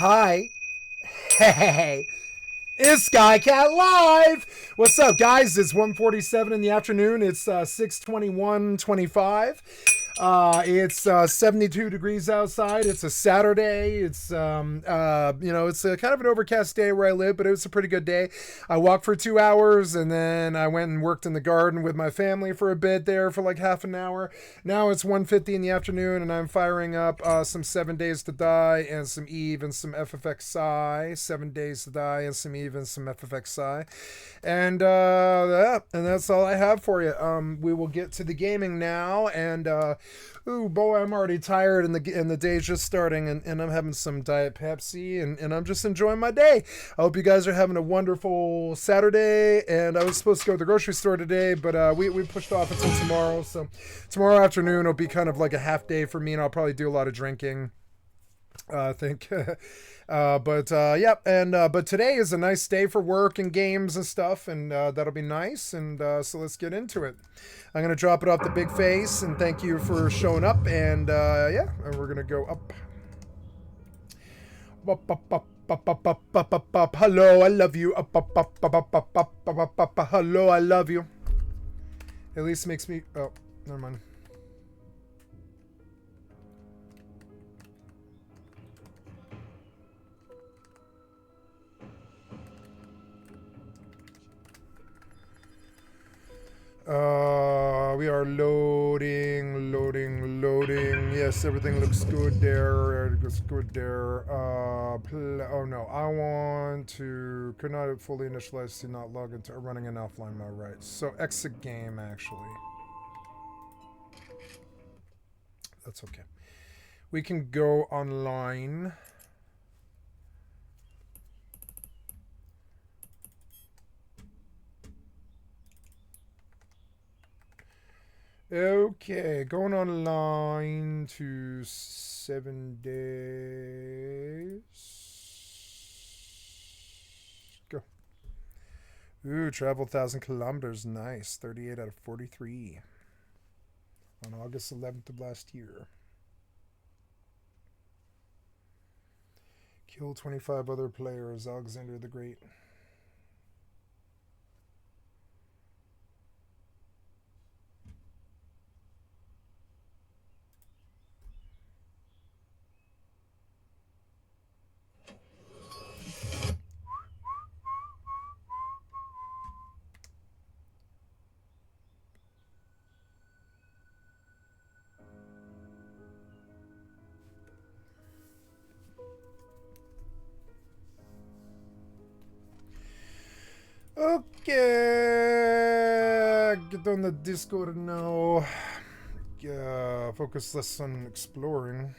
Hi. Hey. It's Skycatlive. What's up, guys? It's 1:47 in the afternoon. It's 6:21:25. It's 72 degrees outside. It's a Saturday. It's it's a kind of an overcast day where I live, but it was a pretty good day. I walked for 2 hours, and then I went and worked in the garden with my family for a bit there for like half an hour. Now it's 1:50 in the afternoon, and I'm firing up some 7 Days to Die and some Eve and some FFXI. 7 Days to Die and some Eve and some FFXI. And that's all I have for you. We will get to the gaming now, and ooh boy, I'm already tired, and the day's just starting, and I'm having some Diet Pepsi, and I'm just enjoying my day. I hope you guys are having a wonderful Saturday. And I was supposed to go to the grocery store today, but we pushed off until tomorrow. So tomorrow afternoon will be kind of like a half day for me, and I'll probably do a lot of drinking. I think. But today is a nice day for work and games and stuff, and that'll be nice. And so let's get into it. I'm gonna drop it off the big face, and thank you for showing up. And and we're gonna go up. Up, up, up. Up, up, up, up, up, up. Hello, I love you. Up, up, up, up, up, up, up, up, up, up, up. Hello, I love you. At least makes me. Oh, never mind. We are loading. Yes, everything looks good there. It looks good there. Oh no, I want to. Could not fully initialize. Did not log into running an offline mode. Right. So exit game actually. That's okay. We can go online. Okay, going online to 7 days. Go. Ooh, travel 1,000 kilometers. Nice. 38 out of 43. On August 11th of last year. Killed 25 other players. Alexander the Great. Okay, get on the Discord now. Focus less on exploring.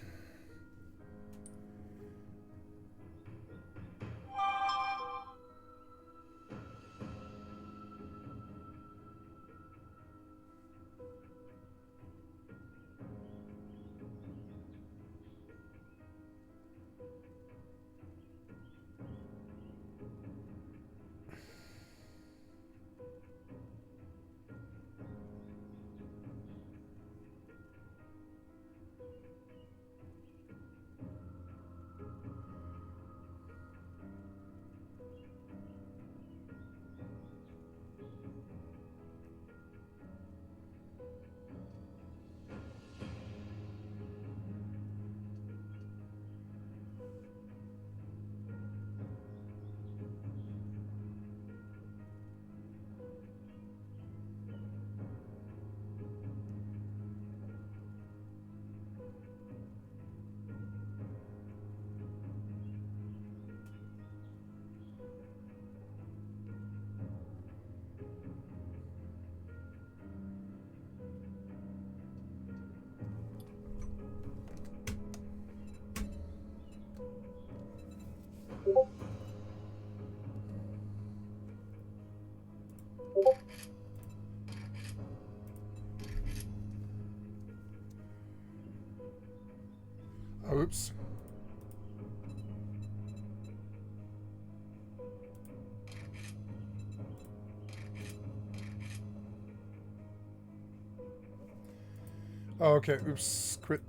Oops. Oh, okay. Oops. Quit.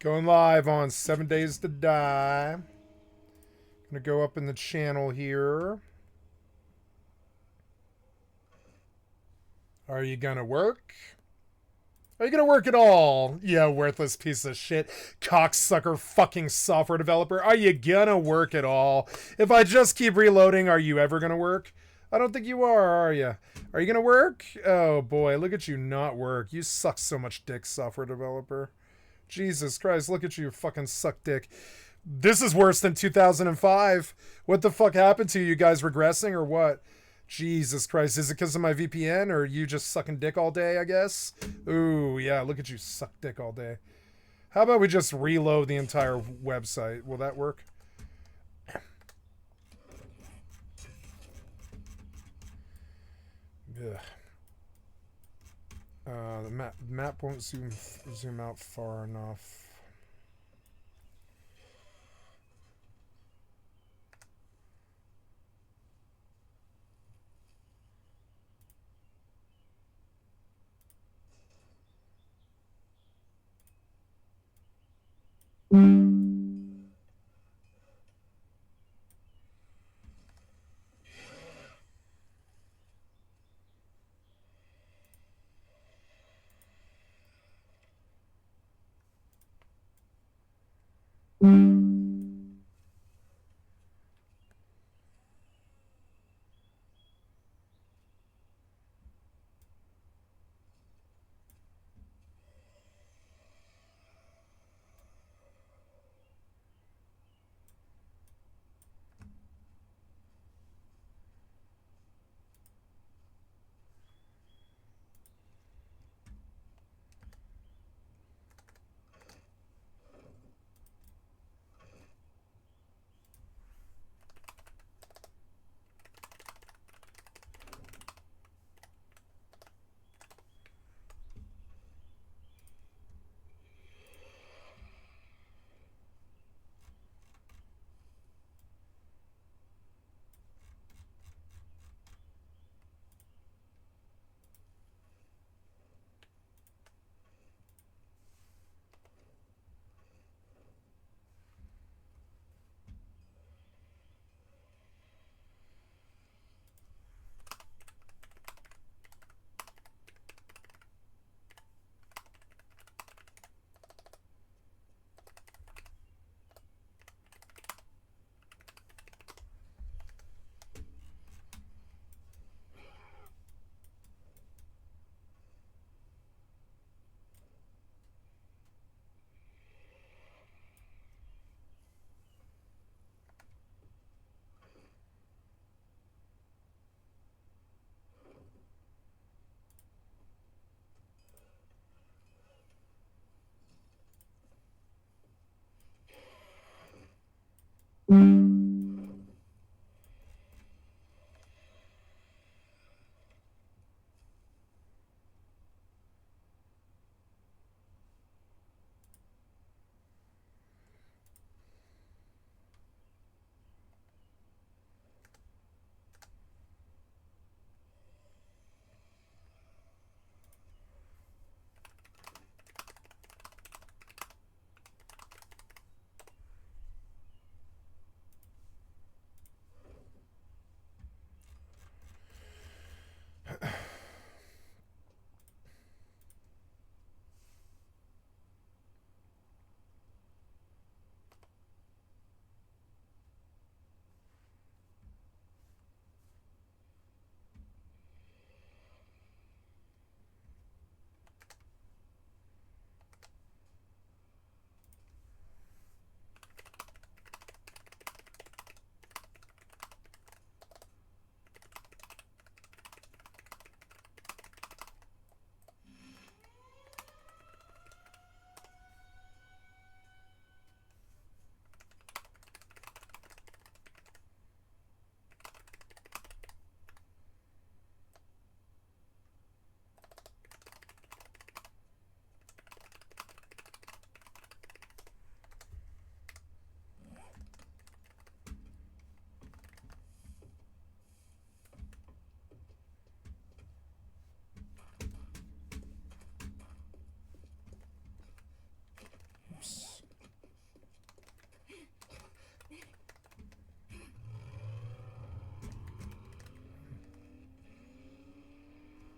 Going live on 7 Days to Die. Gonna go up in the channel here. Are you gonna work? Are you gonna work at all? Yeah, worthless piece of shit. Cocksucker fucking software developer. Are you gonna work at all? If I just keep reloading, are you ever gonna work? I don't think you are you? Are you gonna work? Oh boy, look at you not work. You suck so much dick, software developer. Jesus Christ, look at you fucking suck dick. This is worse than 2005. What the fuck happened to you? You guys regressing or what? Jesus Christ. Is it because of my VPN or you just sucking dick all day, I guess? Ooh, yeah, look at you suck dick all day. How about we just reload the entire website? Will that work? Ugh. The map won't zoom out far enough.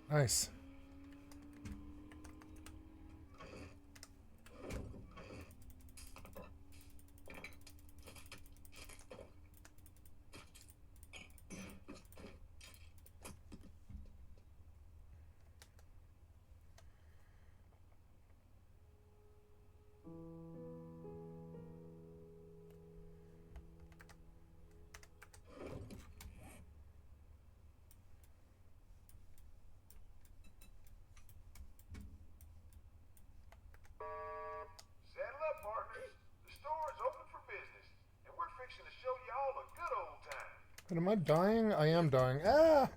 Nice. But am I dying? I am dying. Ah!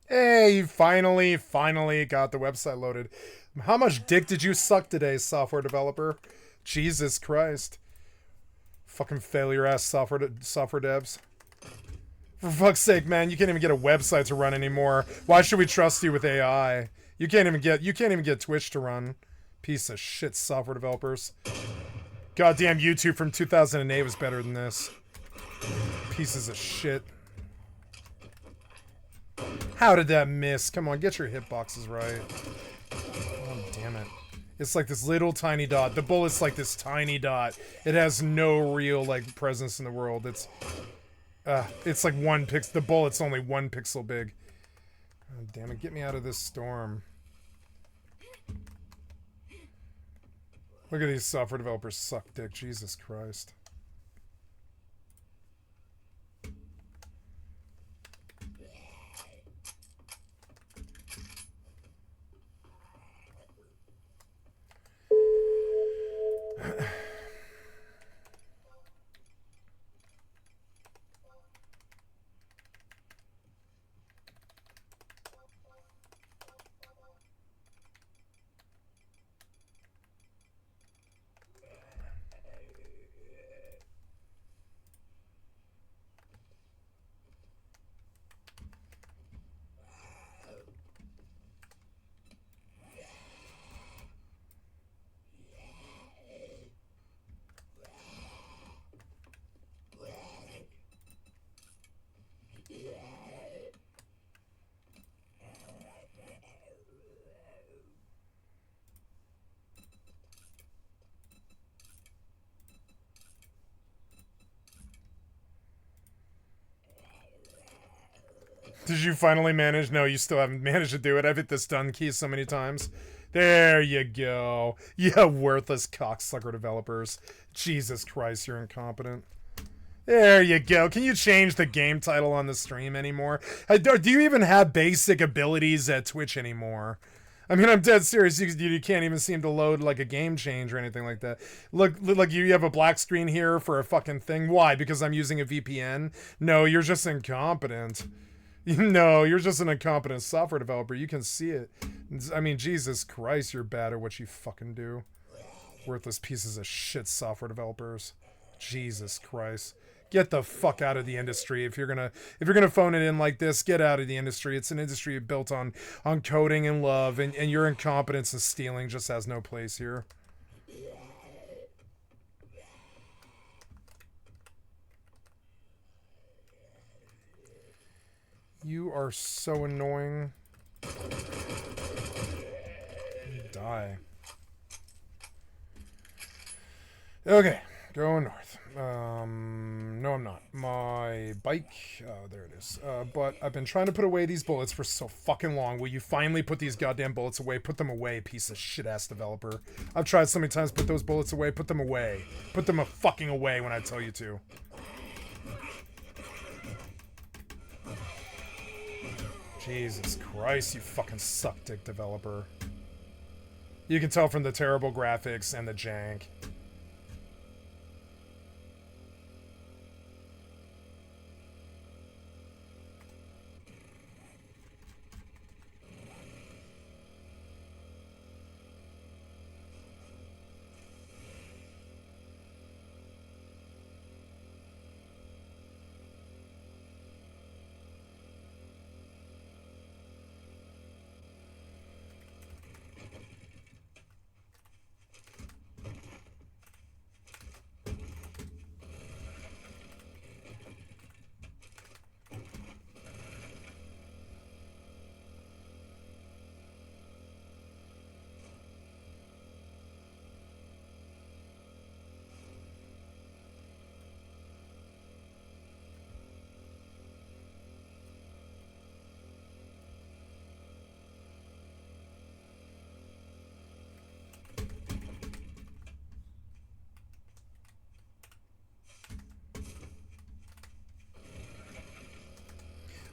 Hey, you finally got the website loaded. How much dick did you suck today, software developer? Jesus Christ. Fucking failure ass software devs. For fuck's sake, man, you can't even get a website to run anymore. Why should we trust you with AI? You can't even get Twitch to run. Piece of shit software developers. Goddamn YouTube from 2008 was better than this. Pieces of shit. How did that miss? Come on, get your hitboxes right. Oh, damn it. It's like this little tiny dot. The bullet's like this tiny dot. It has no real like presence in the world. It's like 1 pixel. The bullet's only 1 pixel big. Oh, damn it! Get me out of this storm. Look at these software developers suck dick. Jesus Christ. Did you finally manage? No, you still haven't managed to do it. I've hit the stun key so many times. There you go. You worthless cocksucker developers. Jesus Christ, you're incompetent. There you go. Can you change the game title on the stream anymore? Do you even have basic abilities at Twitch anymore? I mean, I'm dead serious. You can't even seem to load like a game change or anything like that. Look, you have a black screen here for a fucking thing. Why? Because I'm using a VPN? No, you're just incompetent. No, you're just an incompetent software developer. You can see it. I mean, Jesus Christ, you're bad at what you fucking do. Worthless pieces of shit software developers. Jesus Christ. Get the fuck out of the industry. If you're gonna phone it in like this, get out of the industry. It's an industry built on coding and love, and your incompetence and stealing just has no place here. You are so annoying. Die. Okay, going north. No, I'm not. My bike. Oh, there it is. But I've been trying to put away these bullets for so fucking long. Will you finally put these goddamn bullets away? Put them away, piece of shit-ass developer. I've tried so many times to put those bullets away. Put them away. Put them fucking away when I tell you to. Jesus Christ, you fucking suck dick developer. You can tell from the terrible graphics and the jank.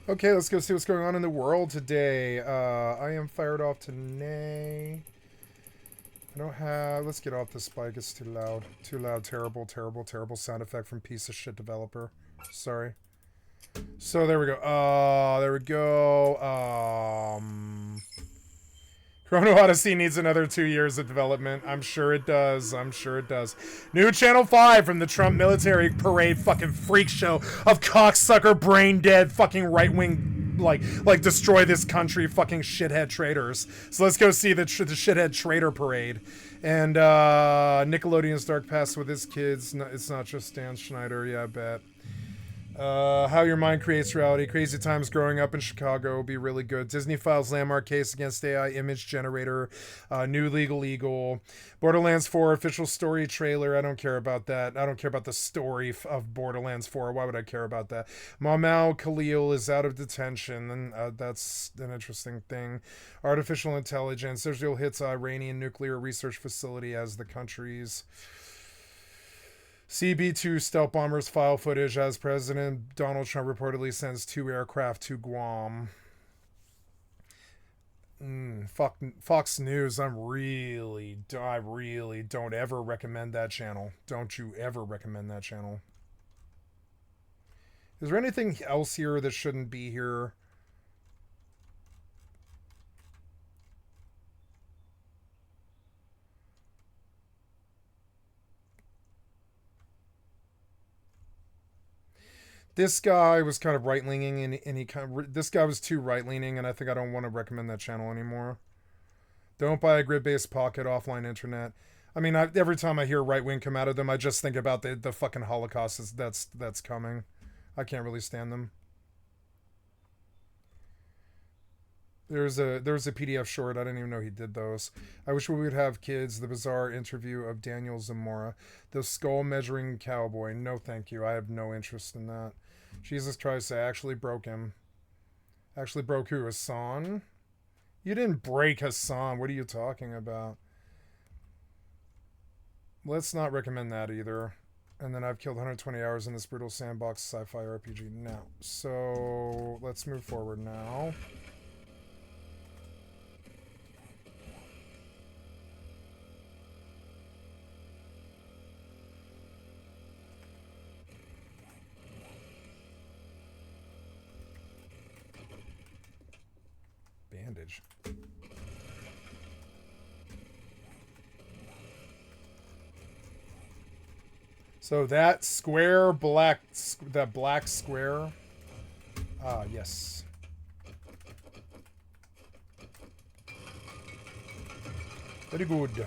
Okay, let's go see what's going on in the world today. I am fired off to Nay. I don't have... Let's get off the spike. It's too loud. Too loud. Terrible, terrible, terrible sound effect from piece of shit developer. Sorry. So, there we go. There we go. Chrono Odyssey needs another 2 years of development. I'm sure it does. I'm sure it does. New Channel 5 from the Trump military parade fucking freak show of cocksucker, brain dead, fucking right-wing, like destroy this country fucking shithead traitors. So let's go see the shithead traitor parade. And Nickelodeon's Dark Past with his kids. No, it's not just Dan Schneider. Yeah, I bet. How Your Mind Creates Reality. Crazy Times Growing Up in Chicago will be really good. Disney Files Landmark Case Against AI Image Generator. New Legal Eagle. Borderlands 4 official story trailer. I don't care about that. I don't care about the story of Borderlands 4. Why would I care about that? Mamal Khalil is out of detention, and that's an interesting thing. Artificial intelligence. Israel hits Iranian nuclear research facility as the country's CB-2 stealth bombers file footage as President Donald Trump reportedly sends 2 aircraft to Guam. Fox News, I really don't ever recommend that channel. Don't you ever recommend that channel. Is there anything else here that shouldn't be here? This guy was kind of right-leaning, and he kind of, this guy was too right-leaning, and I think I don't want to recommend that channel anymore. Don't buy a grid-based pocket offline internet. I mean, every time I hear right-wing come out of them, I just think about the fucking Holocaust that's coming. I can't really stand them. There's a PDF short. I didn't even know he did those. I wish we would have kids. The bizarre interview of Daniel Zamora, the skull measuring cowboy. No, thank you. I have no interest in that. Jesus Christ! I actually broke him. Actually broke who? Hassan? You didn't break Hassan. What are you talking about? Let's not recommend that either. And then I've killed 120 hours in this brutal sandbox sci-fi RPG now. So let's move forward now. Bandage. So that square black, that black square. Ah, yes. Very good.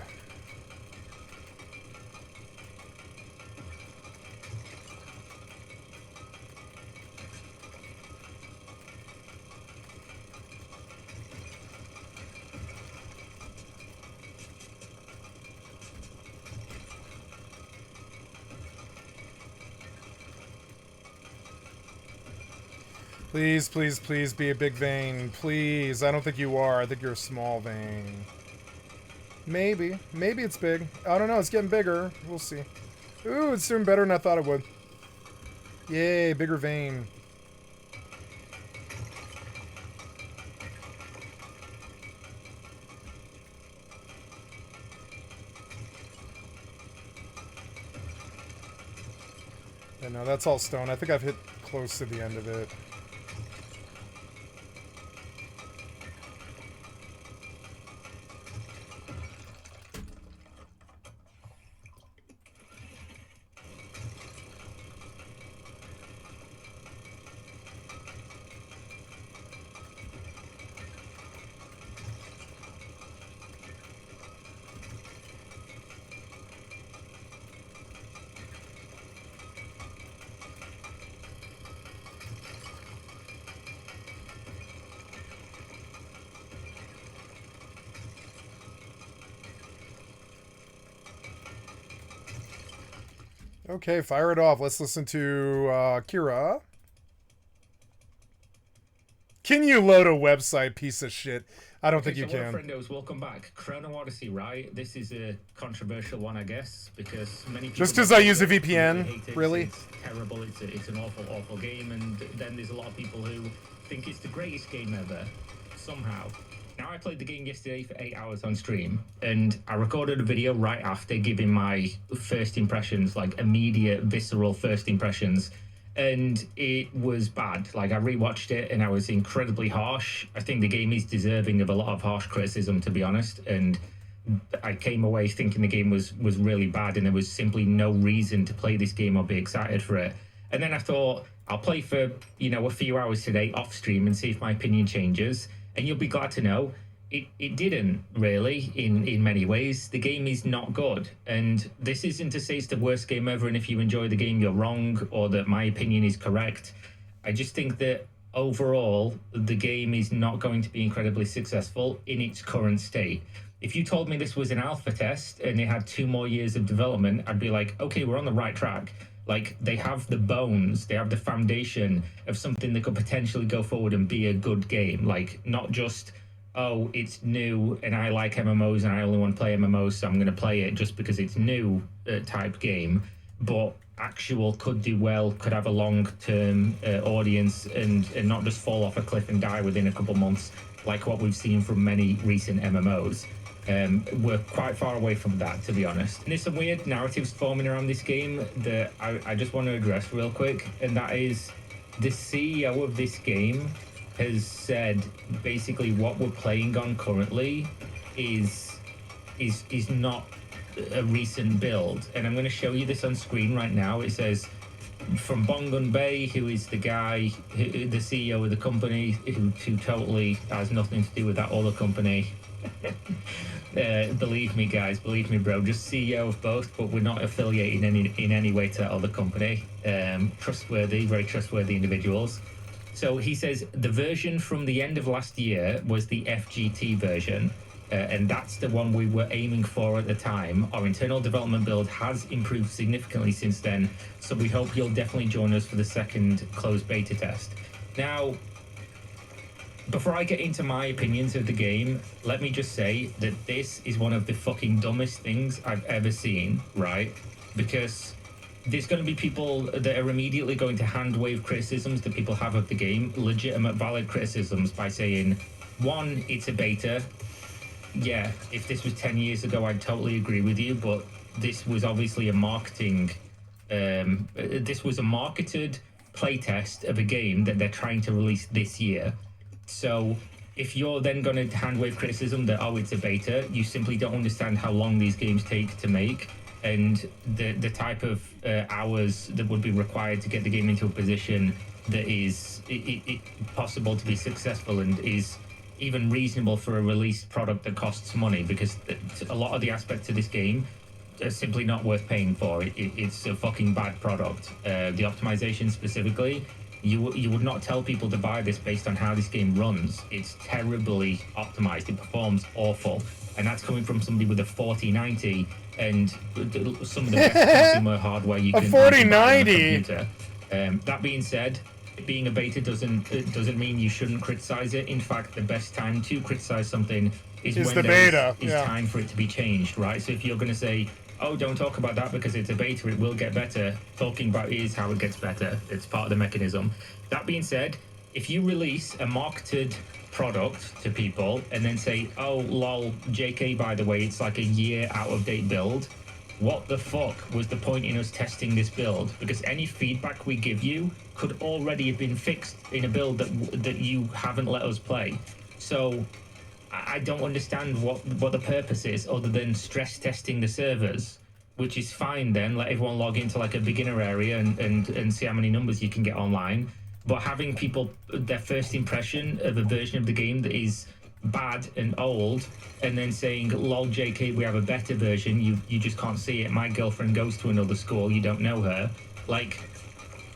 Please, please, please be a big vein. Please. I don't think you are. I think you're a small vein. Maybe. Maybe it's big. I don't know. It's getting bigger. We'll see. Ooh, it's doing better than I thought it would. Yay, bigger vein. Yeah, no, that's all stone. I think I've hit close to the end of it. Okay, fire it off. Let's listen to Kira. Can you load a website, piece of shit? I don't think you can. Friendos, welcome back. Chrono Odyssey, right? This is a controversial one, I guess, because many people... Just because I use a VPN? Really? It's terrible. It's an awful, awful game, and then there's a lot of people who think it's the greatest game ever, somehow. Now, I played the game yesterday for 8 hours on stream, and I recorded a video right after giving my first impressions, like immediate, visceral first impressions, and it was bad. Like, I rewatched it, and I was incredibly harsh. I think the game is deserving of a lot of harsh criticism, to be honest, and I came away thinking the game was really bad, and there was simply no reason to play this game or be excited for it. And then I thought, I'll play for, a few hours today off stream and see if my opinion changes. And you'll be glad to know it didn't really in many ways. The game is not good, and this isn't to say it's the worst game ever, and if you enjoy the game you're wrong, or that my opinion is correct. I just think that overall the game is not going to be incredibly successful in its current state. If you told me this was an alpha test and it had 2 more years of development, I'd be like, okay, we're on the right track. Like, they have the bones, they have the foundation of something that could potentially go forward and be a good game. Like, not just, oh, it's new and I like MMOs and I only want to play MMOs, so I'm going to play it just because it's new type game, but actual could do well, could have a long-term audience and not just fall off a cliff and die within a couple months, like what we've seen from many recent MMOs. We're quite far away from that, to be honest. And there's some weird narratives forming around this game that I just want to address real quick, and that is the CEO of this game has said basically what we're playing on currently is not a recent build. And I'm going to show you this on screen right now. It says from Bongun Bay, who is the guy, the CEO of the company, who totally has nothing to do with that other company. Believe me, guys, believe me, bro, just CEO of both, but we're not affiliated in any way to that other company. Trustworthy, very trustworthy individuals. So he says the version from the end of last year was the FGT version, and that's the one we were aiming for at the time. Our internal development build has improved significantly since then, so we hope you'll definitely join us for the second closed beta test. Now, before I get into my opinions of the game, let me just say that this is one of the fucking dumbest things I've ever seen, right? Because there's going to be people that are immediately going to hand wave criticisms that people have of the game, legitimate, valid criticisms, by saying, one, it's a beta. Yeah, if this was 10 years ago, I'd totally agree with you, but this was obviously a marketing... this was a marketed playtest of a game that they're trying to release this year. So if you're then going to hand wave criticism that, oh, it's a beta, you simply don't understand how long these games take to make and the type of hours that would be required to get the game into a position that is possible to be successful and is even reasonable for a released product that costs money, because a lot of the aspects of this game are simply not worth paying for. It's a fucking bad product. The optimization specifically, you would not tell people to buy this based on how this game runs. It's terribly optimized. It performs awful, and that's coming from somebody with a 4090 and some of the best consumer hardware you can buy on a computer. That being said, being a beta doesn't mean you shouldn't criticize it. In fact, the best time to criticize something is when there is time for it to be changed, right? So if you're going to say, oh, don't talk about that because it's a beta, it will get better. Talking about it is how it gets better. It's part of the mechanism. That being said, if you release a marketed product to people and then say, oh, lol, JK, by the way, it's like a year out of date build, what the fuck was the point in us testing this build? Because any feedback we give you could already have been fixed in a build that you haven't let us play. So I don't understand what the purpose is other than stress testing the servers, which is fine then. Let everyone log into like a beginner area and see how many numbers you can get online. But having people, their first impression of a version of the game that is bad and old, and then saying, lol, JK, we have a better version, you just can't see it. My girlfriend goes to another school, you don't know her. Like,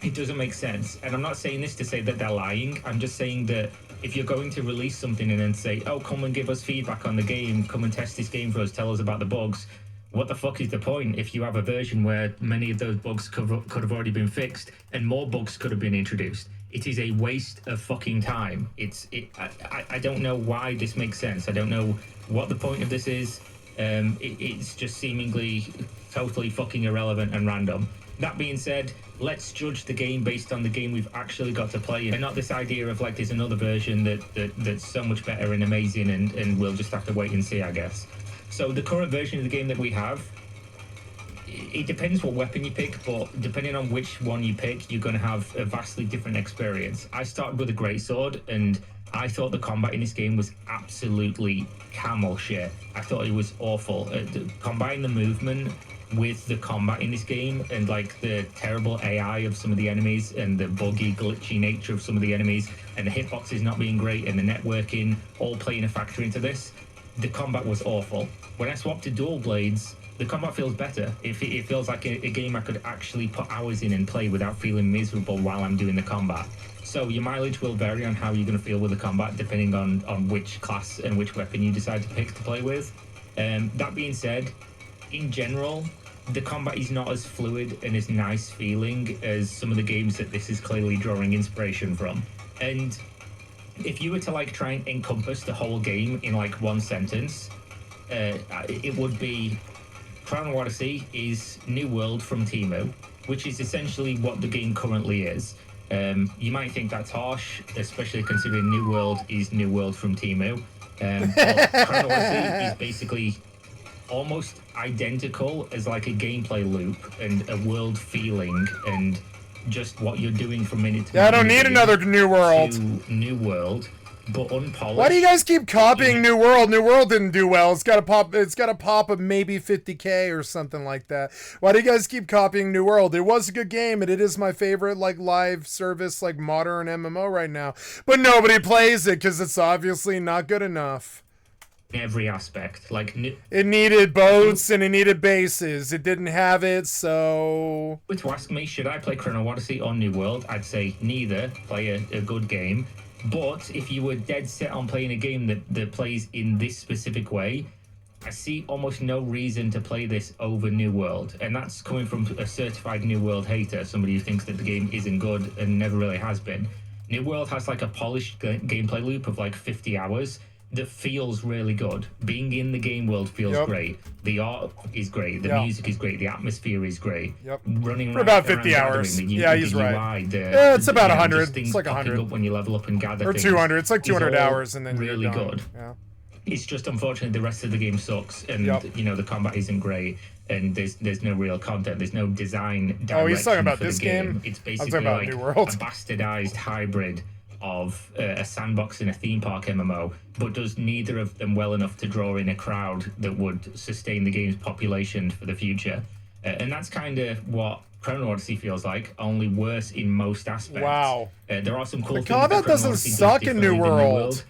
it doesn't make sense. And I'm not saying this to say that they're lying. I'm just saying that if you're going to release something and then say, oh, come and give us feedback on the game, come and test this game for us, tell us about the bugs, what the fuck is the point if you have a version where many of those bugs could have already been fixed and more bugs could have been introduced? It is a waste of fucking time. I don't know why this makes sense. I don't know what the point of this is. It's just seemingly totally fucking irrelevant and random. That being said, let's judge the game based on the game we've actually got to play, and not this idea of like there's another version that's so much better and amazing and we'll just have to wait and see, I guess. So the current version of the game that we have, it depends what weapon you pick, but depending on which one you pick, you're going to have a vastly different experience. I started with a greatsword, and I thought the combat in this game was absolutely camel shit. I thought it was awful. Combine the movement with the combat in this game and like the terrible AI of some of the enemies and the buggy, glitchy nature of some of the enemies and the hitboxes not being great and the networking all playing a factor into this. The combat was awful. When I swapped to dual blades, the combat feels better. It feels like a game I could actually put hours in and play without feeling miserable while I'm doing the combat. So your mileage will vary on how you're going to feel with the combat depending on which class and which weapon you decide to pick to play with. That being said, in general, the combat is not as fluid and as nice feeling as some of the games that this is clearly drawing inspiration from. And if you were to like try and encompass the whole game in like one sentence, it would be Crown Odyssey is New World from Temu, which is essentially what the game currently is. You might think that's harsh, especially considering New World is New World from Temu. Crown Odyssey is basically almost identical as like a gameplay loop and a world feeling and just what you're doing from minute to minute. Yeah, I don't need another New World. New World, but unpolished. Why do you guys keep copying New World? New World didn't do well. It's got a pop of maybe 50K or something like that. Why do you guys keep copying New World? It was a good game and it is my favorite like live service like modern MMO right now. But nobody plays it because it's obviously not good enough. Every aspect, like it needed boats and it needed bases. It didn't have it, so. To ask me, should I play Chrono Odyssey or New World? I'd say neither. Play a good game. But if you were dead set on playing a game that plays in this specific way, I see almost no reason to play this over New World. And that's coming from a certified New World hater, somebody who thinks that the game isn't good and never really has been. New World has like a polished gameplay loop of like 50 hours that feels really good. Being in the game world feels great. The art is great. The music is great. The atmosphere is great. Running for about 50 hours. Yeah, he's right. It's about 100. It's like 100 up when you level up and gather. Or 200. It's like 200 hours, and then really you're good. Yeah. It's just unfortunate the rest of the game sucks, and you know the combat isn't great, and there's no real content. There's no design direction. Oh, he's talking about for this the game. game. It's basically like a bastardized hybrid of a sandbox and a theme park MMO, but does neither of them well enough to draw in a crowd that would sustain the game's population for the future. And that's kind of what Chrono Odyssey feels like, only worse in most aspects. Wow. There are some cool things. The combat doesn't suck in New World.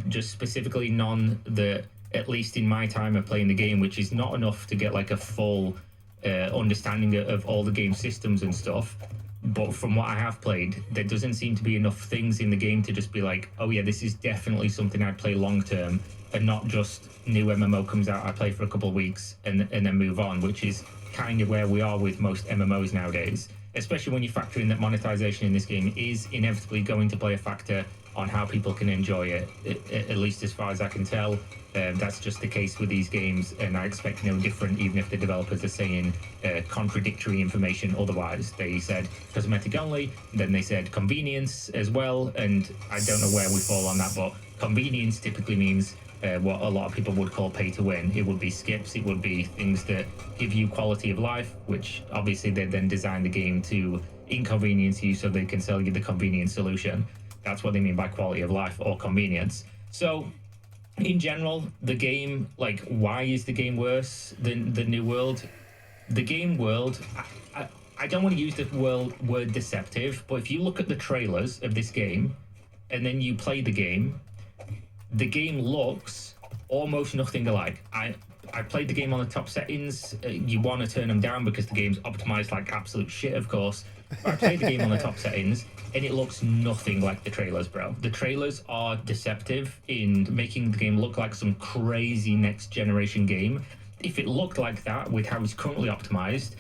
Just specifically none that, at least in my time of playing the game, which is not enough to get like a full understanding of all the game systems and stuff. But from what I have played, there doesn't seem to be enough things in the game to just be like, oh yeah, this is definitely something I'd play long term, and not just new MMO comes out, I play for a couple of weeks and then move on, which is kind of where we are with most MMOs nowadays, especially when you factor in that monetization in this game is inevitably going to play a factor on how people can enjoy it, at least as far as I can tell. That's just the case with these games, and I expect no different, even if the developers are saying contradictory information otherwise. They said cosmetic only, then they said convenience as well, and I don't know where we fall on that, but convenience typically means what a lot of people would call pay to win. It would be skips, it would be things that give you quality of life, which obviously they then design the game to inconvenience you so they can sell you the convenient solution. That's what they mean by quality of life or convenience. So in general, the game, like, why is the game worse than the New World? The game world, I don't want to use the word deceptive, but if you look at the trailers of this game and then you play the game looks almost nothing alike. I played the game on the top settings. You want to turn them down because the game's optimized like absolute shit, of course. But I played the game on the top settings, and it looks nothing like the trailers, bro. The trailers are deceptive in making the game look like some crazy next generation game. If it looked like that with how it's currently optimized,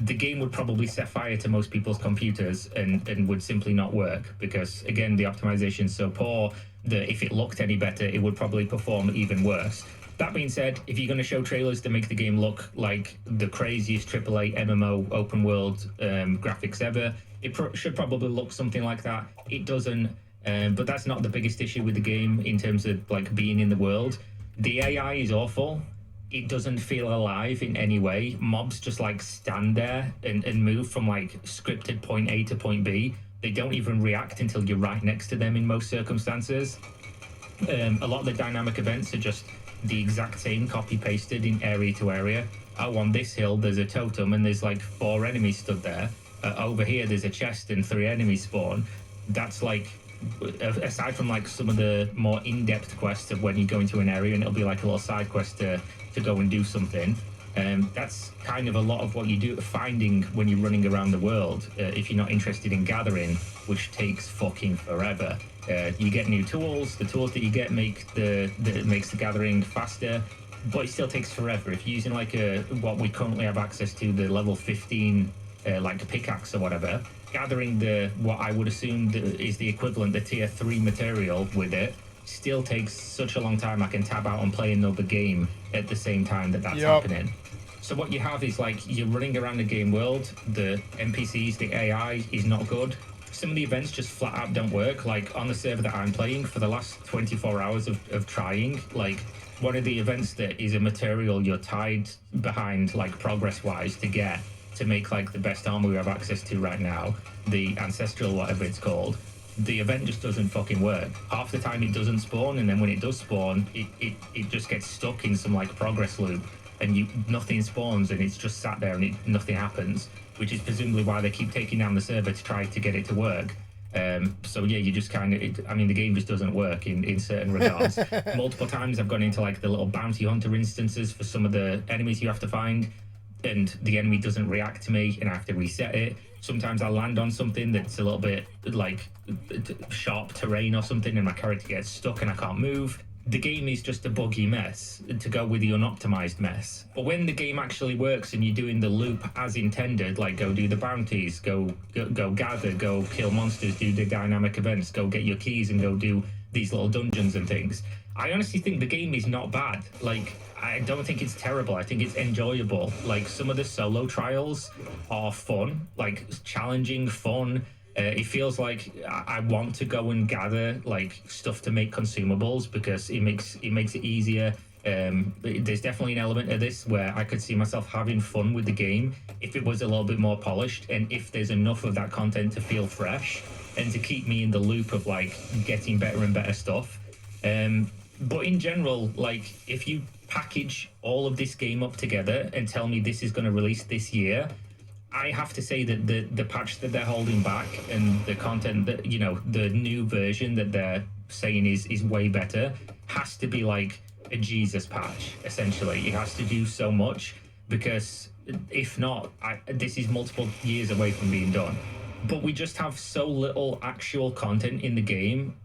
the game would probably set fire to most people's computers and would simply not work, because again, the optimization's so poor that if it looked any better, it would probably perform even worse. That being said, if you're going to show trailers to make the game look like the craziest AAA MMO open world graphics ever, it should probably look something like that. It doesn't, but that's not the biggest issue with the game in terms of like being in the world. The AI is awful. It doesn't feel alive in any way. Mobs just like stand there and move from like scripted point A to point B. They don't even react until you're right next to them in most circumstances. A lot of the dynamic events are just the exact same copy pasted in area to area. Oh, on this hill there's a totem and there's like 4 enemies stood there. Over here there's a chest and 3 enemies spawn. That's like, aside from like some of the more in-depth quests of when you go into an area and it'll be like a little side quest to go and do something. That's kind of a lot of what you do finding when you're running around the world. If you're not interested in gathering, which takes fucking forever. You get new tools. The tools that you get makes the gathering faster, but it still takes forever. If you're using like what we currently have access to, the level 15 like a pickaxe or whatever, gathering what I would assume is the equivalent, the tier 3 material with it, still takes such a long time. I can tab out and play another game at the same time that's happening. So what you have is like you're running around the game world, the NPCs, the AI is not good. Some of the events just flat out don't work. Like on the server that I'm playing, for the last 24 hours of trying, like one of the events that is a material you're tied behind like progress wise to make like the best armor we have access to right now, the ancestral whatever it's called, the event just doesn't fucking work. Half the time it doesn't spawn, and then when it does spawn, it just gets stuck in some like progress loop, and nothing spawns, and it's just sat there and nothing happens, which is presumably why they keep taking down the server to try to get it to work. So yeah, you just kind of, I mean, the game just doesn't work in certain regards. Multiple times I've gone into like the little bounty hunter instances for some of the enemies you have to find, and the enemy doesn't react to me and I have to reset it. Sometimes I land on something that's a little bit like sharp terrain or something and my character gets stuck and I can't move. The game is just a buggy mess, to go with the unoptimized mess. But when the game actually works and you're doing the loop as intended, like go do the bounties, go gather, go kill monsters, do the dynamic events, go get your keys and go do these little dungeons and things, I honestly think the game is not bad. Like, I don't think it's terrible. I think it's enjoyable. Like, some of the solo trials are fun, like challenging, fun. It feels like I want to go and gather like stuff to make consumables because it makes it easier. There's definitely an element of this where I could see myself having fun with the game if it was a little bit more polished, and if there's enough of that content to feel fresh and to keep me in the loop of like getting better and better stuff. But in general, like if you package all of this game up together and tell me this is going to release this year, I have to say that the patch that they're holding back and the content that, you know, the new version that they're saying is way better has to be like a Jesus patch, essentially. It has to do so much, because if not, this is multiple years away from being done. But we just have so little actual content in the game,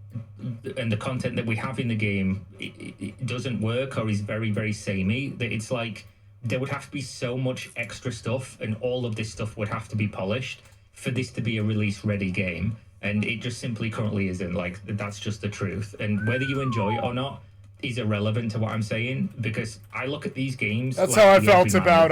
and the content that we have in the game it doesn't work or is very, very samey, that it's like there would have to be so much extra stuff, and all of this stuff would have to be polished for this to be a release ready game, and it just simply currently isn't. Like, that's just the truth, and whether you enjoy it or not is irrelevant to what I'm saying, because I look at these games. That's like how I felt about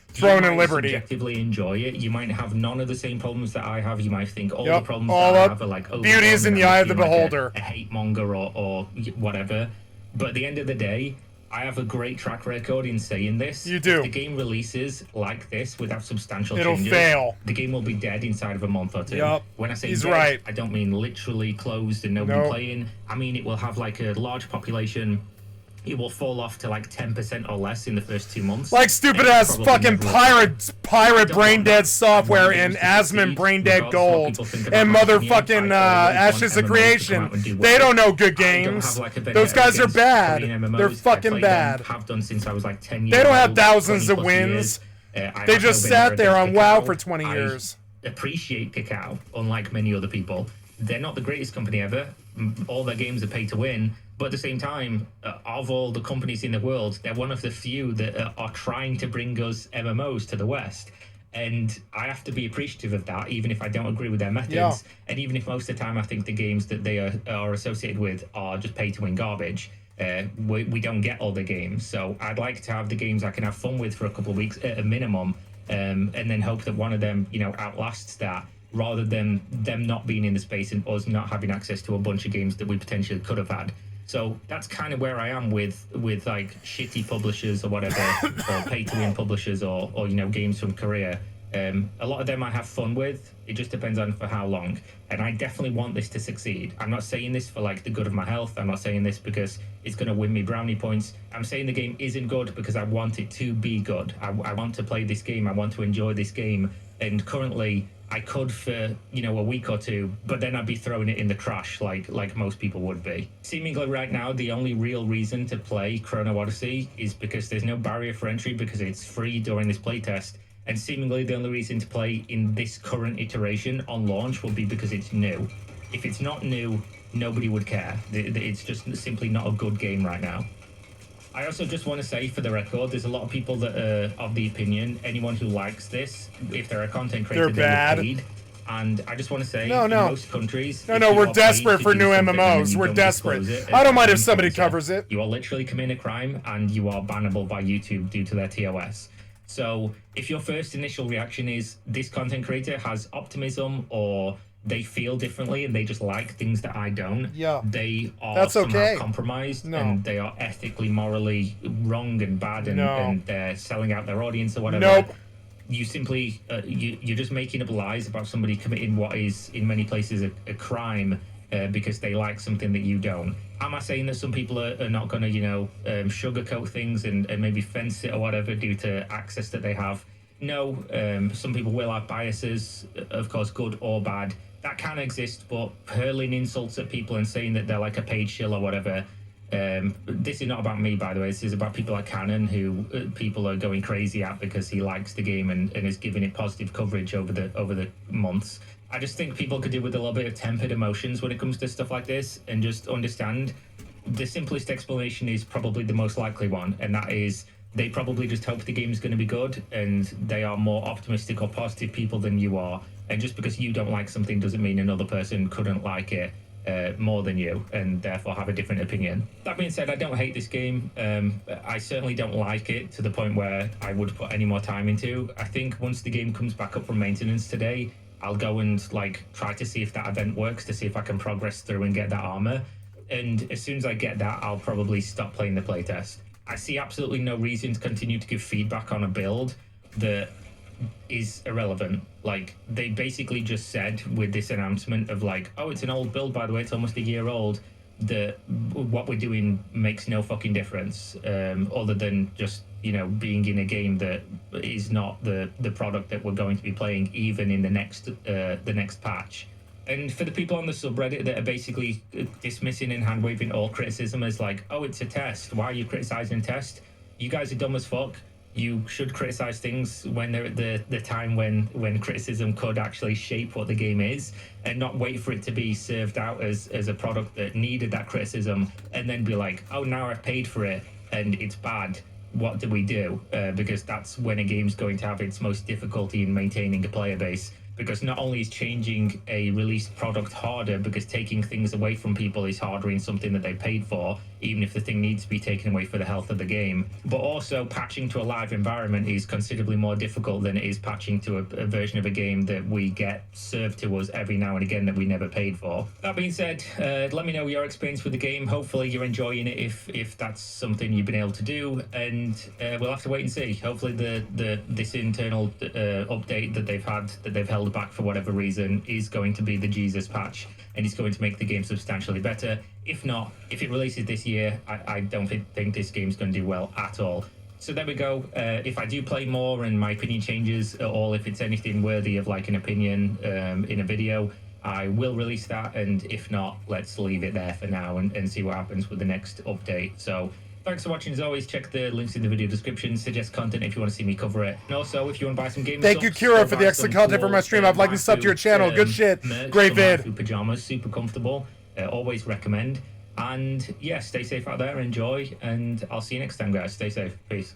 Throne and Liberty. You might subjectively enjoy it. You might have none of the same problems that I have. You might think all the problems that I have are like beauty is in the eye of the beholder, like a hate monger or whatever. But at the end of the day, I have a great track record in saying this. You do. If the game releases like this without substantial It'll changes, fail. The game will be dead inside of a month or two. Yep. When I say He's dead, right. I don't mean literally closed and nobody playing. I mean it will have like a large population. It will fall off to like 10% or less in the first 2 months. Like stupid ass fucking pirate brain dead software and Asmon brain dead gold and motherfucking Ashes of Creation. They don't know good games. Those guys are bad. They're fucking bad. Have done since I was like 10 years They don't have old, thousands of 20+ wins. years. They just sat there on WoW for 20 years. I appreciate Kakao, unlike many other people. They're not the greatest company ever. All their games are pay to win. But at the same time, of all the companies in the world, they're one of the few that are trying to bring us MMOs to the West. And I have to be appreciative of that, even if I don't agree with their methods. Yeah. And even if most of the time I think the games that they are associated with are just pay-to-win garbage. We don't get all the games. So I'd like to have the games I can have fun with for a couple of weeks at a minimum, and then hope that one of them, you know, outlasts that, rather than them not being in the space and us not having access to a bunch of games that we potentially could have had. So that's kind of where I am with like shitty publishers or whatever, or pay-to-win publishers, or you know, games from Korea. A lot of them I have fun with. It just depends on for how long. And I definitely want this to succeed. I'm not saying this for like the good of my health. I'm not saying this because it's going to win me brownie points. I'm saying the game isn't good because I want it to be good. I want to play this game. I want to enjoy this game. And currently, I could for, you know, a week or two, but then I'd be throwing it in the trash like most people would be. Seemingly right now, the only real reason to play Chrono Odyssey is because there's no barrier for entry because it's free during this playtest. And seemingly the only reason to play in this current iteration on launch will be because it's new. If it's not new, nobody would care. It's just simply not a good game right now. I also just want to say for the record, there's a lot of people that are of the opinion, anyone who likes this, if they're a content creator, they're they get paid. And I just want to say, No. in most countries... No, we're desperate for new MMOs. We're desperate. I don't mind if somebody covers it. You are literally committing a crime and you are bannable by YouTube due to their TOS. So if your first initial reaction is this content creator has optimism or they feel differently and they just like things that I don't, they are somehow compromised and they are ethically, morally wrong and bad and they're selling out their audience or whatever. You simply, you're just making up lies about somebody committing what is in many places a crime because they like something that you don't. Am I saying that some people are not going to, you know, sugarcoat things and maybe fence it or whatever due to access that they have? No, some people will have biases, of course, good or bad. That can exist, but hurling insults at people and saying that they're like a paid shill or whatever, this is not about me, by the way. This is about people like Cannon, who people are going crazy at because he likes the game and is giving it positive coverage over the months. I just think people could do with a little bit of tempered emotions when it comes to stuff like this and just understand the simplest explanation is probably the most likely one, and that is they probably just hope the game is going to be good and they are more optimistic or positive people than you are. And just because you don't like something doesn't mean another person couldn't like it more than you and therefore have a different opinion. That being said, I don't hate this game. I certainly don't like it to the point where I would put any more time into. I think once the game comes back up from maintenance today, I'll go and like try to see if that event works to see if I can progress through and get that armor. And as soon as I get that, I'll probably stop playing the playtest. I see absolutely no reason to continue to give feedback on a build that is irrelevant. Like, they basically just said with this announcement of like, oh, it's an old build, by the way, it's almost a year old, that what we're doing makes no fucking difference, other than just, you know, being in a game that is not the product that we're going to be playing even in the next patch. And for the people on the subreddit that are basically dismissing and hand-waving all criticism as like, oh, it's a test, why are you criticizing test? You guys are dumb as fuck. You should criticize things when they're at the time when criticism could actually shape what the game is, and not wait for it to be served out as a product that needed that criticism and then be like, oh, now I've paid for it and it's bad. What do we do? Because that's when a game's going to have its most difficulty in maintaining a player base. Because not only is changing a released product harder, because taking things away from people is harder in something that they paid for, even if the thing needs to be taken away for the health of the game, but also patching to a live environment is considerably more difficult than it is patching to a version of a game that we get served to us every now and again that we never paid for. That being said, let me know your experience with the game. Hopefully you're enjoying it if that's something you've been able to do, and we'll have to wait and see. Hopefully this internal update that they've held back for whatever reason is going to be the Jesus patch and is going to make the game substantially better. If not, if it releases this year, I don't think this game's going to do well at all. So there we go. If I do play more and my opinion changes at all, if it's anything worthy of like an opinion in a video, I will release that, and if not, let's leave it there for now and see what happens with the next update. So thanks for watching. As always, check the links in the video description. Suggest content if you want to see me cover it. And also, if you want to buy some gaming Thank you, Kira, for the extra content for my stream. I've liked and subbed to your channel. Good shit. Great vid. Pajamas, super comfortable. Always recommend. And yeah, stay safe out there. Enjoy. And I'll see you next time, guys. Stay safe. Peace.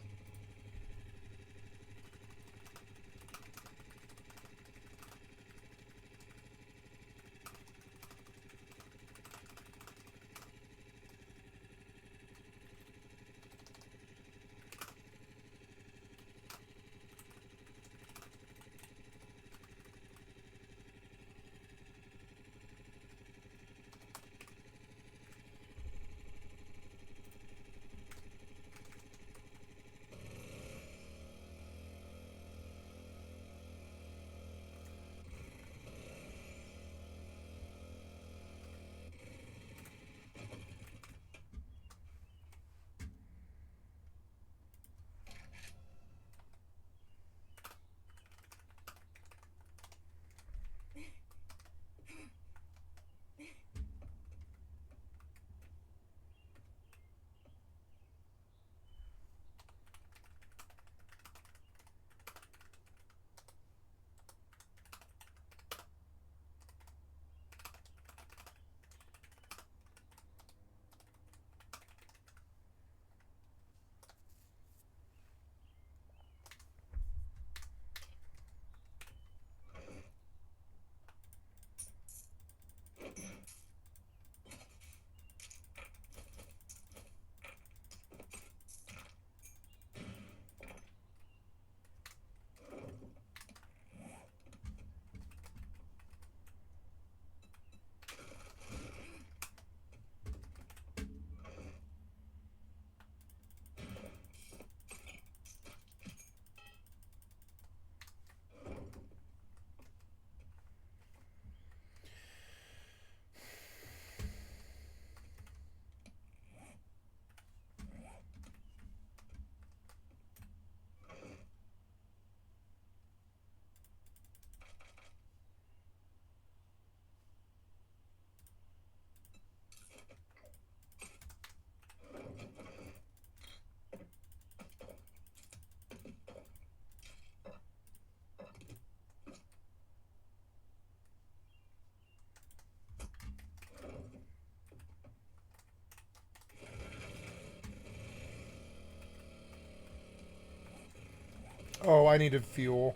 Oh, I needed fuel.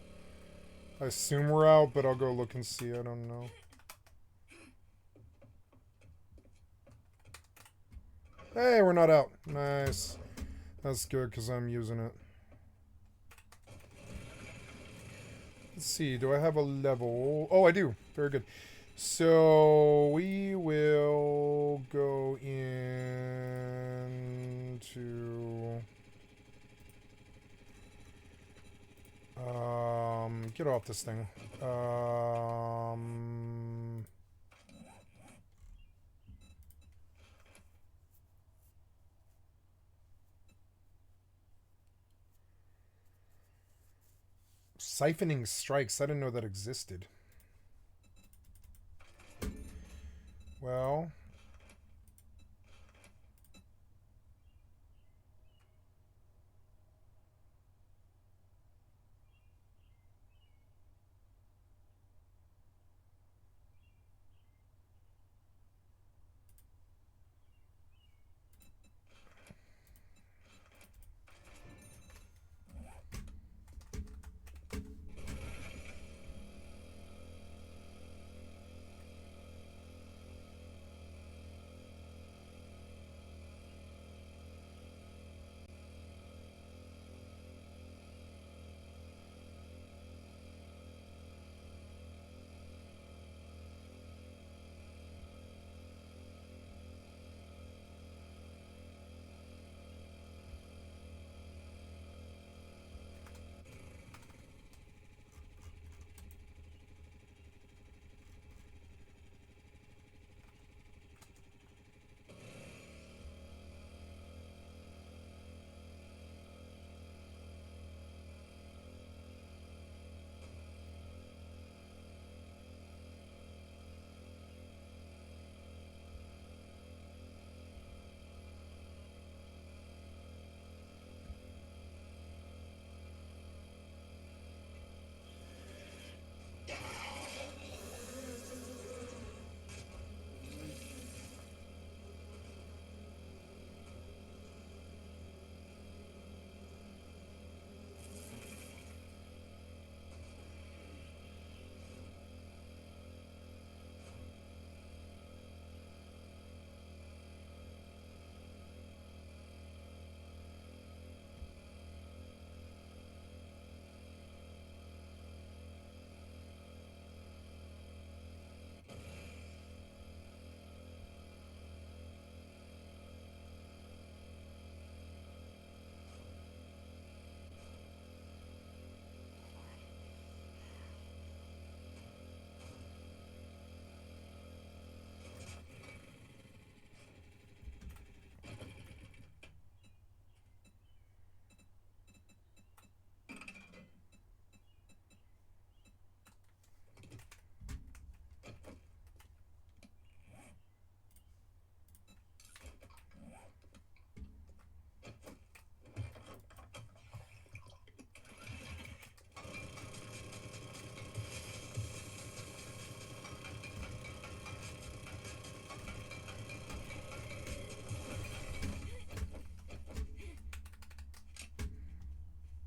I assume we're out, but I'll go look and see. I don't know. Hey, we're not out. Nice. That's good because I'm using it. Let's see. Do I have a level? Oh, I do. Very good. So we will go into... get off this thing. Siphoning strikes. I didn't know that existed. Well...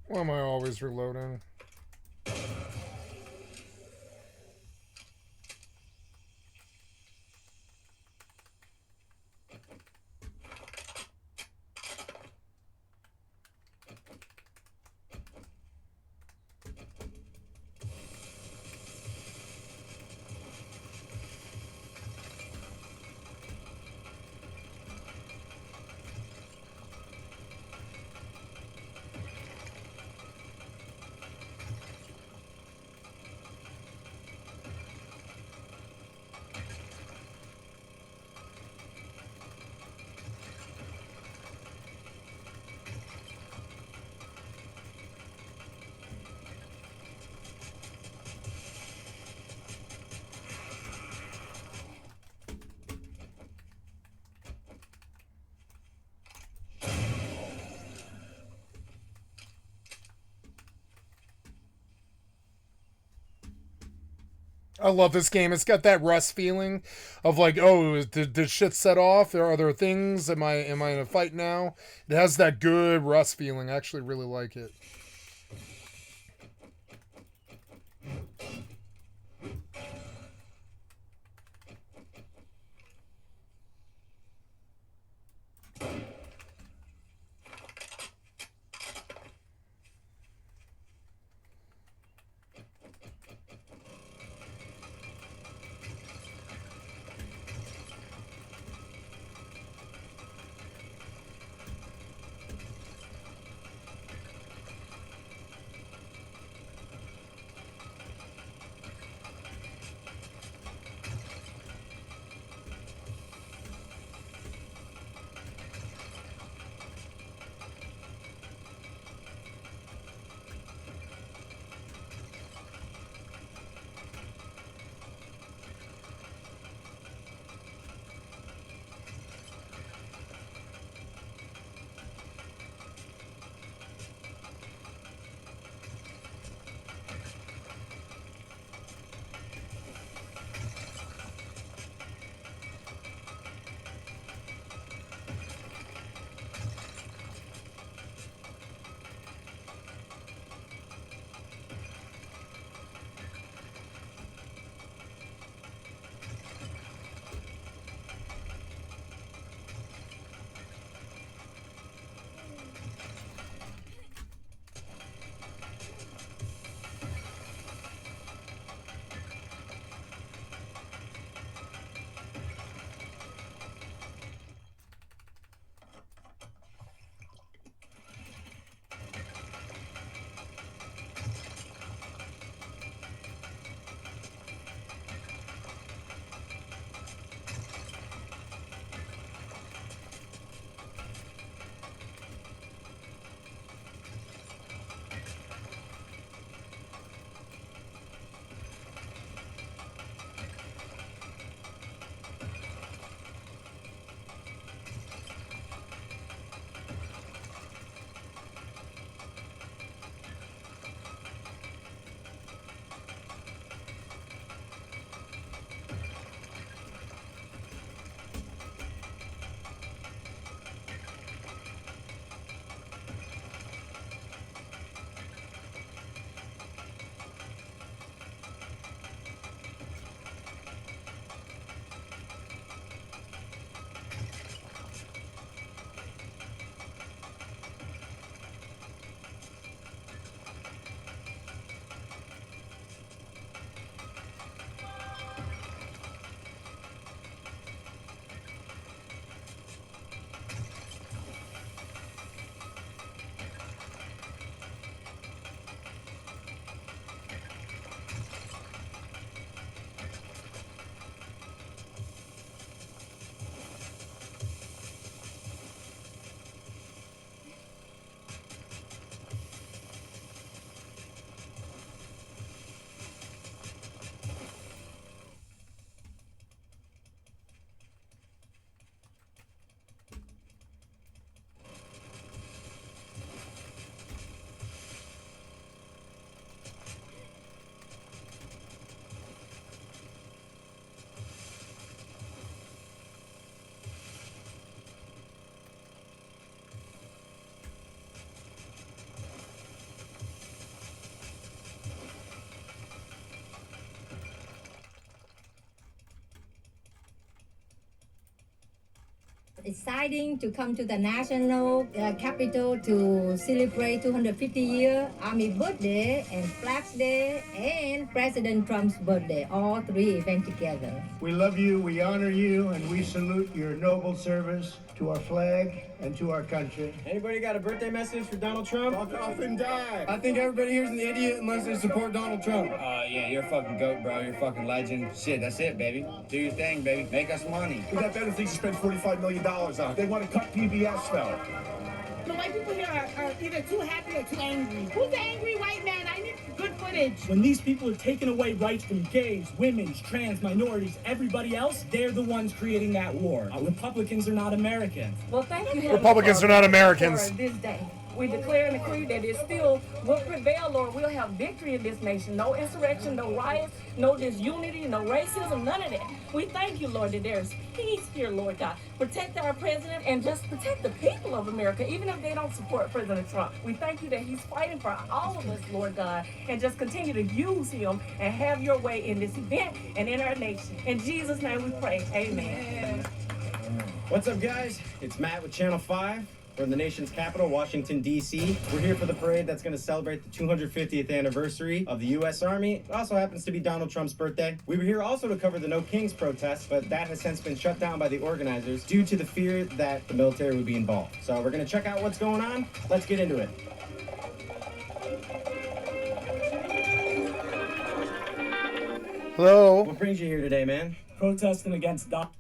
Why am I always reloading? I love this game. It's got that Rust feeling of like, oh, did shit set off? Are there things? Am I in a fight now? It has that good Rust feeling. I actually really like it. exciting to come to the national capital to celebrate 250 year Army birthday and Flags Day and President Trump's birthday, all three events together. We love you, we honor you, and we salute your noble service to our flag and to our country. Anybody got a birthday message for Donald Trump? Fuck off and die. I think everybody here's an idiot unless they support Donald Trump. Yeah, you're a fucking goat, bro. You're a fucking legend. Shit, that's it, baby. Do your thing, baby. Make us money. We got better things to spend $45 million on. They want to cut PBS, though. The white people here are either too happy or too angry. Who's the angry white man? I need good footage. When these people are taking away rights from gays, women, trans, minorities, everybody else, they're the ones creating that war. Republicans are not Americans. Well, thank you. Republicans are not Americans. For this day. We declare and decree that it still will prevail, Lord. We'll have victory in this nation. No insurrection, no riots, no disunity, no racism, none of that. We thank you, Lord, that there's peace here, Lord God. Protect our president and just protect the people of America, even if they don't support President Trump. We thank you that he's fighting for all of us, Lord God, and just continue to use him and have your way in this event and in our nation. In Jesus' name we pray. Amen. What's up, guys? It's Matt with Channel 5. We're in the nation's capital, Washington, D.C. We're here for the parade that's going to celebrate the 250th anniversary of the U.S. Army. It also happens to be Donald Trump's birthday. We were here also to cover the No Kings protest, but that has since been shut down by the organizers due to the fear that the military would be involved. So we're going to check out what's going on. Let's get into it. Hello. What brings you here today, man? Protesting against Donald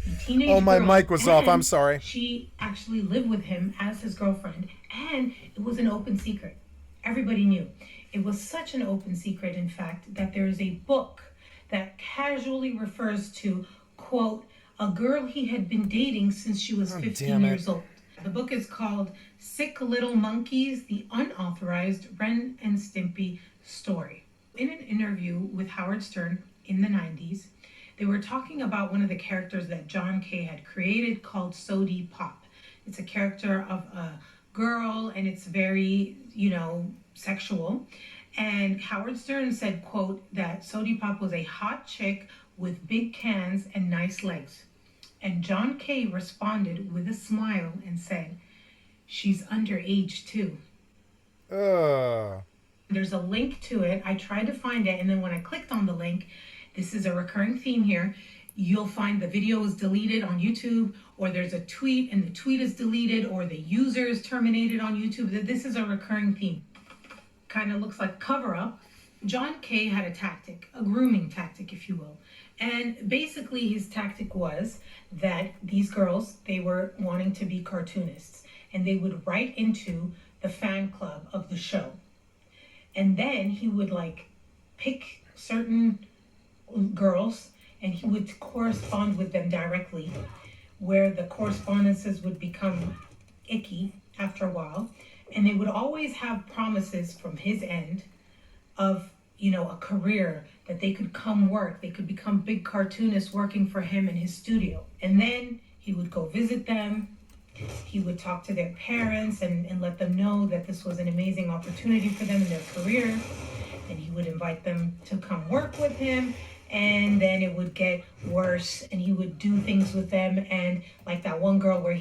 a teenage Oh, my girl, mic was off. I'm and sorry. She actually lived with him as his girlfriend, and it was an open secret. Everybody knew. It was such an open secret, in fact, that there is a book that casually refers to, quote, a girl he had been dating since she was 15 years old. The book is called Sick Little Monkeys, The Unauthorized Ren and Stimpy Story. In an interview with Howard Stern in the 90s, they were talking about one of the characters that John Kay had created called Sody Pop. It's a character of a girl, and it's very, sexual. And Howard Stern said, quote, that Sody Pop was a hot chick with big cans and nice legs. And John Kay responded with a smile and said, she's underage too. There's a link to it. I tried to find it, and then when I clicked on the link, this is a recurring theme here. You'll find the video is deleted on YouTube, or there's a tweet and the tweet is deleted, or the user is terminated on YouTube. This is a recurring theme. Kind of looks like cover up. John Kay had a tactic, a grooming tactic, if you will. And basically his tactic was that these girls, they were wanting to be cartoonists, and they would write into the fan club of the show. And then he would pick certain girls, and he would correspond with them directly, where the correspondences would become icky after a while. And they would always have promises from his end of, a career, that they could come work. They could become big cartoonists working for him in his studio. And then he would go visit them. He would talk to their parents and let them know that this was an amazing opportunity for them in their career. And he would invite them to come work with him. And then it would get worse, and he would do things with them. And like that one girl where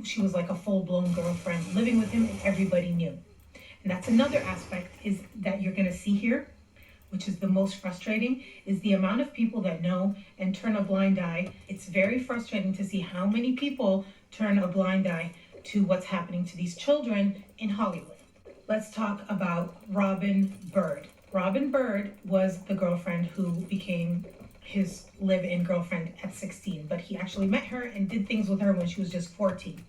she was like a full-blown girlfriend living with him, and everybody knew. And that's another aspect is that you're going to see here, which is the most frustrating, is the amount of people that know and turn a blind eye. It's very frustrating to see how many people turn a blind eye to what's happening to these children in Hollywood. Let's talk about Robin Bird. Robin Bird was the girlfriend who became his live-in girlfriend at 16, but he actually met her and did things with her when she was just 14.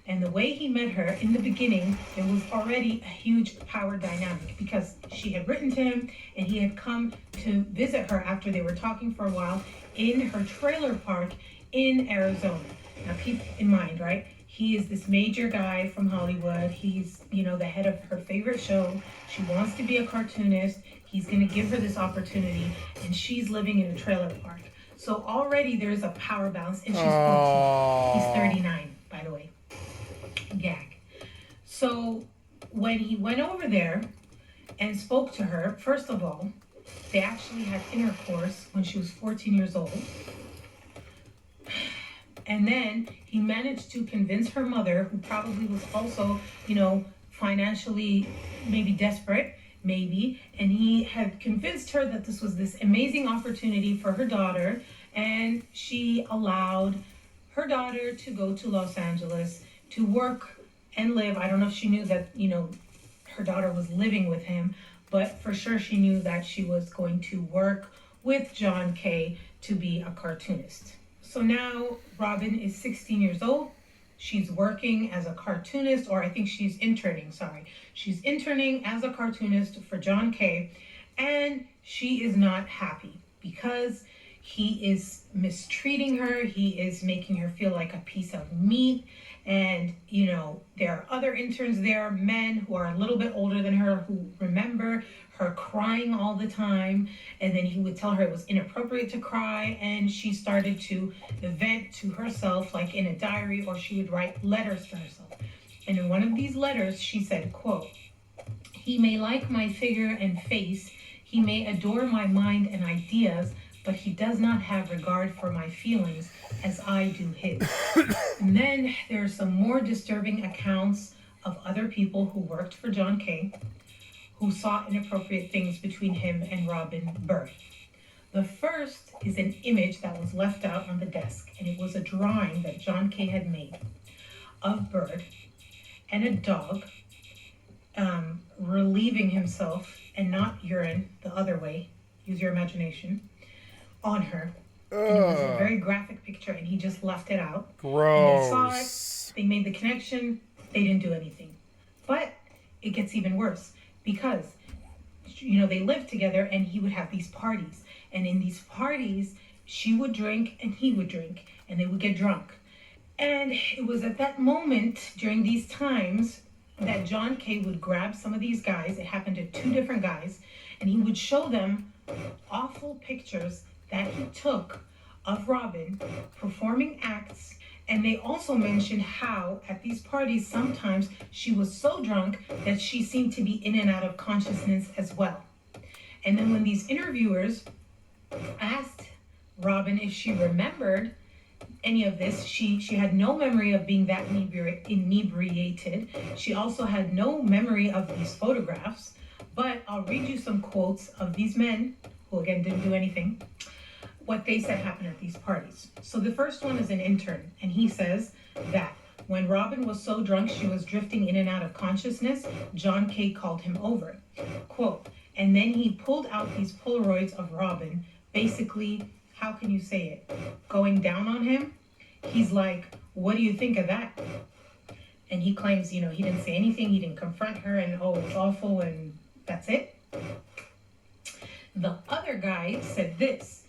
And the way he met her, in the beginning, there was already a huge power dynamic because she had written to him and he had come to visit her after they were talking for a while in her trailer park in Arizona. Now keep in mind, right? He is this major guy from Hollywood. He's, the head of her favorite show. She wants to be a cartoonist. He's going to give her this opportunity, and she's living in a trailer park. So already there's a power balance, and she's 14. He's 39, by the way. Gag. So when he went over there and spoke to her, first of all, they actually had intercourse when she was 14 years old. And then he managed to convince her mother, who probably was also, financially maybe desperate, and he had convinced her that this was this amazing opportunity for her daughter, and she allowed her daughter to go to Los Angeles to work and live. I don't know if she knew that, her daughter was living with him, but for sure she knew that she was going to work with John Kay to be a cartoonist. So now Robin is 16 years old. She's working as a cartoonist, or I think she's interning, She's interning as a cartoonist for John Kay, and she is not happy because he is mistreating her. He is making her feel like a piece of meat. And, there are other interns there, men who are a little bit older than her, who remember her crying all the time. And then he would tell her it was inappropriate to cry. And she started to vent to herself, like in a diary, or she would write letters to herself. And in one of these letters, she said, quote, "He may like my figure and face. He may adore my mind and ideas, but he does not have regard for my feelings as I do his." And then there are some more disturbing accounts of other people who worked for John Kay who saw inappropriate things between him and Robin Bird. The first is an image that was left out on the desk, and it was a drawing that John Kay had made of Bird and a dog relieving himself, and not urine, the other way, use your imagination, on her. And it was a very graphic picture, and he just left it out. Gross. And they saw it, they made the connection, they didn't do anything. But it gets even worse because, they lived together and he would have these parties. And in these parties, she would drink and he would drink and they would get drunk. And it was at that moment during these times that John Kay would grab some of these guys. It happened to 2 different guys, and he would show them awful pictures that he took of Robin performing acts. And they also mentioned how at these parties sometimes she was so drunk that she seemed to be in and out of consciousness as well. And then when these interviewers asked Robin if she remembered any of this, she had no memory of being that inebriated. She also had no memory of these photographs. But I'll read you some quotes of these men, who again didn't do anything, what they said happened at these parties. So the first one is an intern, and he says that when Robin was so drunk she was drifting in and out of consciousness, John Kay called him over. Quote, and then he pulled out these Polaroids of Robin, basically, how can you say it, going down on him. He's like, what do you think of that? And he claims, he didn't say anything, he didn't confront her, and oh, it's awful, and that's it. The other guy said this.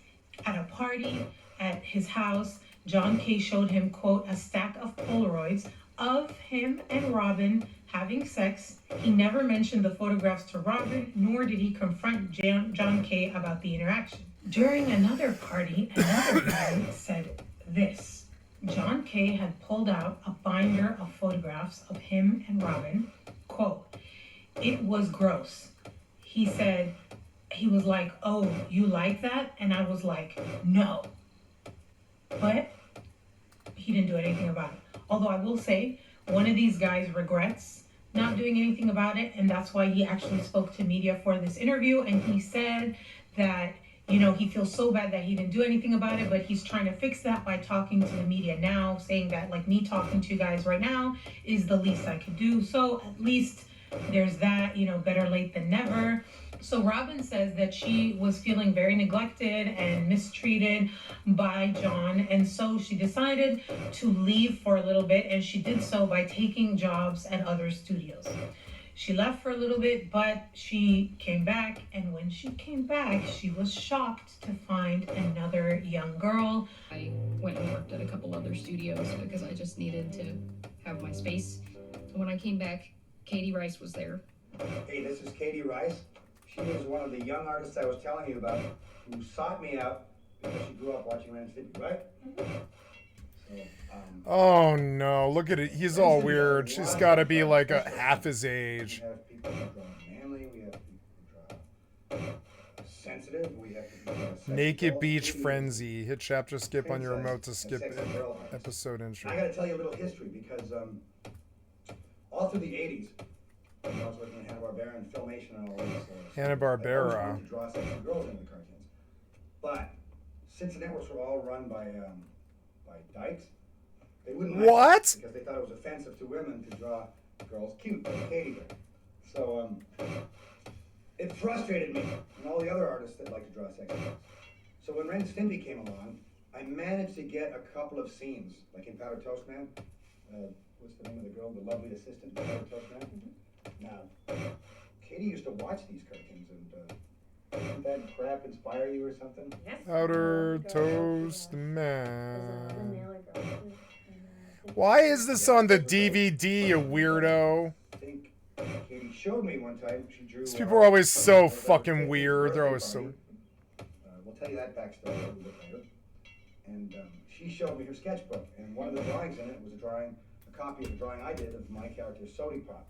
At a party at his house, John Kay showed him, quote, a stack of Polaroids of him and Robin having sex. He never mentioned the photographs to Robin, nor did he confront John Kay about the interaction. During another party, another guy said this. John Kay had pulled out a binder of photographs of him and Robin. Quote, it was gross. He said, he was like, oh, you like that? And I was like, no. But he didn't do anything about it. Although I will say, one of these guys regrets not doing anything about it. And that's why he actually spoke to media for this interview. And he said that, he feels so bad that he didn't do anything about it, but he's trying to fix that by talking to the media now, saying that, like, me talking to you guys right now is the least I could do. So at least there's that, better late than never. So Robin says that she was feeling very neglected and mistreated by John, and so she decided to leave for a little bit, and she did so by taking jobs at other studios. She left for a little bit, but she came back, and when she came back, she was shocked to find another young girl. I went and worked at a couple other studios because I just needed to have my space. When I came back, Katie Rice was there. Hey, this is Katie Rice. She is one of the young artists I was telling you about who sought me out because she grew up watching Ren and Stimpy, right? So, oh no, look at it. He's all weird. She's got to be like half his age. We have people who draw manly, we have people who draw sensitive, we have people who draw Naked Beach Frenzy. Hit chapter skip on your remote to skip episode intro. I got to tell you a little history because all through the 80s, I was working at Hanna-Barbera and Filmation and all this. Hanna-Barbera. I wanted to draw sexy girls into the cartoons. But since the networks were all run by dykes, they wouldn't like it because they thought it was offensive to women to draw girls cute like Katie did. So it frustrated me and all the other artists that like to draw sexy girls. So when Ren and Stimpy came along, I managed to get a couple of scenes, like in Powdered Toast Man. What's the name of the girl, the lovely assistant in Powdered Toast Man? Now, Katie used to watch these cartoons, and didn't that crap inspire you or something? Yes. Powdered Toast Man. Why is this on the DVD, you weirdo? I think Katie showed me one time. She drew. These people are always so fucking weird. They're always so. We'll tell you that backstory a little bit later. And she showed me her sketchbook, and one of the drawings in it was a copy of the drawing I did of my character Sody Pop.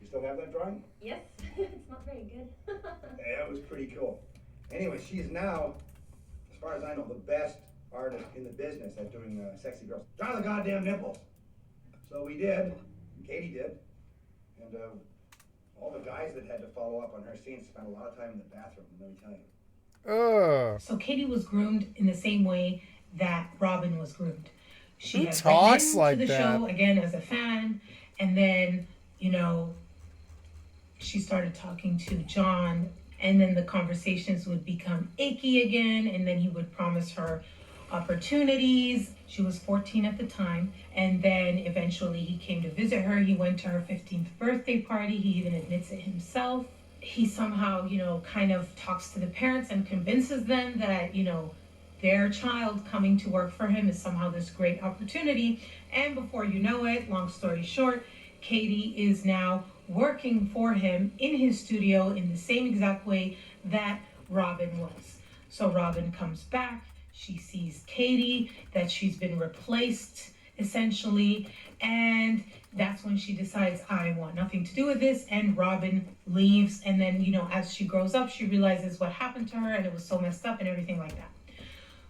You still have that drawing? Yes, it's not very good. Yeah, it was pretty cool. Anyway, she is now, as far as I know, the best artist in the business at doing sexy girls. Draw the goddamn nipples. So we did, Katie did, and all the guys that had to follow up on her scenes spent a lot of time in the bathroom, let me tell you. So Katie was groomed in the same way that Robin was groomed. She had talks like to the that? show again as a fan, and then she started talking to John, and then the conversations would become icky again, and then he would promise her opportunities. She was 14 at the time, and then eventually he came to visit her. He went to her 15th birthday party. He even admits it himself. He somehow, kind of talks to the parents and convinces them that, their child coming to work for him is somehow this great opportunity. And before you know it, long story short, Katie is now working for him in his studio in the same exact way that Robin was. So Robin comes back, she sees Katie, that she's been replaced essentially, and that's when she decides, I want nothing to do with this, and Robin leaves. And then, as she grows up, she realizes what happened to her, and it was so messed up and everything like that.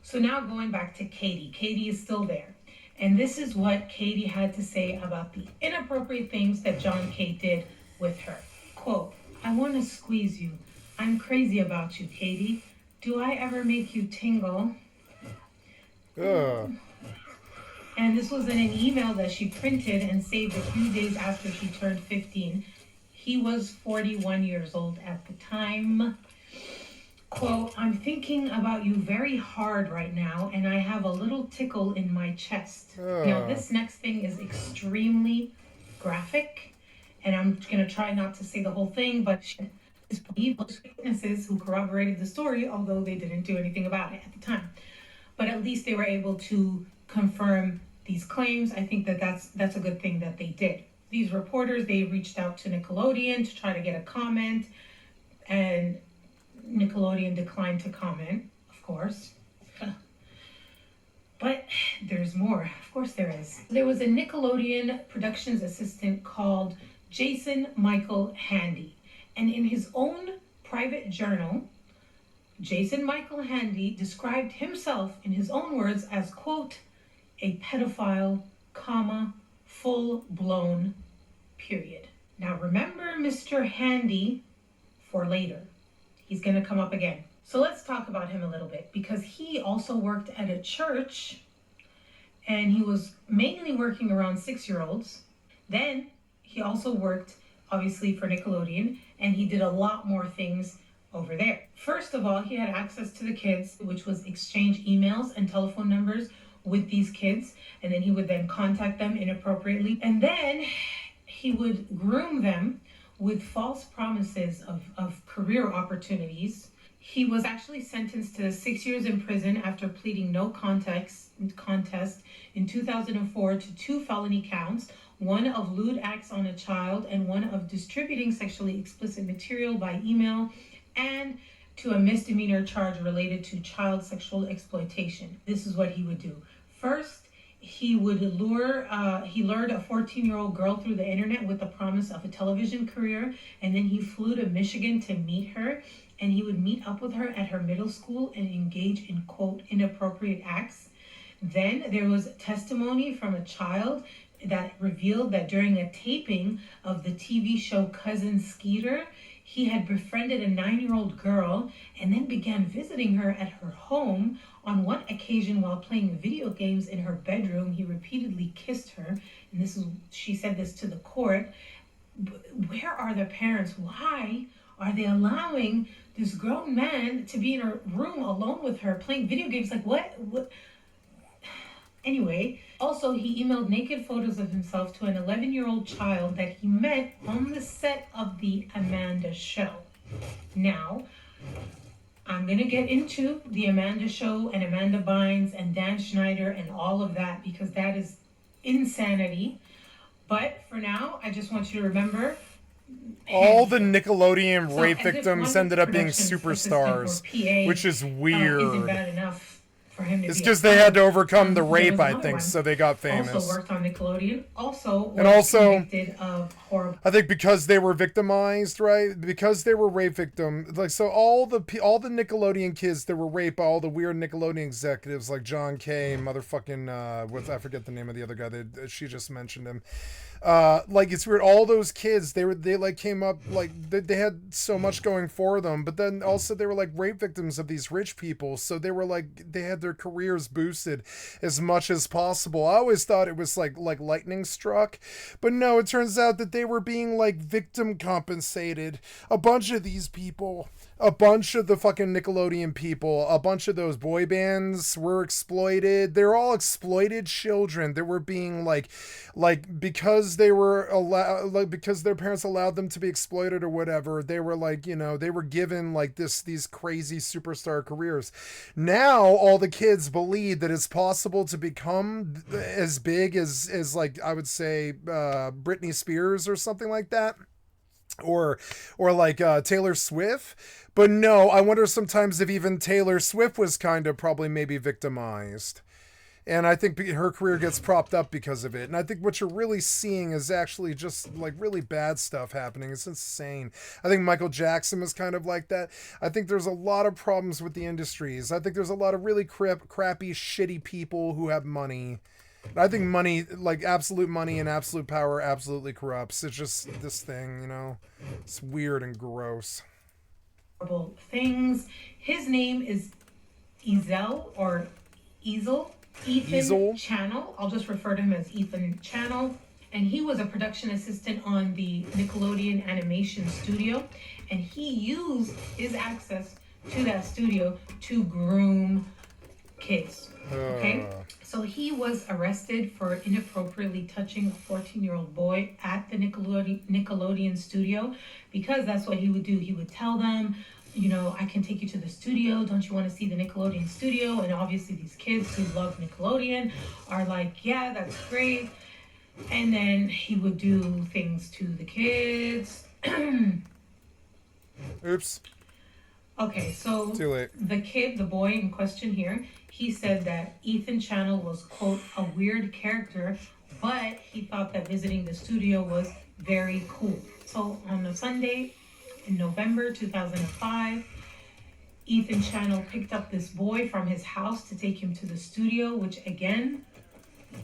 So now going back to Katie. Katie is still there. And this is what Katie had to say about the inappropriate things that John K. did with her. Quote, I want to squeeze you. I'm crazy about you, Katie. Do I ever make you tingle? Ugh. And this was in an email that she printed and saved a few days after she turned 15. He was 41 years old at the time. Quote, I'm thinking about you very hard right now, and I have a little tickle in my chest. Now, this next thing is extremely graphic, and I'm going to try not to say the whole thing, but witnesses who corroborated the story, although they didn't do anything about it at the time. But at least they were able to confirm these claims. I think that that's a good thing that they did. These reporters, they reached out to Nickelodeon to try to get a comment, and Nickelodeon declined to comment, of course. But there's more. Of course there is. There was a Nickelodeon productions assistant called Jason Michael Handy. And in his own private journal, Jason Michael Handy described himself in his own words as, quote, a pedophile, comma, full-blown, period. Now remember Mr. Handy for later. He's going to come up again. So let's talk about him a little bit, because he also worked at a church, and he was mainly working around 6-year-olds. Then he also worked, obviously, for Nickelodeon, and he did a lot more things over there. First of all, he had access to the kids, which was exchange emails and telephone numbers with these kids, and then he would then contact them inappropriately. And then he would groom them with false promises of career opportunities. He was actually sentenced to 6 years in prison after pleading no contest in 2004 to 2 felony counts, one of lewd acts on a child and one of distributing sexually explicit material by email, and to a misdemeanor charge related to child sexual exploitation. This is what he would do. First, he would lured a 14-year-old girl through the internet with the promise of a television career, and then he flew to Michigan to meet her, and he would meet up with her at her middle school and engage in, quote, inappropriate acts. Then there was testimony from a child that revealed that during a taping of the TV show Cousin Skeeter, he had befriended a 9-year-old girl and then began visiting her at her home. On one occasion, while playing video games in her bedroom, he repeatedly kissed her. And she said this to the court. Where are the parents? Why are they allowing this grown man to be in a room alone with her playing video games? Like, what? Anyway, also he emailed naked photos of himself to an 11-year-old child that he met on the set of the Amanda Show. Now, I'm going to get into the Amanda Show and Amanda Bynes and Dan Schneider and all of that, because that is insanity. But for now, I just want you to remember, all the Nickelodeon rape victims ended up being superstars, which is weird. Isn't bad enough for him to it's be just they had to overcome the rape, I think, so they got famous. Also worked on Nickelodeon. Also convicted of horrible. I think because they were victimized, right? Because they were rape victims, like, so all the Nickelodeon kids that were raped by all the weird Nickelodeon executives, like John K. motherfucking I forget the name of the other guy that she just mentioned him. Like, it's weird. All those kids, they like came up, like they had so much going for them, but then also they were like rape victims of these rich people, so they were like, they had their careers boosted as much as possible. I always thought it was like lightning struck, but no, it turns out that they were being like victim compensated. A bunch of these people a bunch of the fucking Nickelodeon people, a bunch of those boy bands were exploited. They're all exploited children that were being like because they were allowed, because their parents allowed them to be exploited or whatever. They were like, you know, they were given like these crazy superstar careers. Now all the kids believe that it's possible to become as big as like, I would say, Britney Spears or something like that. Or like Taylor Swift. But no, I wonder sometimes if even Taylor Swift was kind of probably maybe victimized. And I think her career gets propped up because of it. And I think what you're really seeing is actually just like really bad stuff happening. It's insane. I think Michael Jackson was kind of like that. I think there's a lot of problems with the industries. I think there's a lot of really crappy, shitty people who have money. I think money, like absolute money and absolute power, absolutely corrupts. It's just this thing, you know. It's weird and gross. Things. His name is Ethan Channel. I'll just refer to him as Ethan Channel. And he was a production assistant on the Nickelodeon animation studio. And he used his access to that studio to groom kids. Okay? So he was arrested for inappropriately touching a 14-year-old boy at the Nickelodeon studio, because that's what he would do. He would tell them, you know, I can take you to the studio. Don't you want to see the Nickelodeon studio? And obviously these kids who love Nickelodeon are like, yeah, that's great. And then he would do things to the kids. Oops. Okay, so too late. The boy in question here, he said that Ethan Channel was, quote, a weird character, but he thought that visiting the studio was very cool. So on a Sunday in November 2005, Ethan Channel picked up this boy from his house to take him to the studio, which again,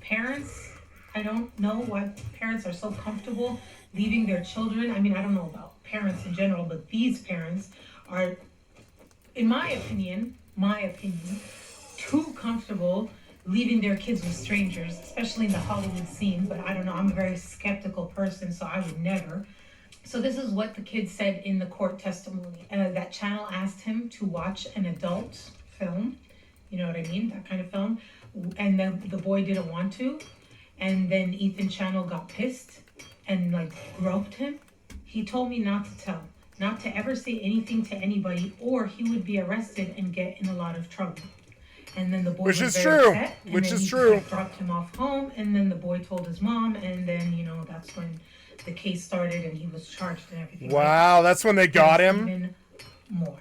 parents, I don't know why parents are so comfortable leaving their children. I mean, I don't know about parents in general, but these parents are, in my opinion, too comfortable leaving their kids with strangers, especially in the Hollywood scene. But I don't know, I'm a very skeptical person, so I would never. So this is what the kid said in the court testimony. That Channel asked him to watch an adult film, you know what I mean, that kind of film, and then the boy didn't want to, and then Ethan Channel got pissed and like groped him. He told me not to tell, not to ever say anything to anybody, or he would be arrested and get in a lot of trouble. And then the boy Which was is very true. upset, and Which then is he true. like, dropped him off home, and then the boy told his mom, and then, you know, that's when the case started and he was charged and everything. Wow, that's when they got him? Even more.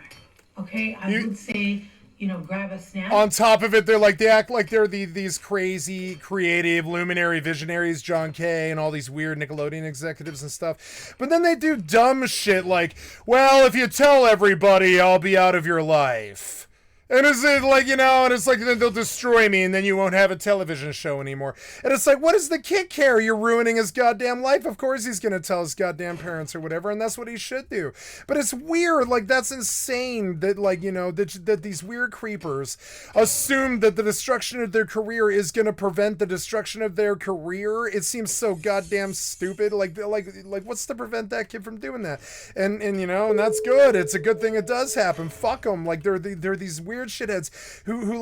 Okay, I would say, you know, grab a snack. On top of it, they act like they're these crazy, creative, luminary visionaries, John Kay and all these weird Nickelodeon executives and stuff. But then they do dumb shit like, well, if you tell everybody, I'll be out of your life. And it's like, you know, and it's like, then they'll destroy me and then you won't have a television show anymore. And it's like, what does the kid care? You're ruining his goddamn life. Of course he's going to tell his goddamn parents or whatever, and that's what he should do. But it's weird. Like, that's insane that, like, you know, that these weird creepers assume that the destruction of their career is going to prevent the destruction of their career. It seems so goddamn stupid. Like what's to prevent that kid from doing that? And you know, and that's good. It's a good thing it does happen. Fuck them. Like, they're these weird shitheads who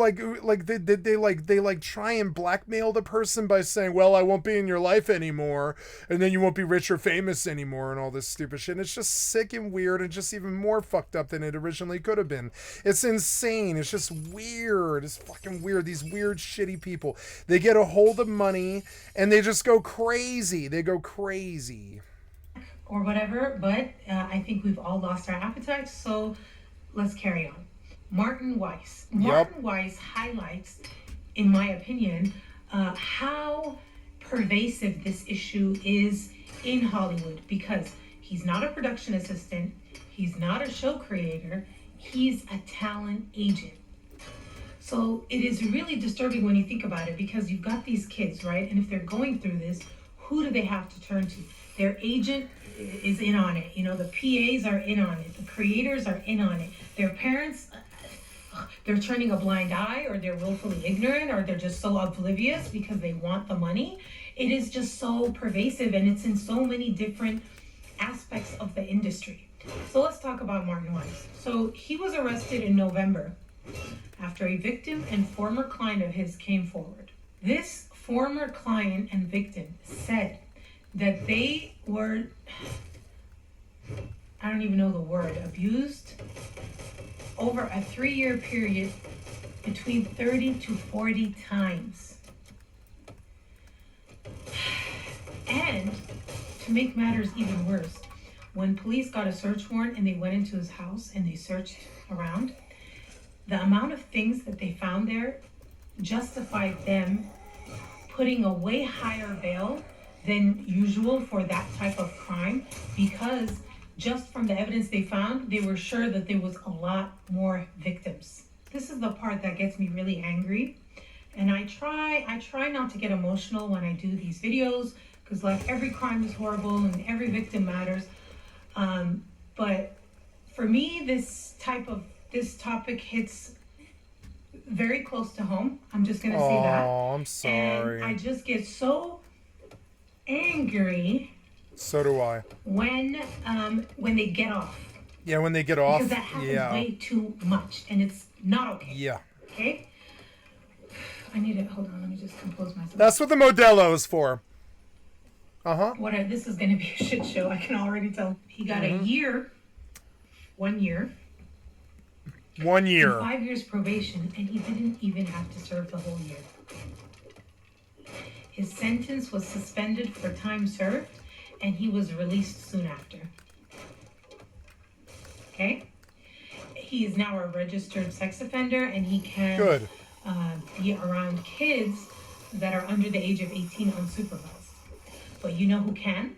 try and blackmail the person by saying, well, I won't be in your life anymore, and then you won't be rich or famous anymore, and all this stupid shit. And it's just sick and weird and just even more fucked up than it originally could have been. It's insane. It's just weird. It's fucking weird. These weird shitty people, they get a hold of money and they just go crazy. Or whatever, but I think we've all lost our appetite, so let's carry on. Martin Weiss. Martin Weiss highlights, in my opinion, how pervasive this issue is in Hollywood, because he's not a production assistant, he's not a show creator, he's a talent agent. So it is really disturbing when you think about it, because you've got these kids, right? And if they're going through this, who do they have to turn to? Their agent is in on it. You know, the PAs are in on it. The creators are in on it. Their parents, they're turning a blind eye, or they're willfully ignorant, or they're just so oblivious because they want the money. It is just so pervasive, and it's in so many different aspects of the industry. So let's talk about Martin Weiss. So he was arrested in November after a victim and former client of his came forward. This former client and victim said that they were, I don't even know the word, abused over a 3-year period between 30 to 40 times. And to make matters even worse, when police got a search warrant and they went into his house and they searched around, the amount of things that they found there justified them putting a way higher bail than usual for that type of crime, because just from the evidence they found, they were sure that there was a lot more victims. This is the part that gets me really angry. And I try not to get emotional when I do these videos, because like every crime is horrible and every victim matters. But for me, this topic hits very close to home. I'm just gonna say that. Oh, I'm sorry. And I just get so angry. So do I. When they get off. Yeah, when they get off. Because that happens way too much, and it's not okay. Yeah. Okay. I need to hold on. Let me just compose myself. That's what the Modelo is for. This is gonna be a shit show. I can already tell. He got a year. 1 year. 1 year. And 5 years probation, and he didn't even have to serve the whole year. His sentence was suspended for time served, and he was released soon after. Okay? He is now a registered sex offender, and he can be around kids that are under the age of 18 unsupervised. But you know who can?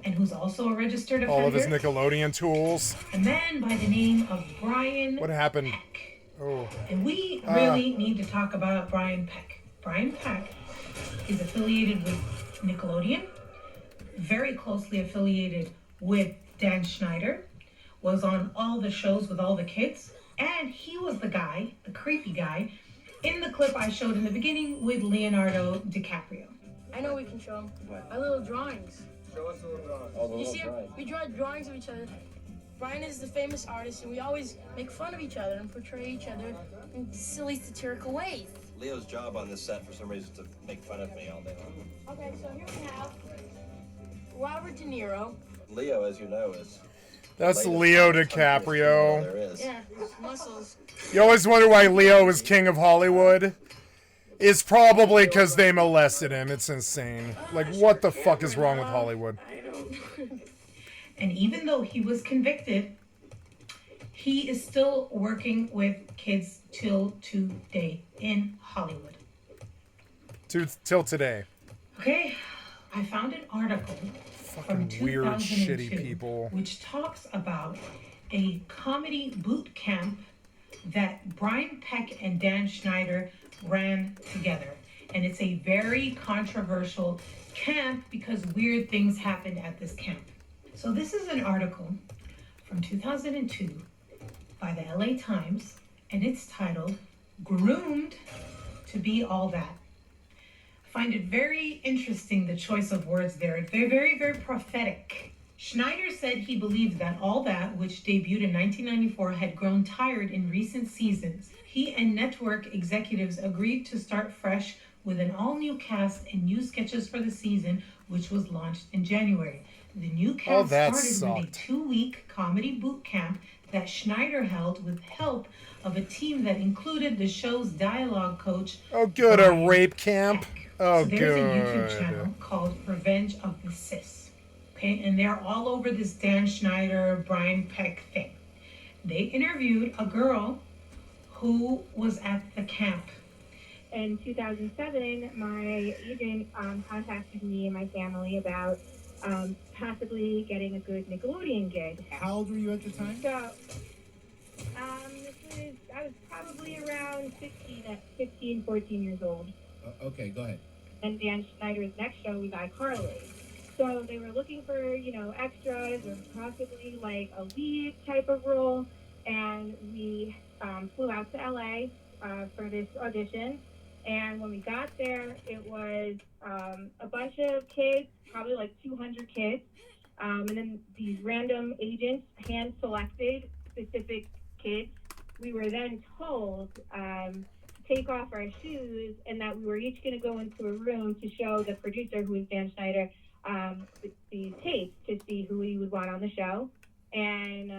And who's also a registered offender? All of his Nickelodeon tools. A man by the name of Brian What happened? Peck. Oh. And we really need to talk about Brian Peck. Brian Peck is affiliated with Nickelodeon, very closely affiliated with Dan Schneider, was on all the shows with all the kids, and he was the guy, the creepy guy, in the clip I showed in the beginning with Leonardo DiCaprio. I know we can show them. Our little drawings. Show us the little drawings. You see, we draw drawings of each other. Brian is the famous artist, and we always make fun of each other and portray each other in silly, satirical ways. Leo's job on this set, for some reason, is to make fun of me all day long. Okay, so here we have Robert De Niro. Leo, as you know, is... That's Leo DiCaprio. There is. Yeah, his muscles. You always wonder why Leo is king of Hollywood. It's probably because they molested him. It's insane. Like, what the fuck is wrong with Hollywood? And even though he was convicted, he is still working with kids till today in Hollywood. Till today. Okay, I found an article from 2002, weird, shitty people. which talks about a comedy boot camp that Brian Peck and Dan Schneider ran together. And it's a very controversial camp because weird things happened at this camp. So this is an article from 2002 by the LA Times, and it's titled, "Groomed to Be All That." I find it very interesting, the choice of words there. It's very, very prophetic. Schneider said he believed that All That, which debuted in 1994, had grown tired in recent seasons. He and network executives agreed to start fresh with an all-new cast and new sketches for the season, which was launched in January. The new cast started with a 2-week comedy boot camp that Schneider held with help of a team that included the show's dialogue coach. Oh, good, a rape camp. Peck. Oh, so good. There's a YouTube channel called Revenge of the Sis. Okay, and they're all over this Dan Schneider, Brian Peck thing. They interviewed a girl who was at the camp. In 2007, my agent contacted me and my family about possibly getting a good Nickelodeon gig. How old were you at the time? So, I was probably around 15, 14 years old. Okay, go ahead. And Dan Schneider's next show was iCarly. So they were looking for, extras or possibly like a lead type of role. And we flew out to LA for this audition. And when we got there, it was a bunch of kids, probably like 200 kids. And then these random agents hand-selected specific kids. We were then told to take off our shoes and that we were each going to go into a room to show the producer, who is Dan Schneider, these tapes to see who we would want on the show. And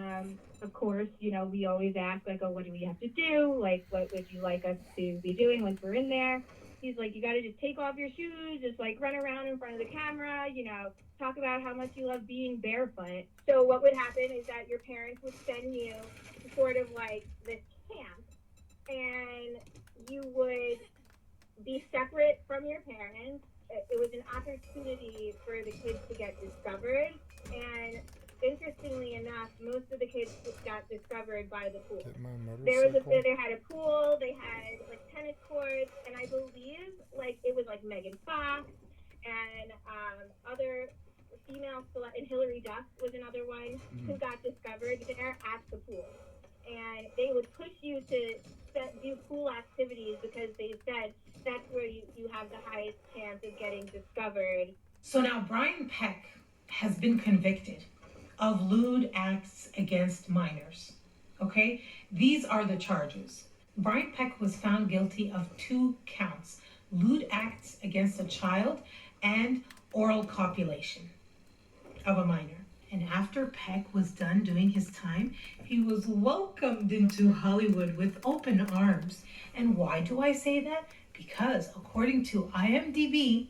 of course, you know, we always ask, like, oh, what do we have to do? Like, what would you like us to be doing once we're in there? He's like, you got to just take off your shoes, just like run around in front of the camera, you know, talk about how much you love being barefoot. So what would happen is that your parents would send you to sort of like this camp, and you would be separate from your parents. It was an opportunity for the kids to get discovered, and interestingly enough, most of the kids got discovered by the pool. They had a pool, they had like tennis courts, and I believe like it was like Megan Fox and other female and Hillary Duff was another one who got discovered there at the pool. And they would push you to do pool activities because they said that's where you have the highest chance of getting discovered. So now Brian Peck has been convicted of lewd acts against minors. Okay? These are the charges. Brian Peck was found guilty of 2 counts: lewd acts against a child and oral copulation of a minor. And after Peck was done doing his time, he was welcomed into Hollywood with open arms. And why do I say that? Because according to IMDb,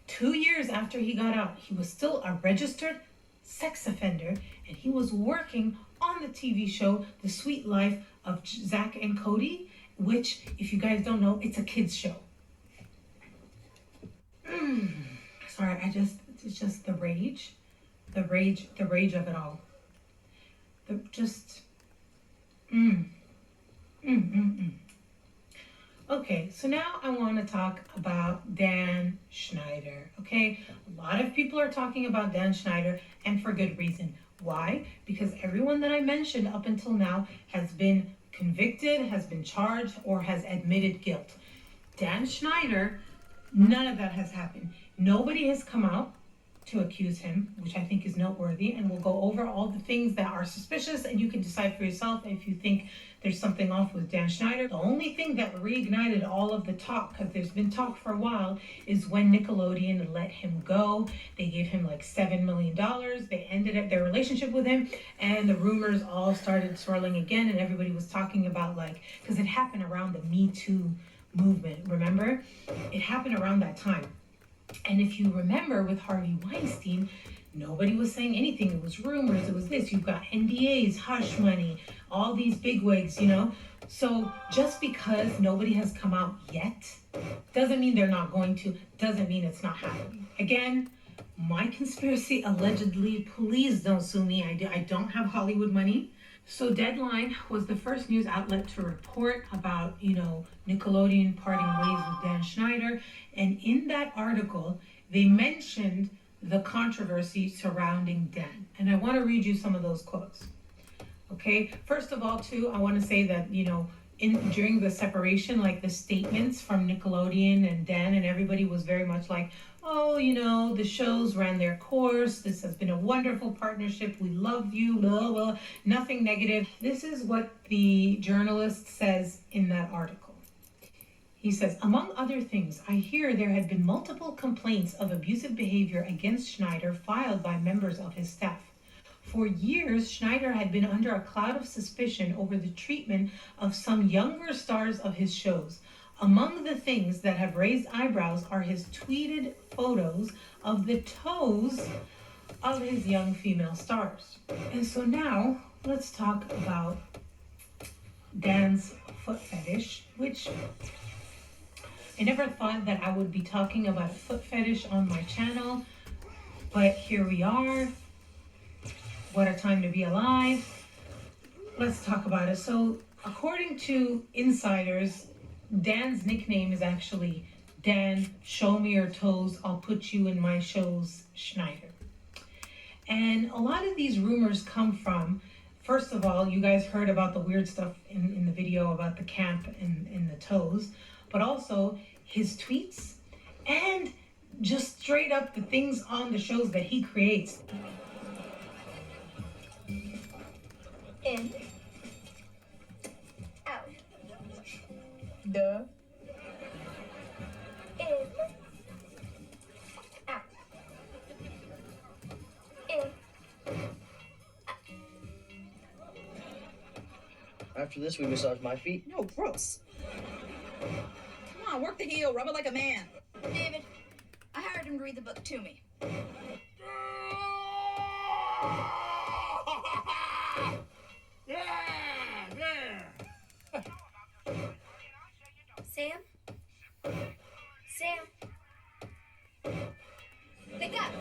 2 years after he got out, he was still a registered sex offender, and he was working on the TV show The Sweet Life of Zach and Cody, which, if you guys don't know, it's a kids show. Sorry, it's just the rage of it all. Okay, so now I want to talk about Dan Schneider, okay? A lot of people are talking about Dan Schneider, and for good reason. Why? Because everyone that I mentioned up until now has been convicted, has been charged, or has admitted guilt. Dan Schneider, none of that has happened. Nobody has come out to accuse him, which I think is noteworthy, and we'll go over all the things that are suspicious, and you can decide for yourself if you think there's something off with Dan Schneider. The only thing that reignited all of the talk, because there's been talk for a while, is when Nickelodeon let him go. They gave him like $7 million. They ended their relationship with him, and the rumors all started swirling again, and everybody was talking about, like, because it happened around the Me Too movement, remember? It happened around that time. And if you remember with Harvey Weinstein, nobody was saying anything. It was rumors, it was this. You've got NDAs, hush money, all these bigwigs, you know? So just because nobody has come out yet, doesn't mean they're not going to, doesn't mean it's not happening. Again, my conspiracy, allegedly, please don't sue me. I don't have Hollywood money. So Deadline was the first news outlet to report about, you know, Nickelodeon parting ways with Dan Schneider. And in that article, they mentioned the controversy surrounding Dan. And I want to read you some of those quotes. Okay, first of all, too, I want to say that, you know, during the separation, like the statements from Nickelodeon and Dan and everybody was very much like, oh, you know, the shows ran their course. This has been a wonderful partnership. We love you, blah, blah, nothing negative. This is what the journalist says in that article. He says, among other things, I hear there had been multiple complaints of abusive behavior against Schneider filed by members of his staff. For years, Schneider had been under a cloud of suspicion over the treatment of some younger stars of his shows. Among the things that have raised eyebrows are his tweeted photos of the toes of his young female stars. And so now, let's talk about Dan's foot fetish, which I never thought that I would be talking about a foot fetish on my channel, but here we are. What a time to be alive. Let's talk about it. So, according to insiders, Dan's nickname is actually Dan, show me your toes, I'll put you in my shows, Schneider. And a lot of these rumors come from, first of all, you guys heard about the weird stuff in the video about the camp and the toes, but also his tweets and just straight up the things on the shows that he creates. In. Out. Duh. In. Out. In. After this, we massage my feet. No, gross. Come on, work the heel, rub it like a man. David, I hired him to read the book to me. Yeah, there. Sam? Sam? Pick up.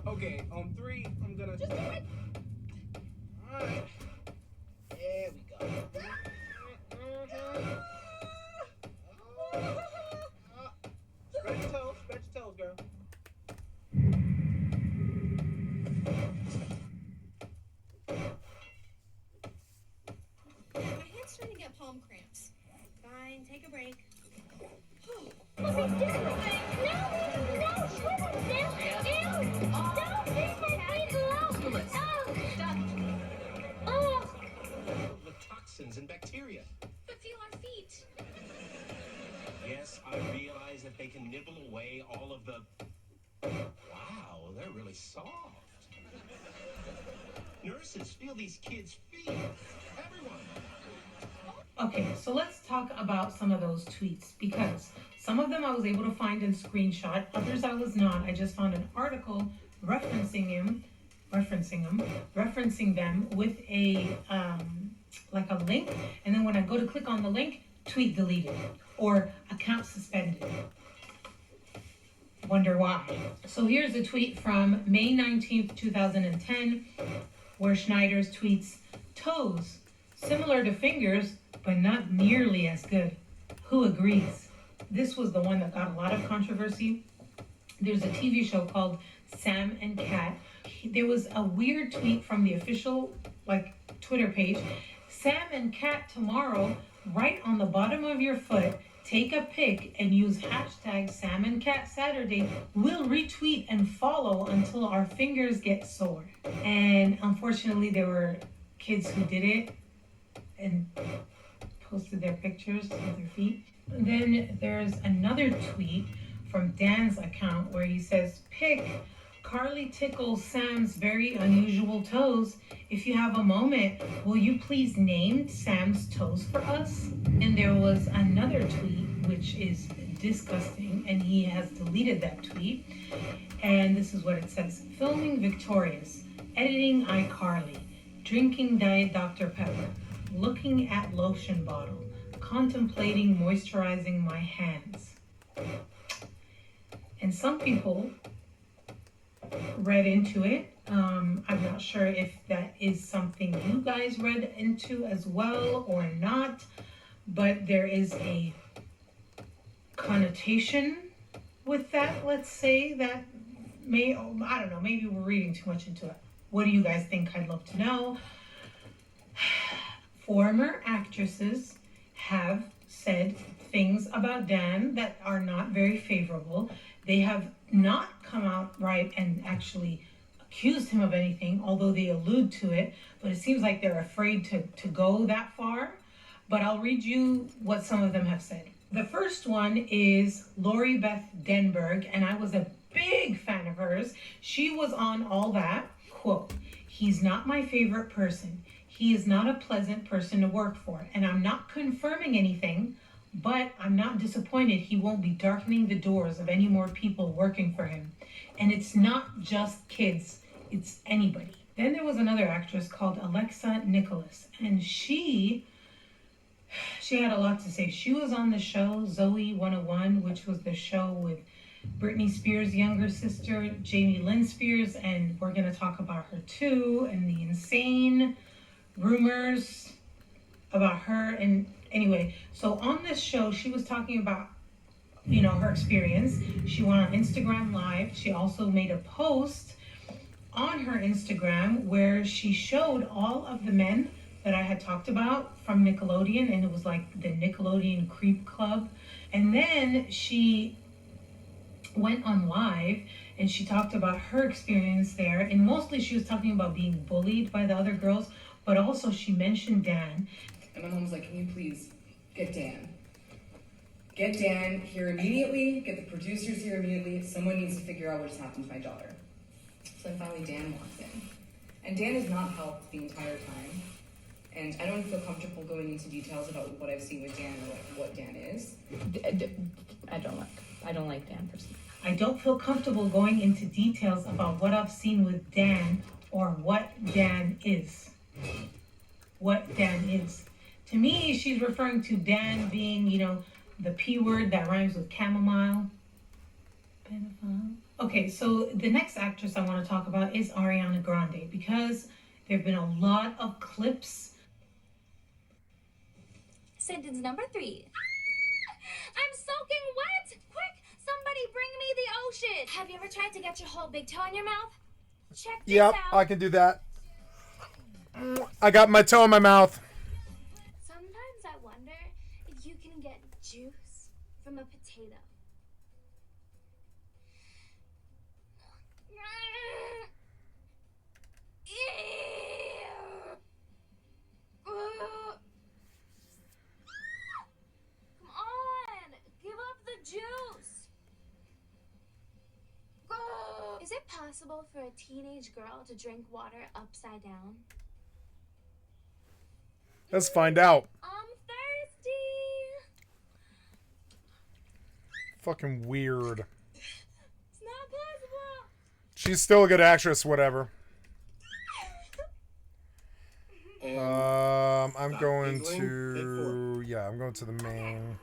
Okay, on 3, I'm gonna... Just do it. Alright. There we go. Stretch your toes, girl. My head's starting to get palm cramps. Fine, take a break. What's he doing? No! No! Don't leave my feet alone! Stop. Oh! The toxins and bacteria. But feel our feet. Yes, I realize that they can nibble away all of the... Wow, they're really soft. Nurses, feel these kids' feet. Everyone. Okay, so let's talk about some of those tweets, because some of them I was able to find and screenshot, others I was not. I just found an article referencing them with a like a link, and then when I go to click on the link, tweet deleted or account suspended. Wonder why. So here's a tweet from May 19th, 2010, where Schneider's tweets, toes, similar to fingers, but not nearly as good. Who agrees? This was the one that got a lot of controversy. There's a TV show called Sam and Cat. There was a weird tweet from the official Twitter page. Sam and Cat tomorrow, right on the bottom of your foot, take a pic and use hashtag Sam and Cat Saturday. We'll retweet and follow until our fingers get sore. And unfortunately, there were kids who did it and posted their pictures of their feet. And then there's another tweet from Dan's account where he says, pick Carly tickles Sam's very unusual toes. If you have a moment, will you please name Sam's toes for us? And there was another tweet which is disgusting, and he has deleted that tweet. And this is what it says. Filming victorious, editing iCarly, drinking Diet Dr. Pepper, looking at lotion bottle, contemplating moisturizing my hands. And some people read into it. I'm not sure if that is something you guys read into as well or not, but there is a connotation with that, let's say, that may, I don't know, maybe we're reading too much into it. What do you guys think? I'd love to know. Former actresses have said things about Dan that are not very favorable. They have not come out right and actually accused him of anything, although they allude to it, but it seems like they're afraid to go that far. But I'll read you what some of them have said. The first one is Lori Beth Denberg, and I was a big fan of hers. She was on All That. Quote, he's not my favorite person. He is not a pleasant person to work for, and I'm not confirming anything, but I'm not disappointed he won't be darkening the doors of any more people working for him. And it's not just kids, it's anybody. Then there was another actress called Alexa Nicholas, and she had a lot to say. She was on the show Zoe 101, which was the show with Britney Spears' younger sister, Jamie Lynn Spears, and we're going to talk about her too, and the insane rumors about her. And anyway, so on this show, she was talking about, her experience. She went on Instagram Live. She also made a post on her Instagram where she showed all of the men that I had talked about from Nickelodeon, and it was like the Nickelodeon Creep Club. And then she went on live and she talked about her experience there, and mostly she was talking about being bullied by the other girls, but also she mentioned Dan. And my mom was like, can you please get Dan? Get Dan here immediately, get the producers here immediately. Someone needs to figure out what just happened to my daughter. So then finally Dan walks in. And Dan has not helped the entire time. And I don't feel comfortable going into details about what I've seen with Dan or like what Dan is. I don't like Dan personally. I don't feel comfortable going into details about what I've seen with Dan or what Dan is. What Dan is. To me, she's referring to Dan being, you know, the P word that rhymes with chamomile. Okay, so the next actress I want to talk about is Ariana Grande, because there have been a lot of clips. Sentence number 3. I'm soaking wet! Quick, somebody bring me the ocean! Have you ever tried to get your whole big toe in your mouth? Check this Yep, out. I can do that. I got my toe in my mouth. Sometimes I wonder if you can get juice from a potato. Come on, give up the juice. Is it possible for a teenage girl to drink water upside down? Let's find out. I'm thirsty. Fucking weird. It's not possible. She's still a good actress, whatever. I'm going to... Yeah, I'm going to the main.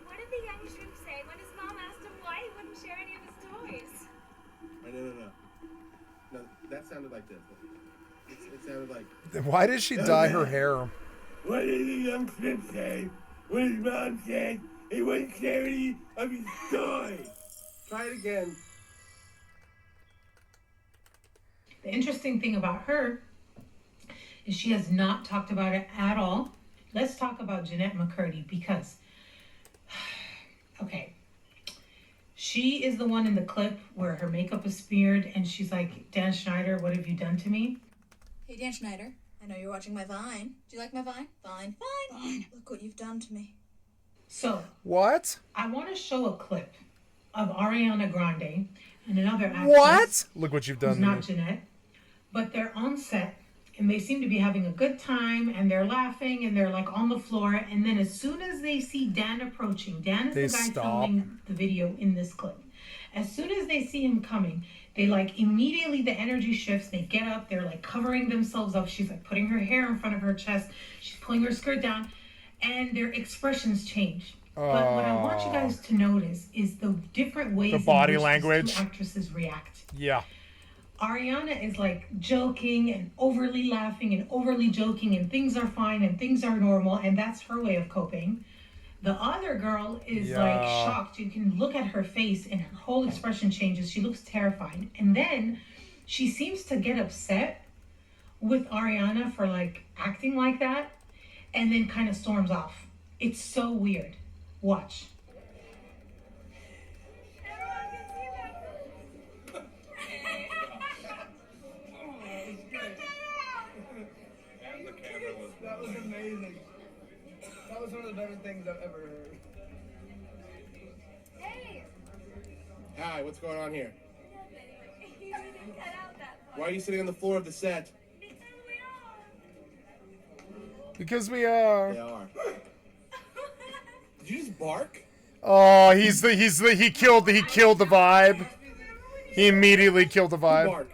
What did the young shrimp say when his mom asked him why he wouldn't share any of his toys? No, that sounded like this. It sounded like... Why did she dye her hair? What did the young shrimp say when his mom said he wouldn't share any of his toys? Try it again. The interesting thing about her is she has not talked about it at all. Let's talk about Jeanette McCurdy, because, okay, she is the one in the clip where her makeup is smeared and she's like, Dan Schneider, what have you done to me? Hey, Dan Schneider, I know you're watching my Vine. Do you like my Vine? Fine. Look what you've done to me. So, what? I want to show a clip of Ariana Grande and another actress. What? Look what you've done who's to not me. Jeanette, but they're on set and they seem to be having a good time and they're laughing and they're like on the floor, and then as soon as they see Dan approaching, Dan is They the guy stop. filming the video in this clip. As soon as they see him coming, they like immediately the energy shifts, they get up, they're like covering themselves up. She's like putting her hair in front of her chest, she's pulling her skirt down, and their expressions change. But what I want you guys to notice is the different ways The body in which language. these two actresses react. Yeah. Ariana is like joking and overly laughing and overly joking, and things are fine and things are normal, and that's her way of coping. The other girl is like shocked. You can look at her face and her whole expression changes. She looks terrified. And then she seems to get upset with Ariana for like acting like that, and then kind of storms off. It's so weird. Watch. That was amazing. That was one of the better things I've ever heard. Hey! Hi, what's going on here? Why are you sitting on the floor of the set? Because we are. They are. Did you just bark? Oh, he killed the vibe. He immediately killed the vibe.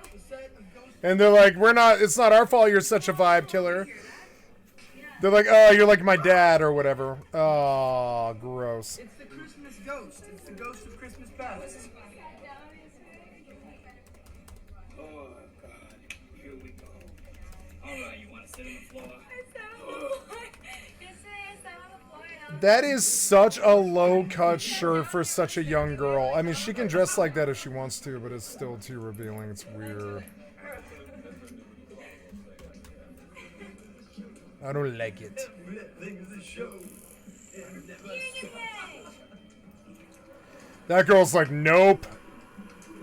And they're like, it's not our fault you're such a vibe killer. They're like, oh, you're like my dad or whatever. Oh, gross. It's the Christmas ghost. It's the ghost of Christmas past. Oh, God. Here we go. All right, you want to sit on the floor? That is such a low-cut shirt for such a young girl. I mean, she can dress like that if she wants to, but it's still too revealing. It's weird. I don't like it. That girl's like, nope.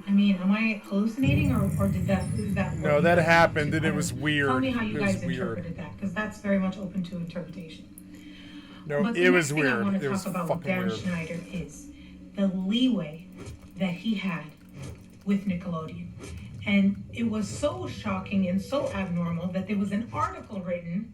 I mean, am I hallucinating, or did that? Is that No, that happened, and it was weird. Tell me how you It was guys interpreted that, because that's very much open to interpretation. No, But it was the next thing I weird. want It to was talk about with fucking Dan weird. Schneider is the leeway that he had with Nickelodeon. And it was so shocking and so abnormal that there was an article written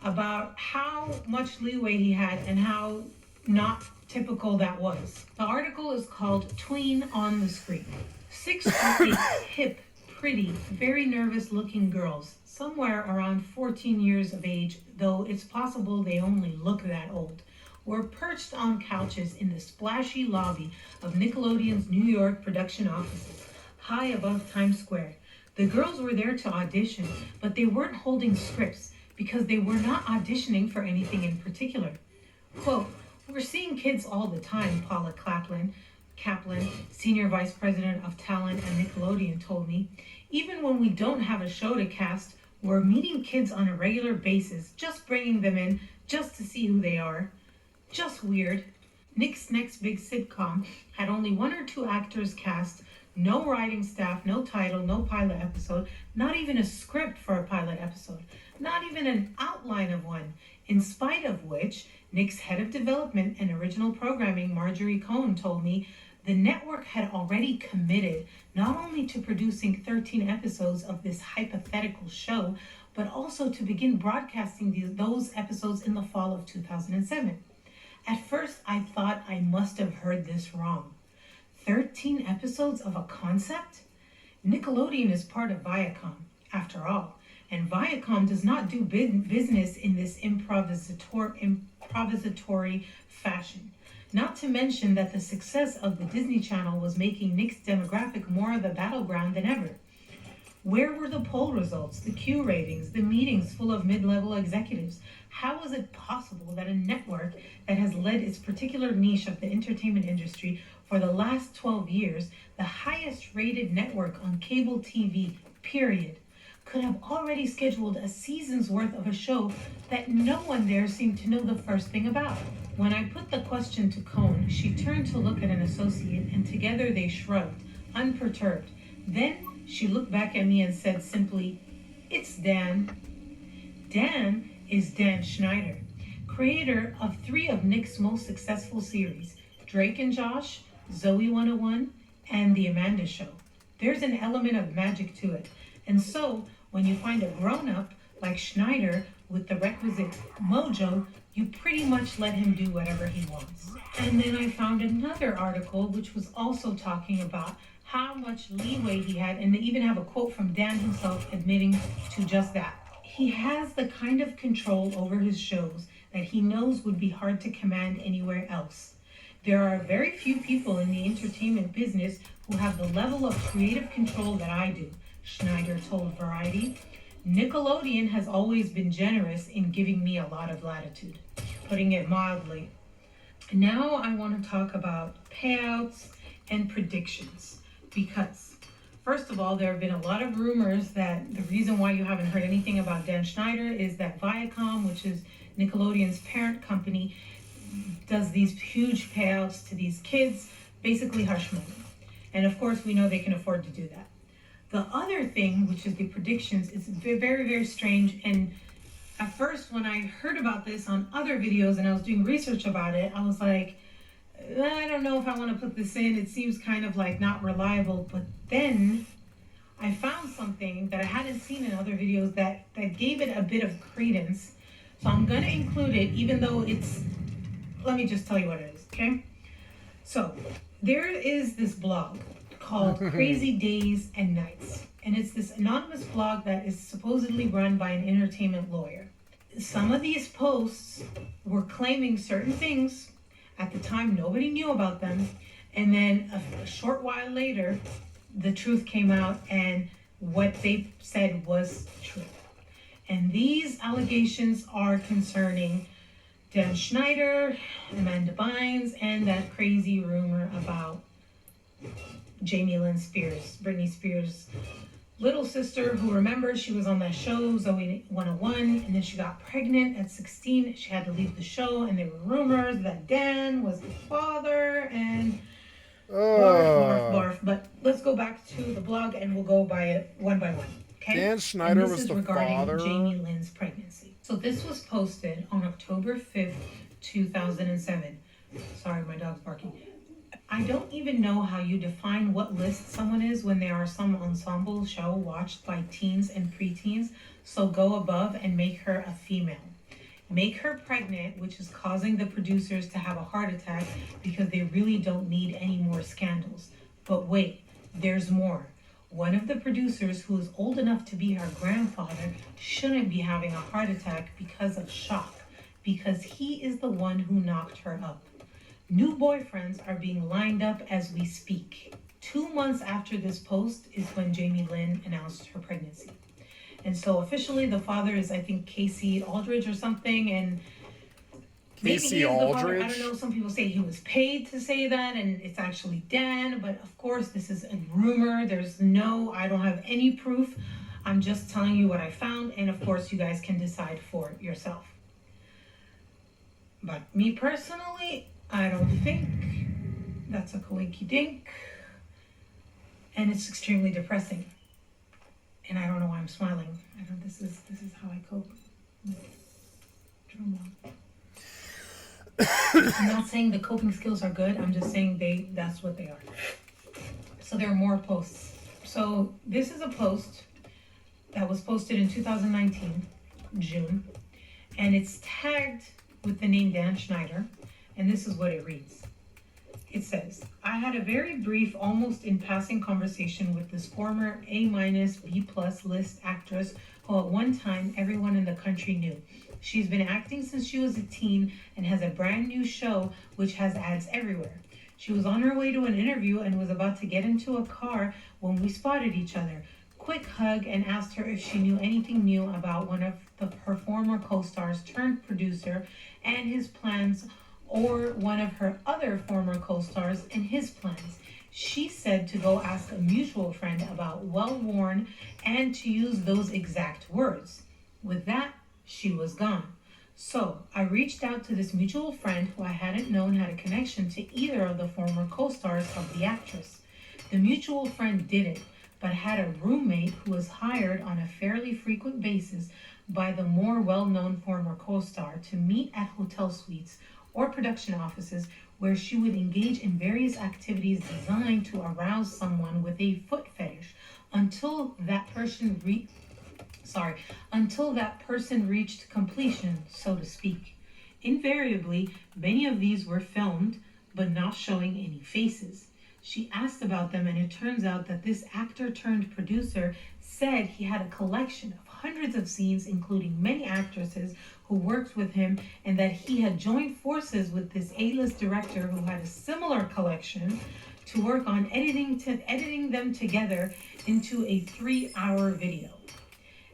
about how much leeway he had and how not typical that was. The article is called Tween on the Screen. 6 to 8 hip, pretty, very nervous looking girls, somewhere around 14 years of age, though it's possible they only look that old, were perched on couches in the splashy lobby of Nickelodeon's New York production offices, high above Times Square. The girls were there to audition, but they weren't holding scripts because they were not auditioning for anything in particular. Quote, "We're seeing kids all the time," Paula Kaplan, Senior Vice President of Talent at Nickelodeon, told me. "Even when we don't have a show to cast, we're meeting kids on a regular basis, just bringing them in just to see who they are. Just weird." Nick's next big sitcom had only 1 or 2 actors cast, no writing staff, no title, no pilot episode, not even a script for a pilot episode, not even an outline of one, in spite of which Nick's head of development and original programming, Marjorie Cohn, told me the network had already committed not only to producing 13 episodes of this hypothetical show, but also to begin broadcasting those episodes in the fall of 2007. At first, I thought I must have heard this wrong. 13 episodes of a concept? Nickelodeon is part of Viacom, after all, and Viacom does not do business in this improvisatory fashion. Not to mention that the success of the Disney Channel was making Nick's demographic more of a battleground than ever. Where were the poll results, the Q ratings, the meetings full of mid-level executives? How is it possible that a network that has led its particular niche of the entertainment industry for the last 12 years, the highest rated network on cable TV, period, could have already scheduled a season's worth of a show that no one there seemed to know the first thing about? When I put the question to Cohn, she turned to look at an associate, and together they shrugged, unperturbed. Then she looked back at me and said simply, "It's Dan." Dan is Dan Schneider, creator of 3 of Nick's most successful series, Drake and Josh, Zoe 101, and The Amanda Show. There's an element of magic to it. And so, when you find a grown-up like Schneider with the requisite mojo, you pretty much let him do whatever he wants. And then I found another article which was also talking about how much leeway he had, and they even have a quote from Dan himself admitting to just that. He has the kind of control over his shows that he knows would be hard to command anywhere else. There are very few people in the entertainment business who have the level of creative control that I do, Schneider told Variety. Nickelodeon has always been generous in giving me a lot of latitude, putting it mildly. Now I want to talk about payouts and predictions, because first of all, there have been a lot of rumors that the reason why you haven't heard anything about Dan Schneider is that Viacom, which is Nickelodeon's parent company, does these huge payouts to these kids, basically hush money. And of course, we know they can afford to do that. The other thing, which is the predictions, is very, very strange. And at first, when I heard about this on other videos and I was doing research about it, I was like, I don't know if I want to put this in. It seems kind of like not reliable. But then I found something that I hadn't seen in other videos that gave it a bit of credence. So I'm going to include it, even though it's, let me just tell you what it is, okay? So there is this blog called Crazy Days and Nights. And it's this anonymous blog that is supposedly run by an entertainment lawyer. Some of these posts were claiming certain things. At the time, nobody knew about them. And then a short while later, the truth came out and what they said was true. And these allegations are concerning Dan Schneider, Amanda Bynes, and that crazy rumor about Jamie Lynn Spears, Britney Spears' little sister who remembers she was on that show, Zoe 101, and then she got pregnant at 16. She had to leave the show, and there were rumors that Dan was the father, and barf, barf, barf. But let's go back to the blog, and we'll go by it one by one. Okay? Dan Schneider was the regarding father. Jamie Lynn's pregnancy. So this was posted on October 5th, 2007. Sorry, my dog's barking. I don't even know how you define what list someone is when there are some ensemble show watched by teens and preteens, so go above and make her a female. Make her pregnant, which is causing the producers to have a heart attack because they really don't need any more scandals. But wait, there's more. One of the producers who is old enough to be her grandfather shouldn't be having a heart attack because of shock, because he is the one who knocked her up. New boyfriends are being lined up as we speak. 2 months after this post is when Jamie Lynn announced her pregnancy. And so officially the father is, I think, Casey Aldridge or something, and Casey Aldridge? I don't know, some people say he was paid to say that, and it's actually Dan, but of course this is a rumor. I don't have any proof. I'm just telling you what I found, and of course you guys can decide for yourself. But me personally, I don't think that's a coinky dink, and it's extremely depressing. And I don't know why I'm smiling. This is how I cope with trauma. I'm not saying the coping skills are good. I'm just saying that's what they are. So there are more posts. So this is a post that was posted in 2019, June, and it's tagged with the name Dan Schneider. And this is what it reads. It says, I had a very brief, almost in passing conversation with this former A-, B+ list actress who at one time everyone in the country knew. She's been acting since she was a teen and has a brand new show which has ads everywhere. She was on her way to an interview and was about to get into a car when we spotted each other. Quick hug and asked her if she knew anything new about one of her former co-stars turned producer and his plans, or one of her other former co-stars and his plans. She said to go ask a mutual friend about well-worn and to use those exact words. With that, she was gone. So I reached out to this mutual friend who I hadn't known had a connection to either of the former co-stars of the actress. The mutual friend didn't, but had a roommate who was hired on a fairly frequent basis by the more well-known former co-star to meet at hotel suites or production offices where she would engage in various activities designed to arouse someone with a foot fetish until that person reached completion, so to speak. Invariably, many of these were filmed, but not showing any faces. She asked about them, and it turns out that this actor turned producer said he had a collection of hundreds of scenes, including many actresses who worked with him, and that he had joined forces with this A-list director who had a similar collection to work on editing them together into a 3-hour video.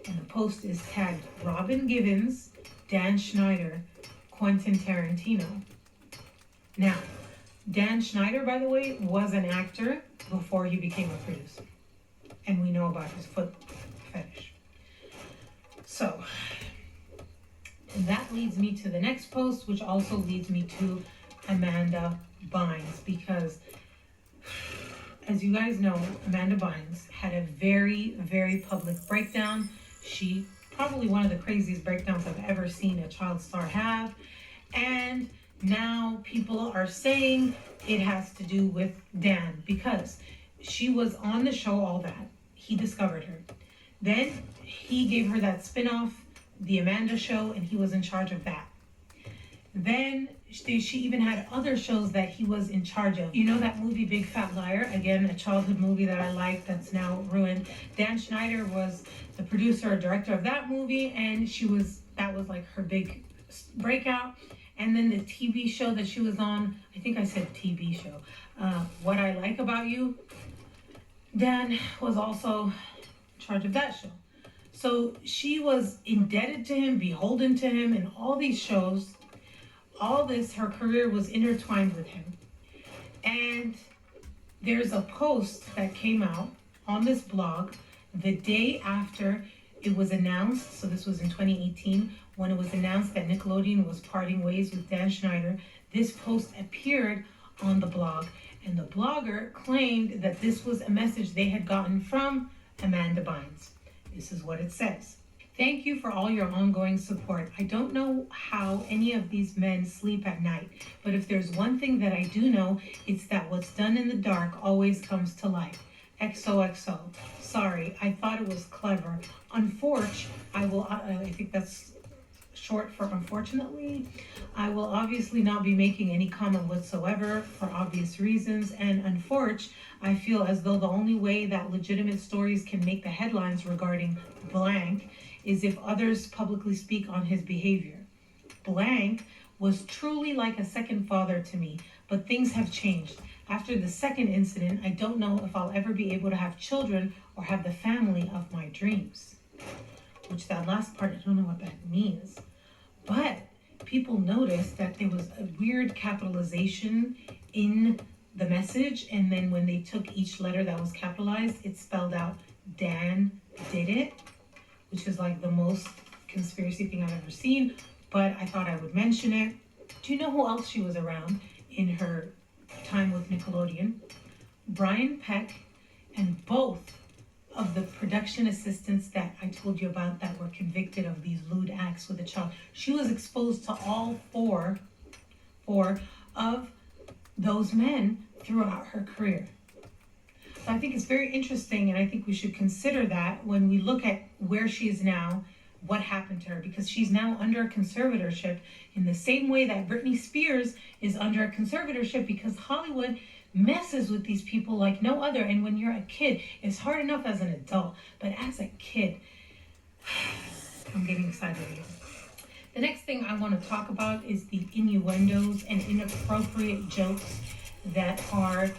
And the post is tagged Robin Givens, Dan Schneider, Quentin Tarantino. Now, Dan Schneider, by the way, was an actor before he became a producer. And we know about his foot fetish. So, that leads me to the next post, which also leads me to Amanda Bynes, because as you guys know, Amanda Bynes had a very, very public breakdown. She probably one of the craziest breakdowns I've ever seen a child star have. And now people are saying it has to do with Dan because she was on the show All That. He discovered her. Then he gave her that spinoff, The Amanda Show, and he was in charge of that. Then she even had other shows that he was in charge of. You know that movie Big Fat Liar? Again, a childhood movie that I liked that's now ruined. Dan Schneider was the producer or director of that movie, and that was like her big breakout. And then the TV show that she was on, I think I said TV show, What I Like About You, Dan was also in charge of that show. So she was indebted to him, beholden to him in all these shows. All this, her career was intertwined with him. And there's a post that came out on this blog The day after it was announced, so this was in 2018, when it was announced that Nickelodeon was parting ways with Dan Schneider, this post appeared on the blog, and the blogger claimed that this was a message they had gotten from Amanda Bynes. This is what it says. Thank you for all your ongoing support. I don't know how any of these men sleep at night, but if there's one thing that I do know, it's that what's done in the dark always comes to light. XOXO. Sorry, I thought it was clever. Unfortunately, I think that's short for unfortunately. I will obviously not be making any comment whatsoever for obvious reasons, and unfortunately, I feel as though the only way that legitimate stories can make the headlines regarding blank is if others publicly speak on his behavior. Blank was truly like a second father to me, but things have changed. After the second incident, I don't know if I'll ever be able to have children or have the family of my dreams. Which that last part, I don't know what that means. But people noticed that there was a weird capitalization in the message, and then when they took each letter that was capitalized, it spelled out Dan did it, which is like the most conspiracy thing I've ever seen, but I thought I would mention it. Do you know who else she was around in her time with Nickelodeon? Brian Peck and both of the production assistants that I told you about that were convicted of these lewd acts with a child. She was exposed to all four of those men throughout her career. So I think it's very interesting, and I think we should consider that when we look at where she is now, what happened to her, because she's now under a conservatorship in the same way that Britney Spears is under a conservatorship, because Hollywood messes with these people like no other. And when you're a kid, it's hard enough as an adult, but as a kid, I'm getting excited again. The next thing I want to talk about is the innuendos and inappropriate jokes that are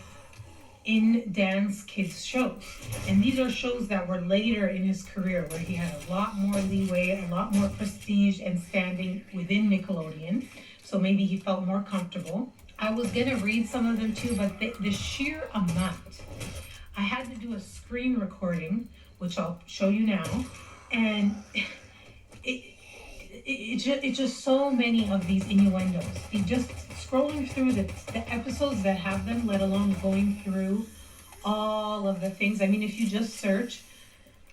in Dan's kids' shows. And these are shows that were later in his career, where he had a lot more leeway, a lot more prestige and standing within Nickelodeon. So maybe he felt more comfortable. I was gonna read some of them too, but the sheer amount. I had to do a screen recording, which I'll show you now. And it's just so many of these innuendos. Just scrolling through the episodes that have them, let alone going through all of the things. I mean, if you just search,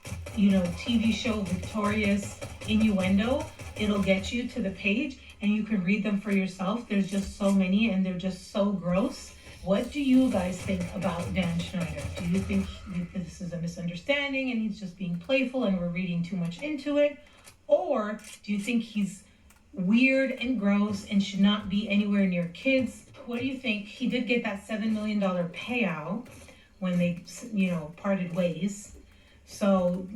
TV show Victorious innuendo, it'll get you to the page and you can read them for yourself. There's just so many and they're just so gross. What do you guys think about Dan Schneider? Do you think this is a misunderstanding and he's just being playful and we're reading too much into it? Or do you think he's weird and gross and should not be anywhere near kids? What do you think? He did get that $7 million payout when they, parted ways. So,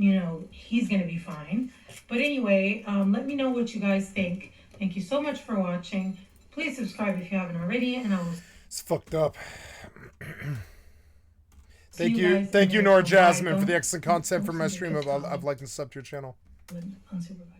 he's going to be fine. But anyway, let me know what you guys think. Thank you so much for watching. Please subscribe if you haven't already, and I will... It's fucked up. Thank you, Nora Jasmine, for the excellent content from my stream. I've liked and subbed to your channel. Unsupervised.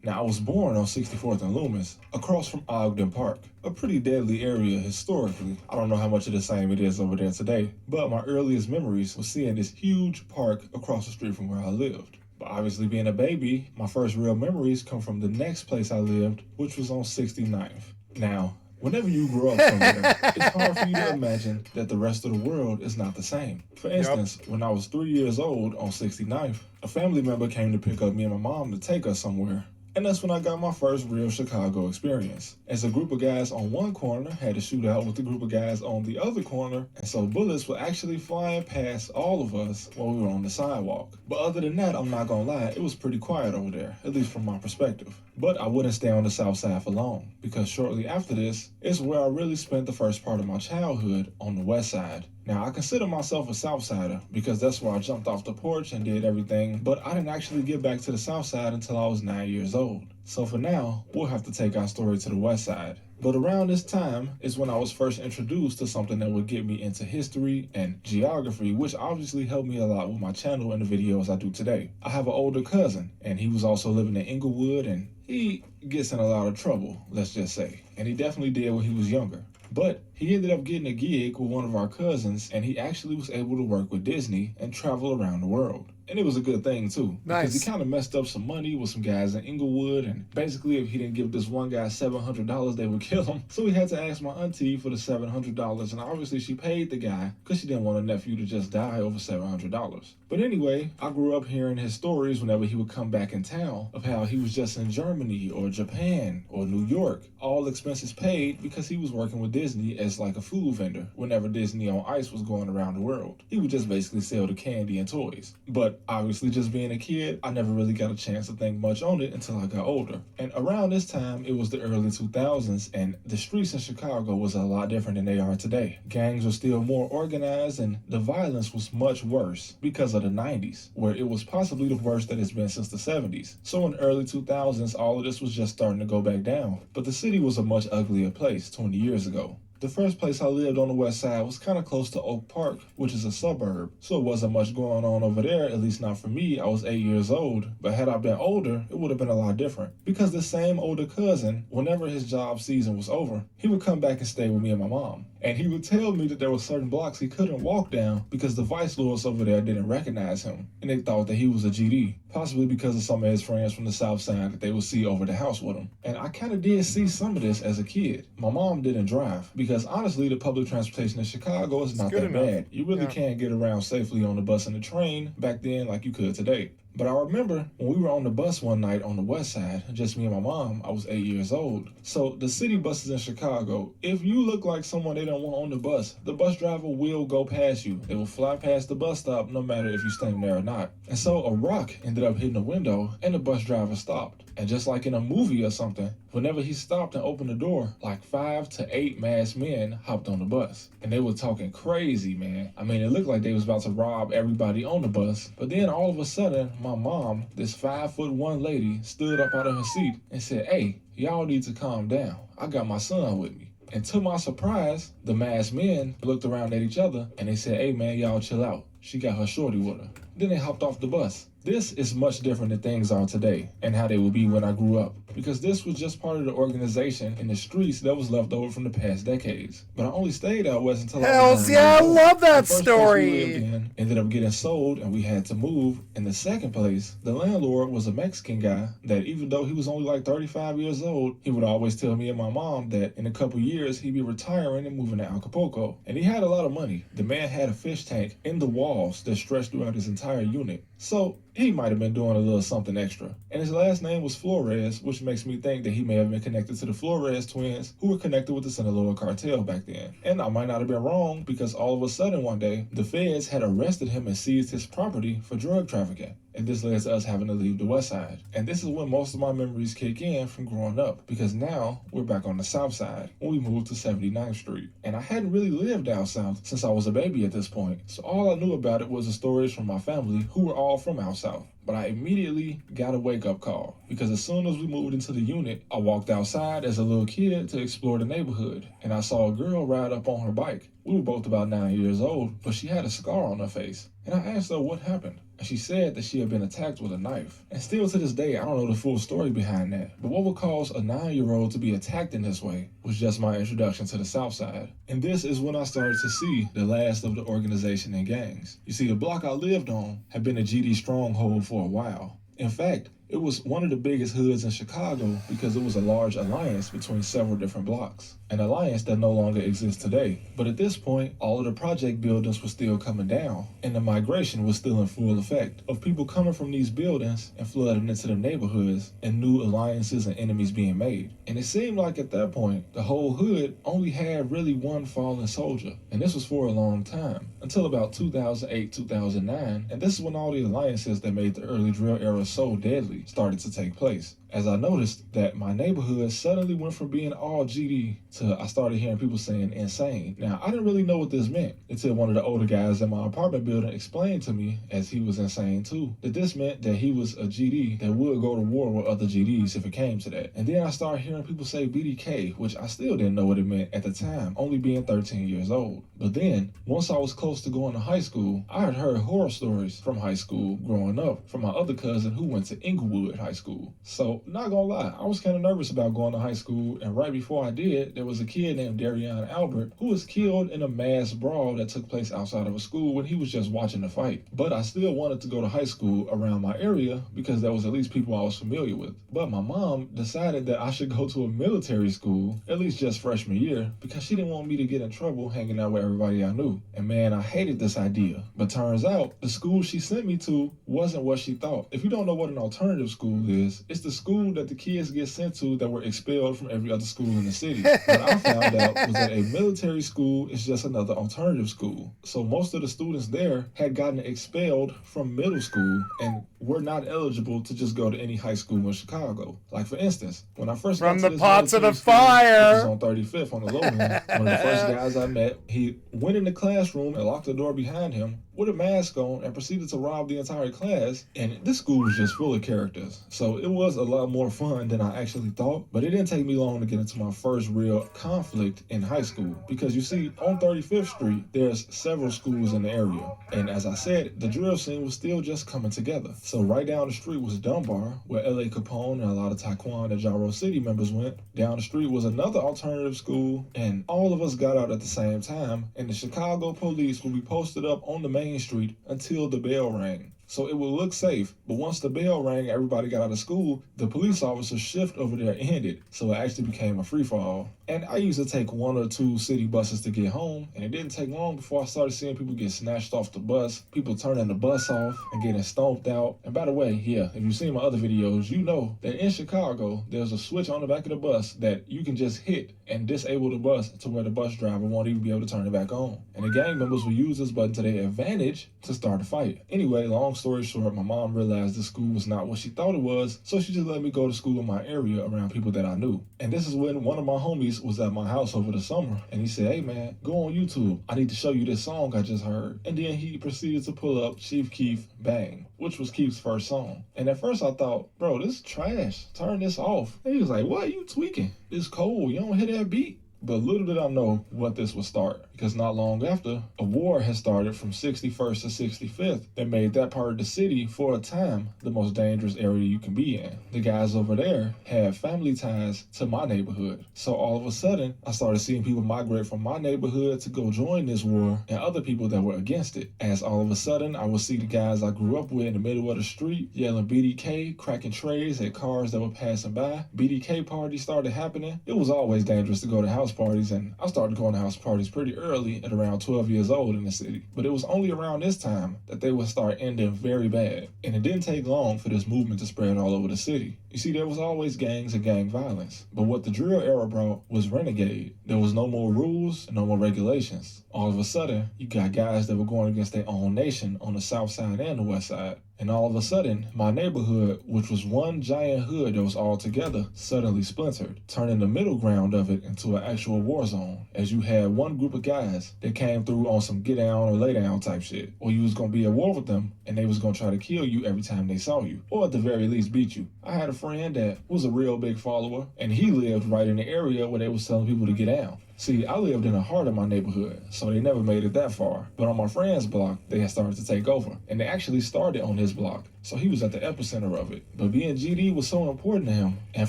Now, I was born on 64th and Loomis, across from Ogden Park, a pretty deadly area historically. I don't know how much of the same it is over there today, but my earliest memories was seeing this huge park across the street from where I lived. But obviously being a baby, my first real memories come from the next place I lived, which was on 69th. Now, whenever you grow up somewhere, it's hard for you to imagine that the rest of the world is not the same. For instance, when I was 3 years old on 69th, a family member came to pick up me and my mom to take us somewhere. And that's when I got my first real Chicago experience. As a group of guys on one corner had a shootout with a group of guys on the other corner, and so bullets were actually flying past all of us while we were on the sidewalk. But other than that, I'm not gonna lie, it was pretty quiet over there, at least from my perspective. But I wouldn't stay on the south side for long, because shortly after this is where I really spent the first part of my childhood on the west side. Now, I consider myself a south sider because that's where I jumped off the porch and did everything, but I didn't actually get back to the south side until I was 9 years old. So for now, we'll have to take our story to the west side. But around this time is when I was first introduced to something that would get me into history and geography, which obviously helped me a lot with my channel and the videos I do today. I have an older cousin, and he was also living in Inglewood, and he gets in a lot of trouble, let's just say. And he definitely did when he was younger. But He ended up getting a gig with one of our cousins, and he actually was able to work with Disney and travel around the world. And it was a good thing too, because he kind of messed up some money with some guys in Inglewood, and basically if he didn't give this one guy $700, they would kill him. So he had to ask my auntie for the $700, and obviously she paid the guy because she didn't want a nephew to just die over $700. But anyway, I grew up hearing his stories whenever he would come back in town of how he was just in Germany or Japan or New York, all expenses paid, because he was working with Disney as like a food vendor whenever Disney on Ice was going around the world. He would just basically sell the candy and toys. But obviously, just being a kid, I never really got a chance to think much on it until I got older. And around this time, it was the early 2000s, and the streets in Chicago was a lot different than they are today. Gangs were still more organized, and the violence was much worse because of the 90s, where it was possibly the worst that it's been since the 70s. So in the early 2000s, all of this was just starting to go back down. But the city was a much uglier place 20 years ago. The first place I lived on the west side was kind of close to Oak Park, which is a suburb, so it wasn't much going on over there, at least not for me. I was 8 years old, but had I been older, it would have been a lot different. Because the same older cousin, whenever his job season was over, he would come back and stay with me and my mom. And he would tell me that there were certain blocks he couldn't walk down because the vice lords over there didn't recognize him, and they thought that he was a GD, possibly because of some of his friends from the south side that they would see over the house with him. And I kind of did see some of this as a kid. My mom didn't drive, because honestly, the public transportation in Chicago is not that bad. You really can't get around safely on the bus and the train back then like you could today. But I remember when we were on the bus one night on the west side, just me and my mom, I was 8 years old. So the city buses in Chicago, if you look like someone they don't want on the bus driver will go past you. They will fly past the bus stop no matter if you stand there or not. And so a rock ended up hitting the window and the bus driver stopped. And just like in a movie or something, whenever he stopped and opened the door, like 5 to 8 masked men hopped on the bus. And they were talking crazy, man. I mean, it looked like they was about to rob everybody on the bus. But then all of a sudden, my mom, this 5'1" lady, stood up out of her seat and said, "Hey, y'all need to calm down. I got my son with me." And to my surprise, the masked men looked around at each other and they said, "Hey man, y'all chill out. She got her shorty with her." Then they hopped off the bus. This is much different than things are today and how they would be when I grew up, because this was just part of the organization in the streets that was left over from the past decades. But I only stayed out west until I was 9 years I old. love that The first story. place we lived in ended up getting sold and we had to move. In the second place, the landlord was a Mexican guy that, even though he was only like 35 years old, he would always tell me and my mom that in a couple years he'd be retiring and moving to Acapulco. And he had a lot of money. The man had a fish tank in the walls that stretched throughout his entire unit. So he might have been doing a little something extra. And his last name was Flores, which makes me think that he may have been connected to the Flores twins, who were connected with the Sinaloa cartel back then. And I might not have been wrong, because all of a sudden one day, the feds had arrested him and seized his property for drug trafficking. And this led to us having to leave the west side. And this is when most of my memories kick in from growing up, because now we're back on the south side when we moved to 79th Street. And I hadn't really lived down south since I was a baby at this point. So all I knew about it was the stories from my family, who were all from out south. But I immediately got a wake-up call, because as soon as we moved into the unit, I walked outside as a little kid to explore the neighborhood, and I saw a girl ride up on her bike. We were both about 9 years old, but she had a scar on her face. And I asked her what happened, and she said that she had been attacked with a knife. And still to this day, I don't know the full story behind that. But what would cause a 9-year-old to be attacked in this way was just my introduction to the South Side. And this is when I started to see the last of the organization and gangs. You see, the block I lived on had been a GD stronghold for a while. In fact, it was one of the biggest hoods in Chicago because it was a large alliance between several different blocks. An alliance that no longer exists today. But at this point, all of the project buildings were still coming down, and the migration was still in full effect of people coming from these buildings and flooding into the neighborhoods, and new alliances and enemies being made. And it seemed like at that point, the whole hood only had really one fallen soldier. And this was for a long time, until about 2008, 2009, and this is when all the alliances that made the early drill era so deadly started to take place. As I noticed that my neighborhood suddenly went from being all GD to I started hearing people saying insane. Now, I didn't really know what this meant until one of the older guys in my apartment building explained to me, as he was insane too, that this meant that he was a GD that would go to war with other GDs if it came to that. And then I started hearing people say BDK, which I still didn't know what it meant at the time, only being 13 years old. But then, once I was close to going to high school, I had heard horror stories from high school growing up from my other cousin who went to Inglewood High School. So, not gonna lie, I was kind of nervous about going to high school, and right before I did, there was a kid named Darion Albert who was killed in a mass brawl that took place outside of a school when he was just watching the fight. But I still wanted to go to high school around my area because there was at least people I was familiar with. But my mom decided that I should go to a military school, at least just freshman year, because she didn't want me to get in trouble hanging out with everybody I knew. And man, I hated this idea. But turns out, the school she sent me to wasn't what she thought. If you don't know what an alternative school is, it's the school that the kids get sent to that were expelled from every other school in the city. What I found out was that a military school is just another alternative school. So most of the students there had gotten expelled from middle school and were not eligible to just go to any high school in Chicago. Like for instance, when I first got to this pot to the military school, fire, which was on 35th on the low end, one of the first guys I met, he went in the classroom and locked the door behind him with a mask on and proceeded to rob the entire class. And this school was just full of characters. So it was a lot more fun than I actually thought. But it didn't take me long to get into my first real conflict in high school. Because you see, on 35th Street, there's several schools in the area. And as I said, the drill scene was still just coming together. So right down the street was Dunbar, where L.A. Capone and a lot of Taekwon and Jaro City members went. Down the street was another alternative school. And all of us got out at the same time. And the Chicago police would be posted up on the main street until the bell rang. So it would look safe, but once the bell rang, everybody got out of school, the police officer's shift over there ended, so it actually became a free-for-all. And I used to take 1 or 2 city buses to get home, and it didn't take long before I started seeing people get snatched off the bus, people turning the bus off and getting stomped out. And by the way, yeah, if you've seen my other videos, you know that in Chicago, there's a switch on the back of the bus that you can just hit and disable the bus to where the bus driver won't even be able to turn it back on. And the gang members will use this button to their advantage to start a fight. Anyway, long story short, my mom realized the school was not what she thought it was, so she just let me go to school in my area around people that I knew. And this is when one of my homies was at my house over the summer, and he said, "Hey man, go on YouTube. I need to show you this song I just heard." And then he proceeded to pull up Chief Keef Bang, which was Keef's first song. And at first I thought, bro, this is trash. Turn this off. And he was like, "What? You tweaking? It's cold. You don't hear that beat?" But little did I know what this would start, because not long after, a war had started from 61st to 65th that made that part of the city, for a time, the most dangerous area you can be in. The guys over there had family ties to my neighborhood. So all of a sudden, I started seeing people migrate from my neighborhood to go join this war, and other people that were against it. As all of a sudden, I would see the guys I grew up with in the middle of the street yelling BDK, cracking trays at cars that were passing by. BDK parties started happening. It was always dangerous to go to house parties, and I started going to house parties pretty early at around 12 years old in the city. But it was only around this time that they would start ending very bad. And it didn't take long for this movement to spread all over the city. You see, there was always gangs and gang violence. But what the drill era brought was renegade. There was no more rules and no more regulations. All of a sudden, you got guys that were going against their own nation on the south side and the west side. And all of a sudden, my neighborhood, which was one giant hood that was all together, suddenly splintered, turning the middle ground of it into an actual war zone, as you had one group of guys that came through on some get down or lay down type shit, or you was gonna be at war with them, and they was gonna try to kill you every time they saw you, or at the very least beat you. I had a friend that was a real big follower, and he lived right in the area where they was telling people to get down. See, I lived in the heart of my neighborhood, so they never made it that far. But on my friend's block, they had started to take over. And they actually started on his block, so he was at the epicenter of it. But being GD was so important to him, and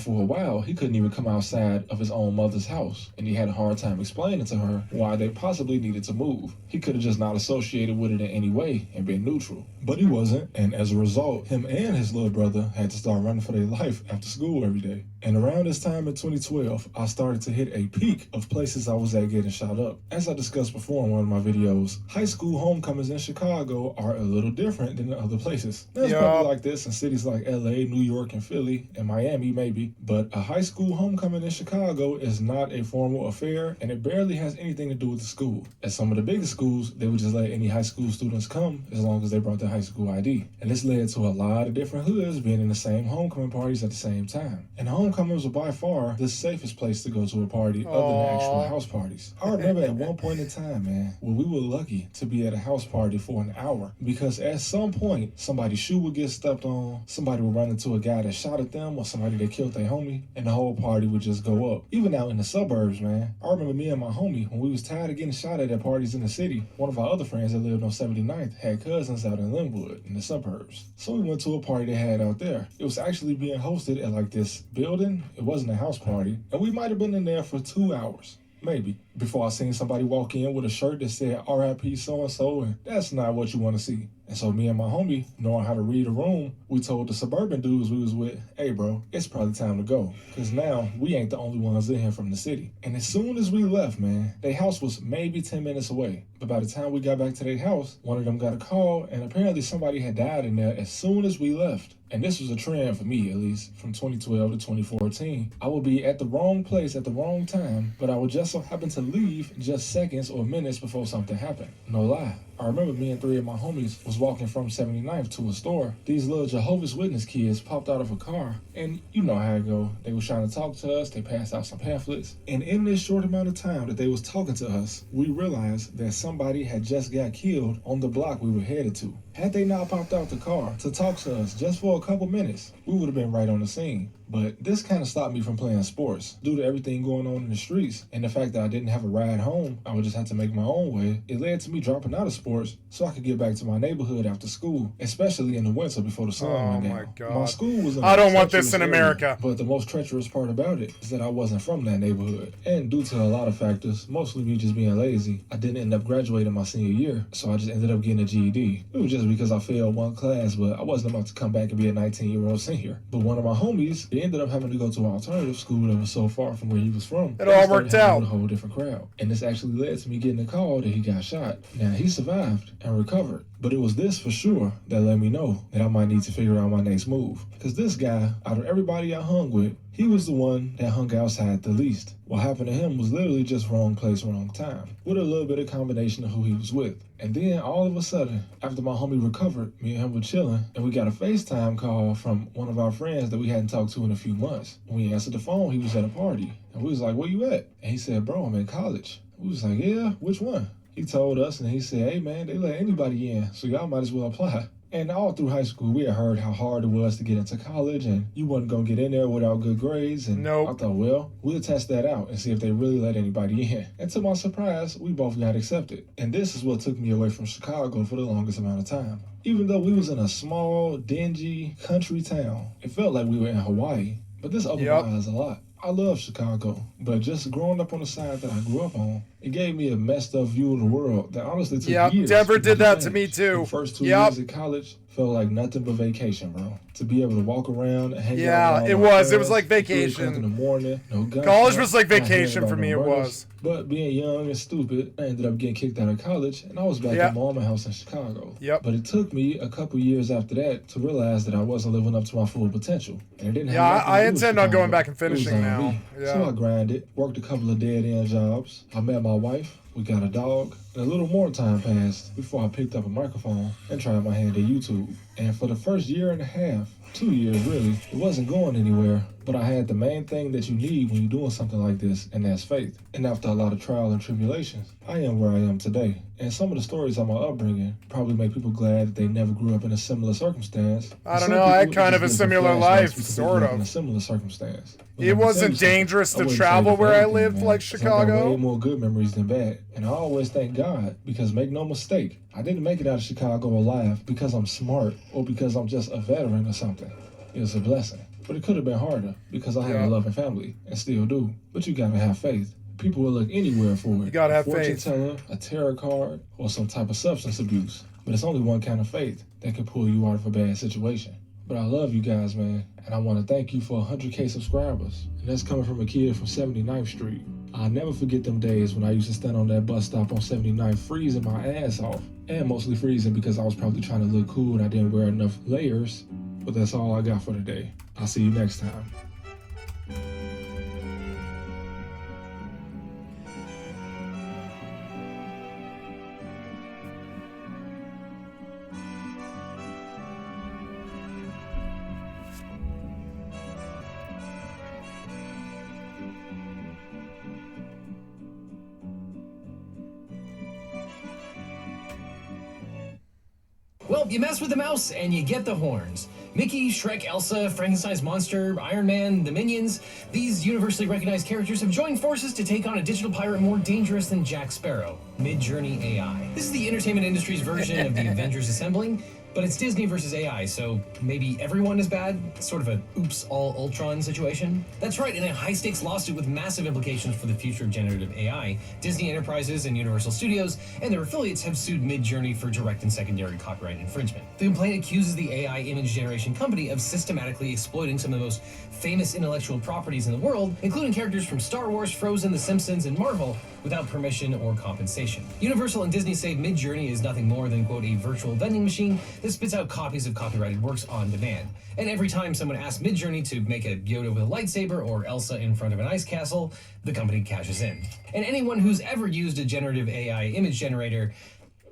for a while, he couldn't even come outside of his own mother's house. And he had a hard time explaining to her why they possibly needed to move. He could have just not associated with it in any way and been neutral. But he wasn't, and as a result, him and his little brother had to start running for their life after school every day. And around this time in 2012, I started to hit a peak of places I was at getting shot up. As I discussed before in one of my videos, high school homecomings in Chicago are a little different than the other places. There's probably like this in cities like LA, New York, and Philly, and Miami maybe, but a high school homecoming in Chicago is not a formal affair, and it barely has anything to do with the school. At some of the biggest schools, they would just let any high school students come as long as they brought their high school ID. And this led to a lot of different hoods being in the same homecoming parties at the same time. And homecomings were by far the safest place to go to a party other than actual house parties. I remember at one point in time, man, when we were lucky to be at a house party for an hour, because at some point, somebody's shoe would get stepped on, somebody would run into a guy that shot at them or somebody that killed their homie, and the whole party would just go up. Even out in the suburbs, man. I remember me and my homie, when we was tired of getting shot at parties in the city, one of our other friends that lived on 79th had cousins out in Linwood in the suburbs. So we went to a party they had out there. It was actually being hosted at like this building. It wasn't a house party, and we might have been in there for 2 hours. Maybe, before I seen somebody walk in with a shirt that said RIP so-and-so, and that's not what you want to see. And so me and my homie, knowing how to read a room, we told the suburban dudes we was with, hey bro, it's probably time to go. Cause now we ain't the only ones in here from the city. And as soon as we left, man, their house was maybe 10 minutes away. But by the time we got back to their house, one of them got a call, and apparently somebody had died in there as soon as we left. And this was a trend for me, at least, from 2012 to 2014. I would be at the wrong place at the wrong time, but I would just so happen to leave just seconds or minutes before something happened. No lie. I remember me and 3 of my homies was walking from 79th to a store. These little Jehovah's Witness kids popped out of a car, and you know how it go. They was trying to talk to us, they passed out some pamphlets, and in this short amount of time that they was talking to us, we realized that somebody had just got killed on the block we were headed to. Had they not popped out the car to talk to us just for a couple minutes, we would have been right on the scene. But this kind of stopped me from playing sports. Due to everything going on in the streets and the fact that I didn't have a ride home, I would just have to make my own way. It led to me dropping out of sports so I could get back to my neighborhood after school, especially in the winter before the sun went down. My God. My school was in I a don't want this treacherous in area, America. but the most treacherous part about it is that I wasn't from that neighborhood. And due to a lot of factors, mostly me just being lazy, I didn't end up graduating my senior year, so I just ended up getting a GED. It was just because I failed one class, but I wasn't about to come back and be a 19-year-old senior. But one of my homies, he ended up having to go to an alternative school that was so far from where he was from. It all worked out. A whole different crowd. And this actually led to me getting a call that he got shot. Now, he survived and recovered. But it was this for sure that let me know that I might need to figure out my next move. Because this guy, out of everybody I hung with, he was the one that hung outside the least. What happened to him was literally just wrong place, wrong time, with a little bit of combination of who he was with. And then all of a sudden, after my homie recovered, me and him were chilling, and we got a FaceTime call from one of our friends that we hadn't talked to in a few months. When we answered the phone, he was at a party. And we was like, where you at? And he said, bro, I'm in college. We was like, yeah, which one? He told us, and he said, hey man, they let anybody in, so y'all might as well apply. And all through high school, we had heard how hard it was to get into college, and you wasn't going to get in there without good grades. And I thought, well, we'll test that out and see if they really let anybody in. And to my surprise, we both got accepted. And this is what took me away from Chicago for the longest amount of time. Even though we was in a small, dingy country town, it felt like we were in Hawaii. But this opened my eyes a lot. I love Chicago, but just growing up on the side that I grew up on, it gave me a messed up view of the world that honestly took years. Denver did that to me too. The first 2 years at college felt like nothing but vacation, bro. To be able to walk around and hang out. Yeah, it was. It was like vacation. In the morning, no gunshots, college was like vacation for me. It was. But being young and stupid, I ended up getting kicked out of college, and I was back at my mama house in Chicago. But it took me a couple years after that to realize that I wasn't living up to my full potential. And it didn't have I intend on going back and finishing now. So I grinded, worked a couple of dead-end jobs. I met my wife. We got a dog, and a little more time passed before I picked up a microphone and tried my hand at YouTube. And for the first year and a half, 2 years really, it wasn't going anywhere, but I had the main thing that you need when you're doing something like this, and that's faith. And after a lot of trial and tribulations, I am where I am today. And some of the stories of my upbringing probably make people glad that they never grew up in a similar circumstance. I don't know, I had kind of a similar life, sort of. In a similar circumstance. It wasn't dangerous to travel where I lived, like Chicago. I got way more good memories than bad. And I always thank God, because make no mistake, I didn't make it out of Chicago alive because I'm smart or because I'm just a veteran or something. It was a blessing. But it could have been harder because I had a loving family and still do. But you gotta have faith. People will look anywhere for it. You gotta have fortune faith. teller, a tarot card, or some type of substance abuse. But it's only one kind of faith that can pull you out of a bad situation. But I love you guys, man, and I want to thank you for 100K subscribers. And that's coming from a kid from 79th Street. I'll never forget them days when I used to stand on that bus stop on 79th freezing my ass off. And mostly freezing because I was probably trying to look cool and I didn't wear enough layers. But that's all I got for today. I'll see you next time. Well, Well, you mess with the mouse and you get the horns. Mickey, Shrek, Elsa, Frankenstein's monster, Iron Man, the Minions, these universally recognized characters have joined forces to take on a digital pirate more dangerous than Jack Sparrow, Midjourney AI. This is the entertainment industry's version of the Avengers assembling, but it's Disney versus AI, so maybe everyone is bad? Sort of a oops, all Ultron situation? That's right, in a high-stakes lawsuit with massive implications for the future of generative AI, Disney Enterprises and Universal Studios and their affiliates have sued Midjourney for direct and secondary copyright infringement. The complaint accuses the AI image generation company of systematically exploiting some of the most famous intellectual properties in the world, including characters from Star Wars, Frozen, The Simpsons, and Marvel, without permission or compensation. Universal and Disney say Midjourney is nothing more than, quote, a virtual vending machine that spits out copies of copyrighted works on demand. And every time someone asks Midjourney to make a Yoda with a lightsaber or Elsa in front of an ice castle, the company cashes in. And anyone who's ever used a generative AI image generator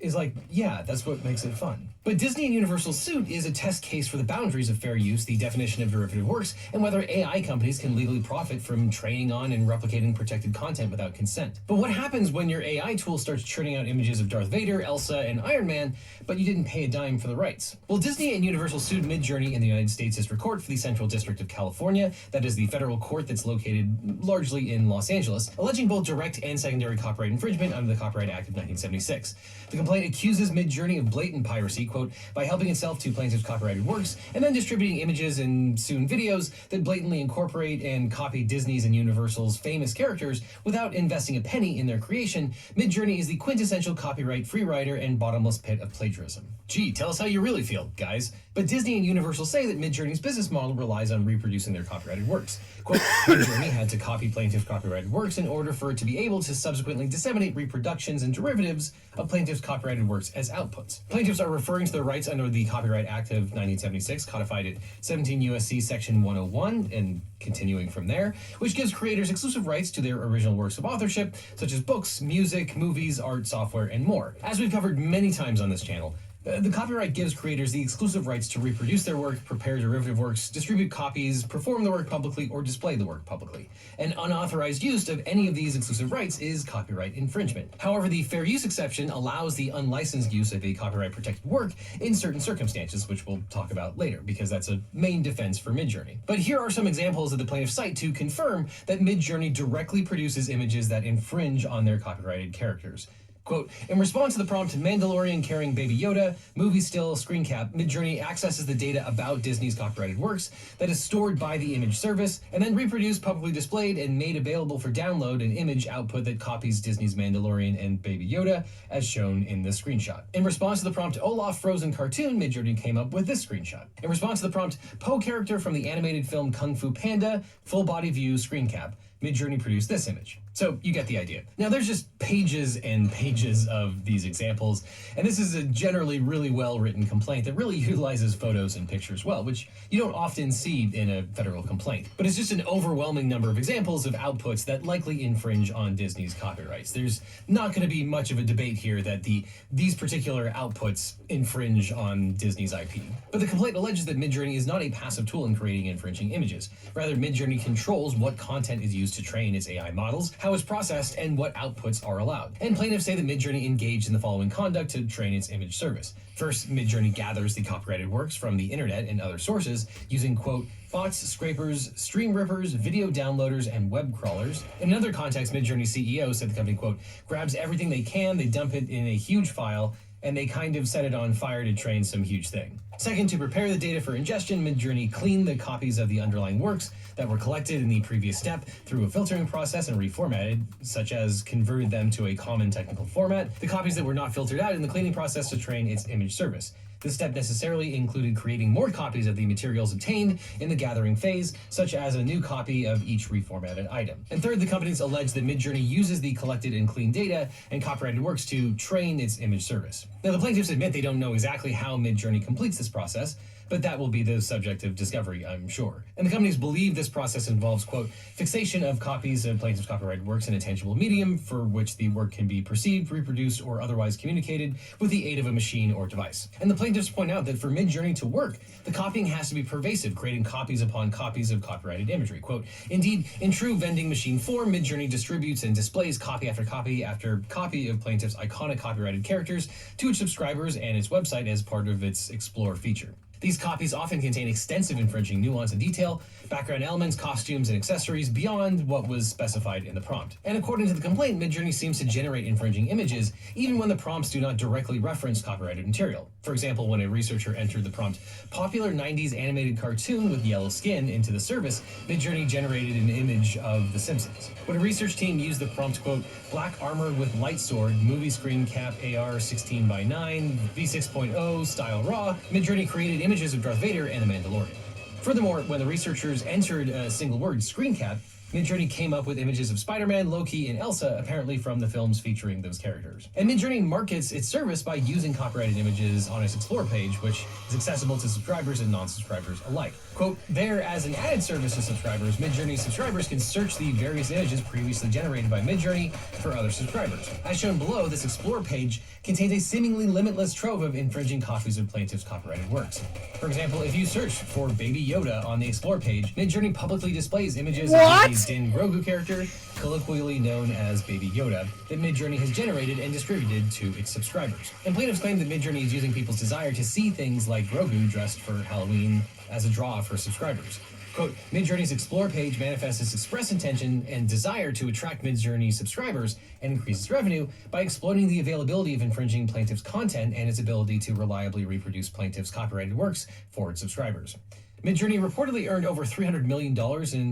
is like, yeah, that's what makes it fun. But Disney and Universal's suit is a test case for the boundaries of fair use, the definition of derivative works, and whether AI companies can legally profit from training on and replicating protected content without consent. But what happens when your AI tool starts churning out images of Darth Vader, Elsa, and Iron Man, but you didn't pay a dime for the rights? Well, Disney and Universal sued Midjourney in the United States District Court for the Central District of California, that is the federal court that's located largely in Los Angeles, alleging both direct and secondary copyright infringement under the Copyright Act of 1976. The complaint accuses Midjourney of blatant piracy, quote, by helping itself to plaintiffs' copyrighted works and then distributing images and soon videos that blatantly incorporate and copy Disney's and Universal's famous characters without investing a penny in their creation. Midjourney is the quintessential copyright free rider and bottomless pit of plagiarism. Gee, tell us how you really feel, guys. But Disney and Universal say that Midjourney's business model relies on reproducing their copyrighted works. Quote, Midjourney had to copy plaintiffs' copyrighted works in order for it to be able to subsequently disseminate reproductions and derivatives of plaintiffs' copyrighted works as outputs. Plaintiffs are referring to their rights under the Copyright Act of 1976, codified at 17 U.S.C. Section 101, and continuing from there, which gives creators exclusive rights to their original works of authorship, such as books, music, movies, art, software, and more. As we've covered many times on this channel, the copyright gives creators the exclusive rights to reproduce their work, prepare derivative works, distribute copies, perform the work publicly, or display the work publicly. And unauthorized use of any of these exclusive rights is copyright infringement. However, the fair use exception allows the unlicensed use of a copyright-protected work in certain circumstances, which we'll talk about later, because that's a main defense for Midjourney. But here are some examples that the plaintiffs cite to confirm that Midjourney directly produces images that infringe on their copyrighted characters. Quote, in response to the prompt Mandalorian carrying Baby Yoda, movie still, screen cap, Midjourney accesses the data about Disney's copyrighted works that is stored by the image service and then reproduced, publicly displayed, and made available for download an image output that copies Disney's Mandalorian and Baby Yoda, as shown in the screenshot. In response to the prompt Olaf Frozen cartoon, Midjourney came up with this screenshot. In response to the prompt Poe character from the animated film Kung Fu Panda, full body view, screen cap, Midjourney produced this image. So you get the idea. Now there's just pages and pages of these examples, and this is a generally really well-written complaint that really utilizes photos and pictures well, which you don't often see in a federal complaint. But it's just an overwhelming number of examples of outputs that likely infringe on Disney's copyrights. There's not going to be much of a debate here that these particular outputs infringe on Disney's IP. But the complaint alleges that Midjourney is not a passive tool in creating infringing images. Rather, Midjourney controls what content is used to train its AI models, how it's processed, and what outputs are allowed. And plaintiffs say that Midjourney engaged in the following conduct to train its image service. First, Midjourney gathers the copyrighted works from the internet and other sources using, quote, bots, scrapers, stream rippers, video downloaders, and web crawlers. In another context, Midjourney's CEO said the company, quote, grabs everything they can, they dump it in a huge file, and they kind of set it on fire to train some huge thing. Second, to prepare the data for ingestion, Midjourney cleaned the copies of the underlying works that were collected in the previous step through a filtering process and reformatted, such as converted them to a common technical format, the copies that were not filtered out in the cleaning process to train its image service. This step necessarily included creating more copies of the materials obtained in the gathering phase, such as a new copy of each reformatted item. And third, the companies allege that Midjourney uses the collected and cleaned data and copyrighted works to train its image service. Now, the plaintiffs admit they don't know exactly how Midjourney completes this process, but that will be the subject of discovery, I'm sure. And the companies believe this process involves, quote, fixation of copies of plaintiff's copyrighted works in a tangible medium for which the work can be perceived, reproduced, or otherwise communicated with the aid of a machine or device. And the plaintiffs point out that for Midjourney to work, the copying has to be pervasive, creating copies upon copies of copyrighted imagery. Quote, indeed, in true vending machine form, Midjourney distributes and displays copy after copy of plaintiff's iconic copyrighted characters to its subscribers and its website as part of its Explore feature. These copies often contain extensive infringing nuance and detail, background elements, costumes, and accessories beyond what was specified in the prompt. And according to the complaint, Midjourney seems to generate infringing images even when the prompts do not directly reference copyrighted material. For example, when a researcher entered the prompt, popular 90s animated cartoon with yellow skin into the service, Midjourney generated an image of The Simpsons. When a research team used the prompt, quote, black armor with light sword, movie screen cap AR 16:9, V6.0, style raw, Midjourney created images of Darth Vader and the Mandalorian. Furthermore, when the researchers entered a single word, screen cap, Midjourney came up with images of Spider-Man, Loki, and Elsa, apparently from the films featuring those characters. And Midjourney markets its service by using copyrighted images on its Explore page, which is accessible to subscribers and non-subscribers alike. Quote, there, as an added service to subscribers, Midjourney subscribers can search the various images previously generated by Midjourney for other subscribers. As shown below, this Explore page contains a seemingly limitless trove of infringing copies of plaintiff's copyrighted works. For example, if you search for Baby Yoda on the Explore page, Midjourney publicly displays images of the Din Grogu character, colloquially known as Baby Yoda, that Midjourney has generated and distributed to its subscribers. And plaintiffs claim that Midjourney is using people's desire to see things like Grogu dressed for Halloween as a draw for subscribers. Quote, Midjourney's Explore page manifests its express intention and desire to attract Midjourney subscribers and increase its revenue by exploiting the availability of infringing plaintiff's content and its ability to reliably reproduce plaintiff's copyrighted works for its subscribers. Midjourney reportedly earned over $300 million in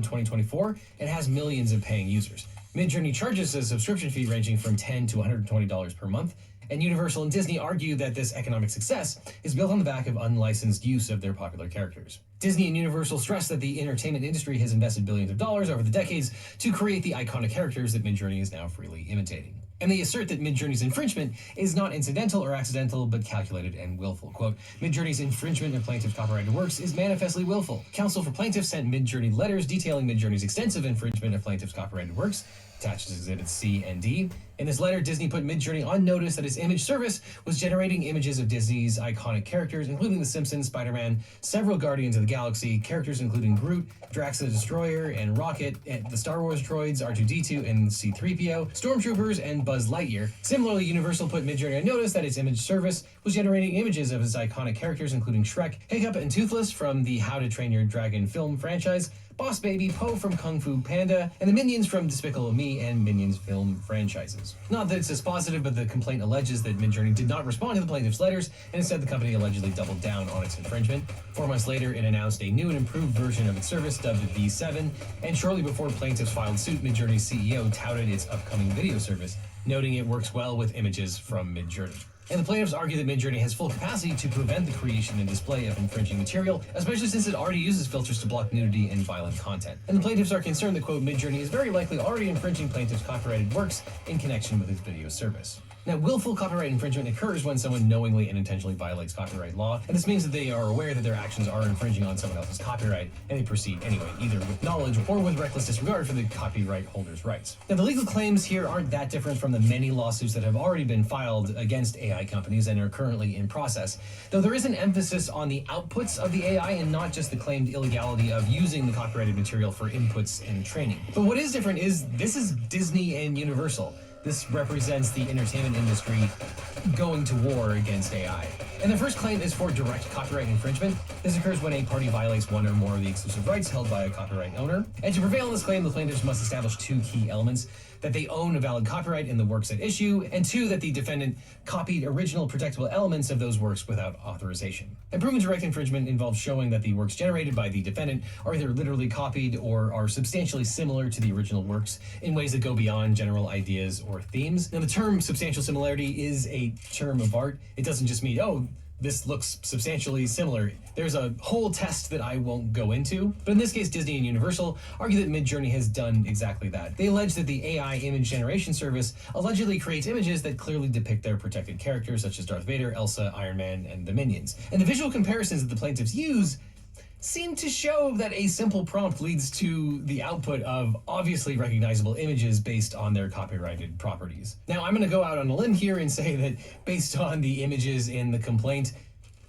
2024 and has millions of paying users. Midjourney charges a subscription fee ranging from $10 to $120 per month, and Universal and Disney argue that this economic success is built on the back of unlicensed use of their popular characters. Disney and Universal stress that the entertainment industry has invested billions of dollars over the decades to create the iconic characters that Midjourney is now freely imitating. And they assert that Midjourney's infringement is not incidental or accidental, but calculated and willful. Quote, Midjourney's infringement of plaintiff's copyrighted works is manifestly willful. Counsel for plaintiffs sent Midjourney letters detailing Midjourney's extensive infringement of plaintiff's copyrighted works, attached as Exhibits C and D. In this letter, Disney put Midjourney on notice that its image service was generating images of Disney's iconic characters, including The Simpsons, Spider-Man, several Guardians of the Galaxy, characters including Groot, Drax the Destroyer, and Rocket, and the Star Wars droids R2-D2 and C-3PO, Stormtroopers, and Buzz Lightyear. Similarly, Universal put Midjourney on notice that its image service was generating images of its iconic characters, including Shrek, Hiccup, and Toothless from the How to Train Your Dragon film franchise, Boss Baby, Poe from Kung Fu Panda, and the Minions from Despicable Me and Minions film franchises. Not that it's dispositive, but the complaint alleges that Midjourney did not respond to the plaintiff's letters, and instead the company allegedly doubled down on its infringement. 4 months later, it announced a new and improved version of its service, dubbed V7, and shortly before plaintiffs filed suit, Midjourney's CEO touted its upcoming video service, noting it works well with images from Midjourney. And the plaintiffs argue that Midjourney has full capacity to prevent the creation and display of infringing material, especially since it already uses filters to block nudity and violent content. And the plaintiffs are concerned that, quote, Midjourney is very likely already infringing plaintiffs' copyrighted works in connection with its video service. Now, willful copyright infringement occurs when someone knowingly and intentionally violates copyright law, and this means that they are aware that their actions are infringing on someone else's copyright, and they proceed anyway, either with knowledge or with reckless disregard for the copyright holder's rights. Now, the legal claims here aren't that different from the many lawsuits that have already been filed against AI companies and are currently in process, though there is an emphasis on the outputs of the AI and not just the claimed illegality of using the copyrighted material for inputs and training. But what is different is this is Disney and Universal. This represents the entertainment industry going to war against AI. And the first claim is for direct copyright infringement. This occurs when a party violates one or more of the exclusive rights held by a copyright owner. And to prevail in this claim, the plaintiffs must establish 2 key elements: that they own a valid copyright in the works at issue, and 2, that the defendant copied original protectable elements of those works without authorization. And proving direct infringement involves showing that the works generated by the defendant are either literally copied or are substantially similar to the original works in ways that go beyond general ideas or themes. Now, the term substantial similarity is a term of art. It doesn't just mean, oh, this looks substantially similar. There's a whole test that I won't go into, but in this case, Disney and Universal argue that Midjourney has done exactly that. They allege that the AI image generation service allegedly creates images that clearly depict their protected characters, such as Darth Vader, Elsa, Iron Man, and the Minions. And the visual comparisons that the plaintiffs use seem to show that a simple prompt leads to the output of obviously recognizable images based on their copyrighted properties. Now, I'm going to go out on a limb here and say that based on the images in the complaint,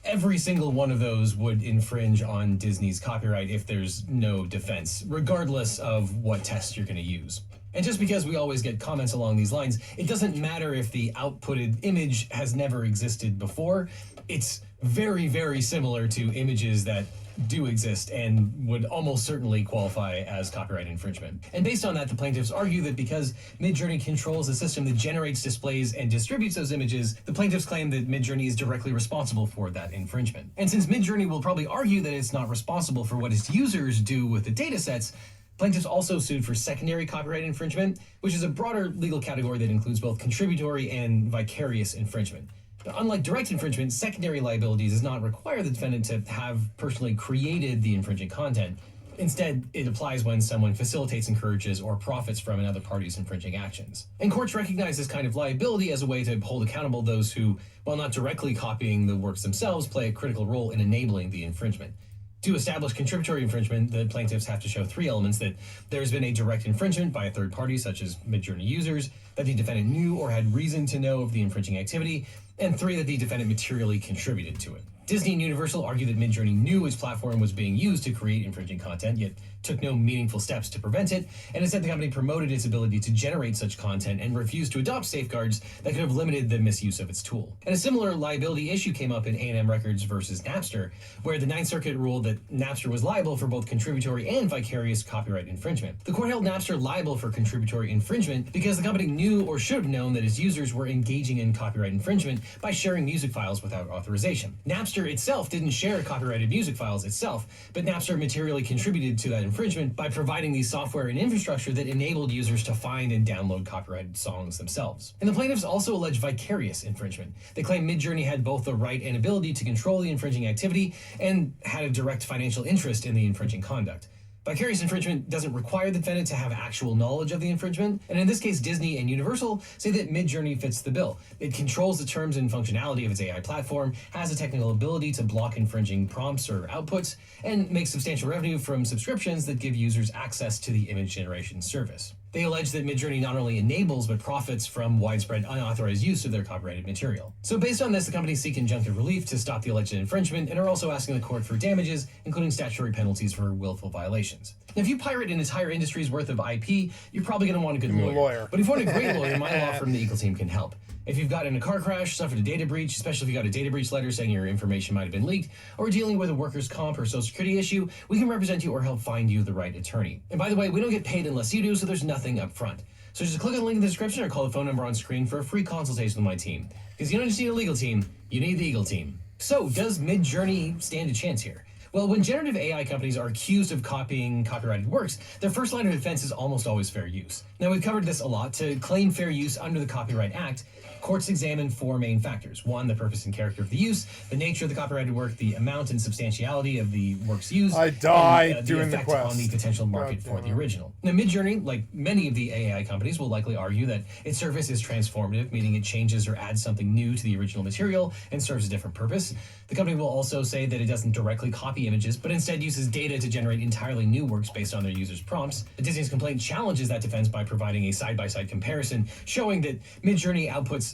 every single one of those would infringe on Disney's copyright if there's no defense, regardless of what test you're going to use. And just because we always get comments along these lines, it doesn't matter if the outputted image has never existed before. It's very, very similar to images that do exist and would almost certainly qualify as copyright infringement. And based on that, the plaintiffs argue that because Midjourney controls the system that generates, displays, and distributes those images, the plaintiffs claim that Midjourney is directly responsible for that infringement. And since Midjourney will probably argue that it's not responsible for what its users do with the data sets, plaintiffs also sued for secondary copyright infringement, which is a broader legal category that includes both contributory and vicarious infringement. But unlike direct infringement, secondary liability does not require the defendant to have personally created the infringing content. Instead, it applies when someone facilitates, encourages, or profits from another party's infringing actions. And courts recognize this kind of liability as a way to hold accountable those who, while not directly copying the works themselves, play a critical role in enabling the infringement. To establish contributory infringement, the plaintiffs have to show three elements: that there's been a direct infringement by a third party, such as Midjourney users, that the defendant knew or had reason to know of the infringing activity, and three, that the defendant materially contributed to it. Disney and Universal argue that Midjourney knew its platform was being used to create infringing content, yet took no meaningful steps to prevent it, and instead the company promoted its ability to generate such content and refused to adopt safeguards that could have limited the misuse of its tool. And a similar liability issue came up in A&M Records versus Napster, where the Ninth Circuit ruled that Napster was liable for both contributory and vicarious copyright infringement. The court held Napster liable for contributory infringement because the company knew or should have known that its users were engaging in copyright infringement by sharing music files without authorization. Napster itself didn't share copyrighted music files itself, but Napster materially contributed to that infringement by providing the software and infrastructure that enabled users to find and download copyrighted songs themselves. And the plaintiffs also allege vicarious infringement. They claim Midjourney had both the right and ability to control the infringing activity and had a direct financial interest in the infringing conduct. Vicarious infringement doesn't require the defendant to have actual knowledge of the infringement, and in this case, Disney and Universal say that Midjourney fits the bill. It controls the terms and functionality of its AI platform, has a technical ability to block infringing prompts or outputs, and makes substantial revenue from subscriptions that give users access to the image generation service. They allege that Midjourney not only enables but profits from widespread unauthorized use of their copyrighted material. So based on this, the companies seek injunctive relief to stop the alleged infringement and are also asking the court for damages, including statutory penalties for willful violations. Now, if you pirate an entire industry's worth of IP, you're probably going to want a good lawyer. But if you want a great lawyer, my law firm, the Eagle Team, can help. If you've gotten in a car crash, suffered a data breach, especially if you got a data breach letter saying your information might have been leaked, or dealing with a workers' comp or social security issue, we can represent you or help find you the right attorney. And by the way, we don't get paid unless you do, so there's nothing up front. So just click on the link in the description or call the phone number on screen for a free consultation with my team. Because you don't just need a legal team, you need the Eagle Team. So does Midjourney stand a chance here? Well, when generative AI companies are accused of copying copyrighted works, their first line of defense is almost always fair use. Now, we've covered this a lot. To claim fair use under the Copyright Act, courts examine four main factors. One, the purpose and character of the use, the nature of the copyrighted work, the amount and substantiality of the works used, I died doing the effect on the potential market for the original. Now, Midjourney, like many of the AI companies, will likely argue that its service is transformative, meaning it changes or adds something new to the original material and serves a different purpose. The company will also say that it doesn't directly copy images, but instead uses data to generate entirely new works based on their users' prompts. Disney's complaint challenges that defense by providing a side-by-side comparison, showing that Midjourney outputs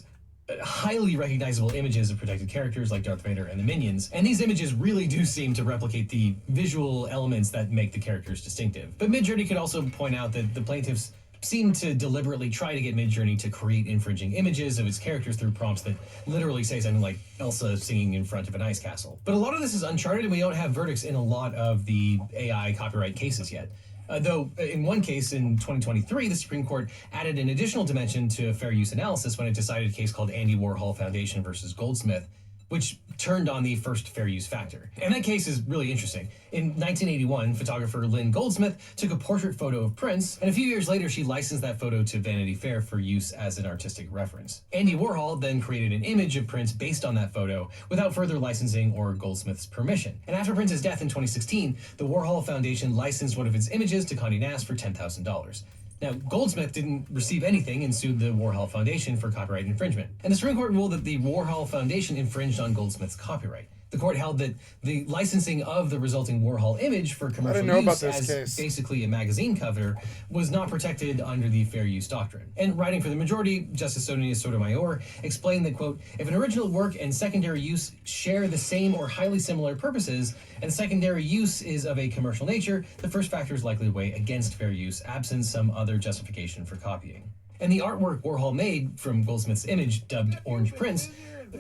highly recognizable images of protected characters like Darth Vader and the Minions, and these images really do seem to replicate the visual elements that make the characters distinctive. But Midjourney could also point out that the plaintiffs seem to deliberately try to get Midjourney to create infringing images of its characters through prompts that literally say something like Elsa singing in front of an ice castle. But a lot of this is uncharted, and we don't have verdicts in a lot of the AI copyright cases yet. Though in one case in 2023, the Supreme Court added an additional dimension to fair use analysis when it decided a case called Andy Warhol Foundation versus Goldsmith. which turned on the first fair use factor. And that case is really interesting. In 1981, photographer Lynn Goldsmith took a portrait photo of Prince, and a few years later she licensed that photo to Vanity Fair for use as an artistic reference. Andy Warhol then created an image of Prince based on that photo without further licensing or Goldsmith's permission. And after Prince's death in 2016, the Warhol Foundation licensed one of its images to Condé Nast for $10,000. Now, Goldsmith didn't receive anything and sued the Warhol Foundation for copyright infringement. And the Supreme Court ruled that the Warhol Foundation infringed on Goldsmith's copyright. The court held that the licensing of the resulting Warhol image for commercial use as basically a magazine cover was not protected under the fair use doctrine. And writing for the majority, Justice Sonia Sotomayor explained that, quote, if an original work and secondary use share the same or highly similar purposes, and secondary use is of a commercial nature, the first factor is likely to weigh against fair use, absent some other justification for copying. And the artwork Warhol made from Goldsmith's image, dubbed Orange Prince,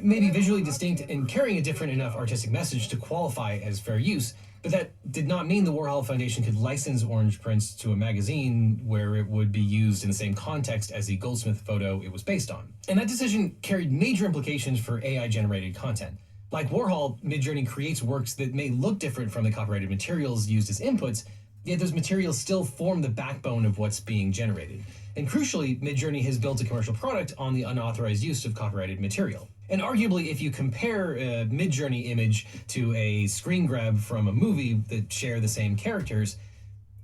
may be visually distinct and carrying a different enough artistic message to qualify as fair use, but that did not mean the Warhol Foundation could license Orange Prince to a magazine where it would be used in the same context as the Goldsmith photo it was based on. And that decision carried major implications for AI-generated content. Like Warhol, Midjourney creates works that may look different from the copyrighted materials used as inputs, yet those materials still form the backbone of what's being generated. And crucially, Midjourney has built a commercial product on the unauthorized use of copyrighted material. And arguably, if you compare a Midjourney image to a screen grab from a movie that share the same characters,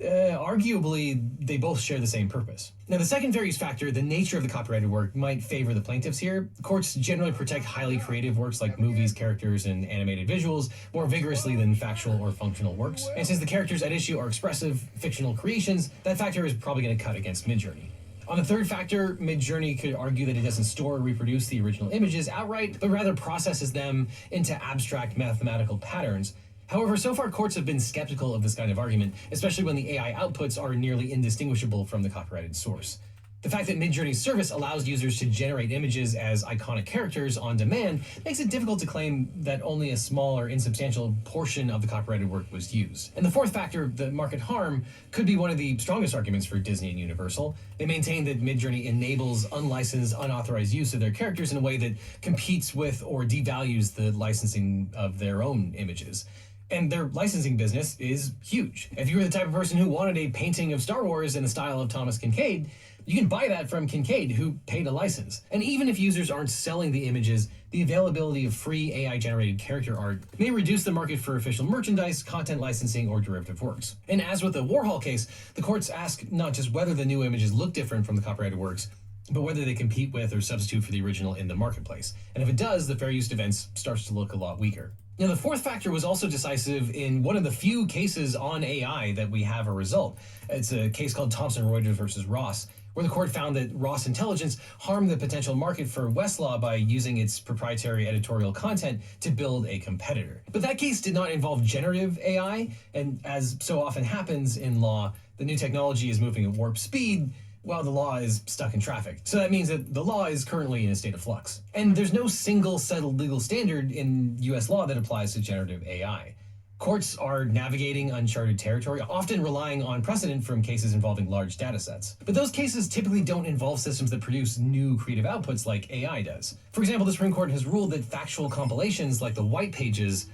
arguably, they both share the same purpose. Now, the second fair use factor, the nature of the copyrighted work, might favor the plaintiffs here. Courts generally protect highly creative works like movies, characters, and animated visuals more vigorously than factual or functional works. And since the characters at issue are expressive, fictional creations, that factor is probably going to cut against Midjourney. On the third factor, Midjourney could argue that it doesn't store or reproduce the original images outright, but rather processes them into abstract mathematical patterns. However, so far courts have been skeptical of this kind of argument, especially when the AI outputs are nearly indistinguishable from the copyrighted source. The fact that Midjourney's service allows users to generate images as iconic characters on demand makes it difficult to claim that only a small or insubstantial portion of the copyrighted work was used. And the fourth factor, the market harm, could be one of the strongest arguments for Disney and Universal. They maintain that Midjourney enables unlicensed, unauthorized use of their characters in a way that competes with or devalues the licensing of their own images. And their licensing business is huge. If you were the type of person who wanted a painting of Star Wars in the style of Thomas Kincaid, you can buy that from Kincaid, who paid a license. And even if users aren't selling the images, the availability of free AI-generated character art may reduce the market for official merchandise, content licensing, or derivative works. And as with the Warhol case, the courts ask not just whether the new images look different from the copyrighted works, but whether they compete with or substitute for the original in the marketplace. And if it does, the fair use defense starts to look a lot weaker. Now, the fourth factor was also decisive in one of the few cases on AI that we have a result. It's a case called Thomson Reuters versus Ross, where the court found that Ross Intelligence harmed the potential market for Westlaw by using its proprietary editorial content to build a competitor. But that case did not involve generative AI, and as so often happens in law, the new technology is moving at warp speed, while the law is stuck in traffic. So that means that the law is currently in a state of flux. And there's no single settled legal standard in US law that applies to generative AI. Courts are navigating uncharted territory, often relying on precedent from cases involving large data sets. But those cases typically don't involve systems that produce new creative outputs like AI does. For example, the Supreme Court has ruled that factual compilations like the white pages,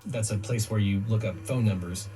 that's a place where you look up phone numbers,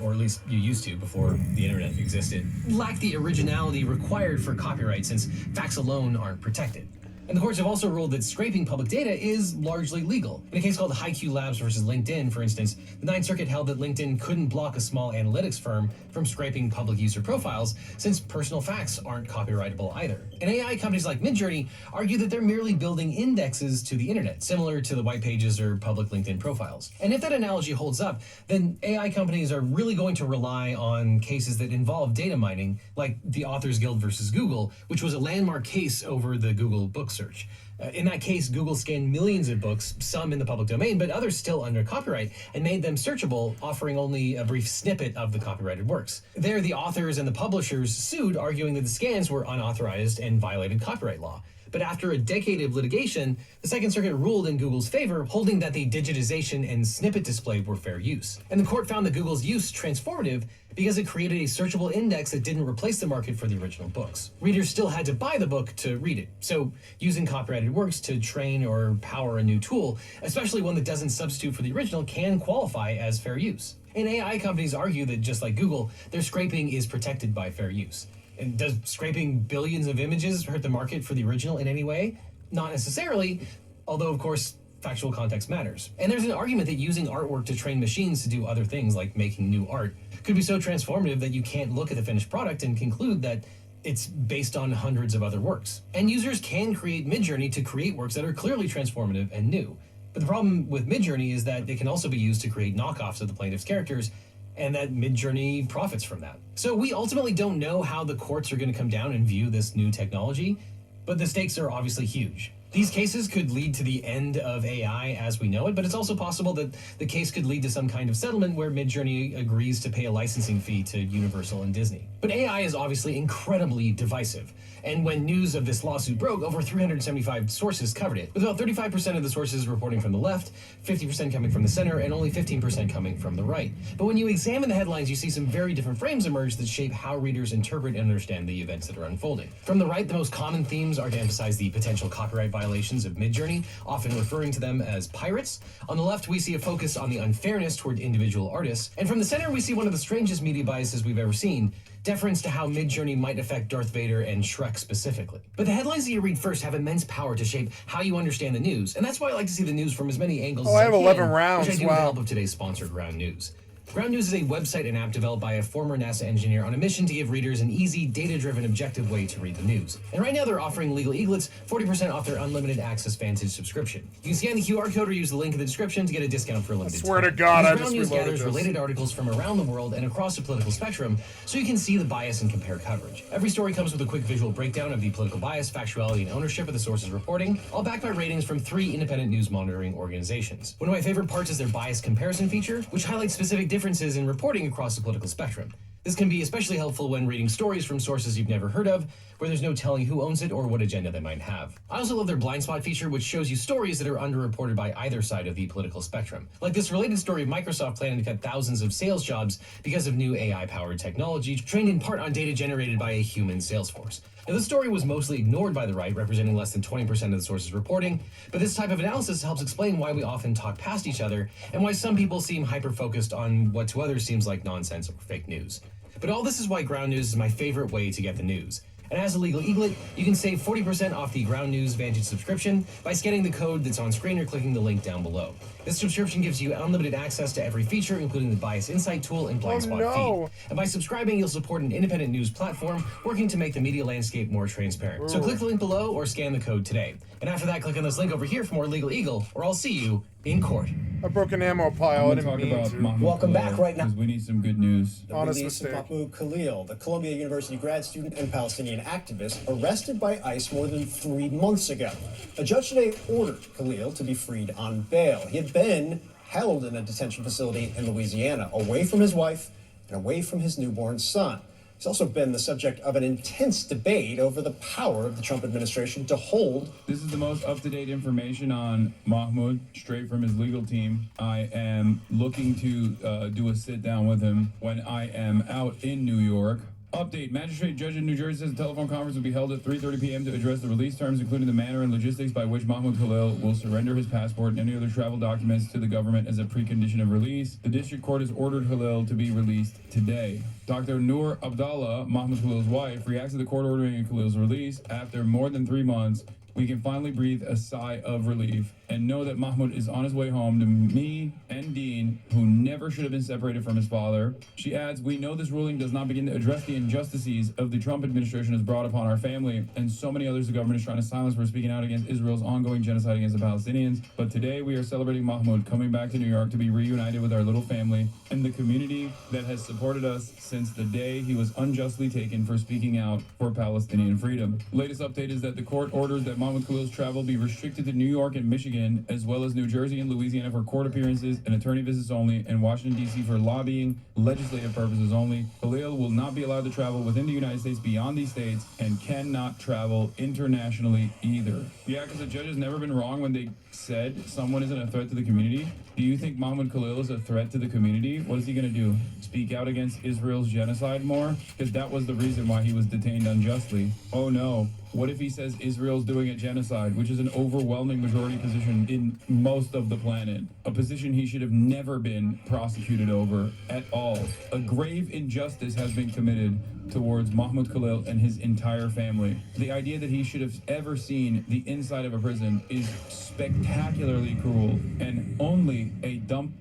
or at least you used to before the internet existed, lack the originality required for copyright since facts alone aren't protected. And the courts have also ruled that scraping public data is largely legal. In a case called HiQ Labs versus LinkedIn, for instance, the Ninth Circuit held that LinkedIn couldn't block a small analytics firm from scraping public user profiles since personal facts aren't copyrightable either. And AI companies like Midjourney argue that they're merely building indexes to the internet, similar to the white pages or public LinkedIn profiles. And if that analogy holds up, then AI companies are really going to rely on cases that involve data mining, like the Authors Guild versus Google, which was a landmark case over the Google book search. In that case, Google scanned millions of books, some in the public domain, but others still under copyright, and made them searchable, offering only a brief snippet of the copyrighted works. There, the authors and the publishers sued, arguing that the scans were unauthorized and violated copyright law. But after a decade of litigation, the Second Circuit ruled in Google's favor, holding that the digitization and snippet display were fair use. And the court found that Google's use transformative because it created a searchable index that didn't replace the market for the original books. Readers still had to buy the book to read it. So using copyrighted works to train or power a new tool, especially one that doesn't substitute for the original, can qualify as fair use. And AI companies argue that just like Google, their scraping is protected by fair use. And does scraping billions of images hurt the market for the original in any way? Not necessarily, although of course, factual context matters. And there's an argument that using artwork to train machines to do other things like making new art could be so transformative that you can't look at the finished product and conclude that it's based on hundreds of other works. And users can create Midjourney to create works that are clearly transformative and new. But the problem with Midjourney is that it can also be used to create knockoffs of the plaintiff's characters, and that Midjourney profits from that. So we ultimately don't know how the courts are going to come down and view this new technology, but the stakes are obviously huge. These cases could lead to the end of AI as we know it, but it's also possible that the case could lead to some kind of settlement where Midjourney agrees to pay a licensing fee to Universal and Disney. But AI is obviously incredibly divisive. And when news of this lawsuit broke, over 375 sources covered it, with about 35% of the sources reporting from the left, 50% coming from the center, and only 15% coming from the right. But when you examine the headlines, you see some very different frames emerge that shape how readers interpret and understand the events that are unfolding. From the right, the most common themes are to emphasize the potential copyright violations of Midjourney, often referring to them as pirates. On the left, we see a focus on the unfairness toward individual artists. And from the center, we see one of the strangest media biases we've ever seen, deference to how Midjourney might affect Darth Vader and Shrek specifically. But the headlines that you read first have immense power to shape how you understand the news, and that's why I like to see the news from as many angles as I have 11 rounds, which I do with the help of today's sponsor, Ground News. Ground News is a website and app developed by a former NASA engineer on a mission to give readers an easy, data-driven, objective way to read the news. And right now they're offering Legal Eaglets 40% off their unlimited access Vantage subscription. You can scan the QR code or use the link in the description to get a discount for a limited time. Swear to God, I just Ground News reloaded gathers this. related articles from around the world and across the political spectrum, so you can see the bias and compare coverage. Every story comes with a quick visual breakdown of the political bias, factuality, and ownership of the sources reporting, all backed by ratings from 3 independent news monitoring organizations. One of my favorite parts is their bias comparison feature, which highlights specific differences in reporting across the political spectrum. This can be especially helpful when reading stories from sources you've never heard of, where there's no telling who owns it or what agenda they might have. I also love their blind spot feature, which shows you stories that are underreported by either side of the political spectrum. Like this related story of Microsoft planning to cut thousands of sales jobs because of new AI-powered technology, trained in part on data generated by a human sales force. Now, this story was mostly ignored by the right, representing less than 20% of the sources reporting, but this type of analysis helps explain why we often talk past each other and why some people seem hyper-focused on what to others seems like nonsense or fake news. But all this is why Ground News is my favorite way to get the news. And as a Legal Eaglet, you can save 40% off the Ground News Vantage subscription by scanning the code that's on screen or clicking the link down below. This subscription gives you unlimited access to every feature, including the Bias Insight tool and Blind Spot feed. And by subscribing, you'll support an independent news platform working to make the media landscape more transparent. So click the link below or scan the code today. And after that, click on this link over here for more Legal Eagle, or I'll see you in court. I broke an ammo pile. I didn't talk mean about to. Mahmoud Welcome Khalil, back right now. 'cause we need some good news. The Honest release of mistake. Mahmoud Khalil, the Columbia University grad student and Palestinian activist, arrested by ICE more than 3 months ago. A judge today ordered Khalil to be freed on bail. He had been held in a detention facility in Louisiana, away from his wife and away from his newborn son. He's also been the subject of an intense debate over the power of the Trump administration to hold. This is the most up-to-date information on Mahmoud, straight from his legal team. I am looking to do a sit-down with him when I am out in New York. Update, magistrate judge in New Jersey says a telephone conference will be held at 3:30 p.m. to address the release terms, including the manner and logistics by which Mahmoud Khalil will surrender his passport and any other travel documents to the government as a precondition of release. The district court has ordered Khalil to be released today. Dr. Noor Abdallah, Mahmoud Khalil's wife, reacts to the court ordering Khalil's release. After more than 3 months, we can finally breathe a sigh of relief and know that Mahmoud is on his way home to me and Dean, who never should have been separated from his father. She adds, we know this ruling does not begin to address the injustices of the Trump administration has brought upon our family and so many others the government is trying to silence for speaking out against Israel's ongoing genocide against the Palestinians. But today we are celebrating Mahmoud coming back to New York to be reunited with our little family and the community that has supported us since the day he was unjustly taken for speaking out for Palestinian freedom. Latest update is that the court orders that Mahmoud Khalil's travel be restricted to New York and Michigan in, as well as New Jersey and Louisiana for court appearances and attorney visits only, and Washington, D.C. for lobbying, legislative purposes only. Khalil will not be allowed to travel within the United States beyond these states and cannot travel internationally either. Yeah, because the judge has never been wrong when they said someone isn't a threat to the community. Do you think Mahmoud Khalil is a threat to the community? What is he going to do? Speak out against Israel's genocide more? Because that was the reason why he was detained unjustly. Oh no. What if he says Israel's doing a genocide, which is an overwhelming majority position in most of the planet? A position he should have never been prosecuted over at all. A grave injustice has been committed towards Mahmoud Khalil and his entire family. The idea that he should have ever seen the inside of a prison is spectacularly cruel, and only a dump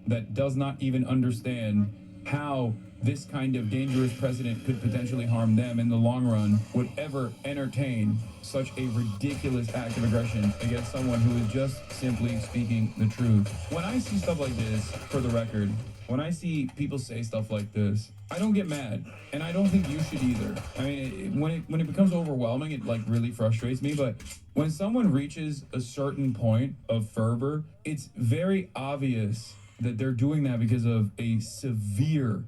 that does not even understand how this kind of dangerous precedent could potentially harm them in the long run would ever entertain such a ridiculous act of aggression against someone who is just simply speaking the truth. When I see stuff like this, for the record, when I see people say stuff like this, I don't get mad, and I don't think you should either. I mean, when it becomes overwhelming, it like really frustrates me, but when someone reaches a certain point of fervor, it's very obvious that they're doing that because of a severe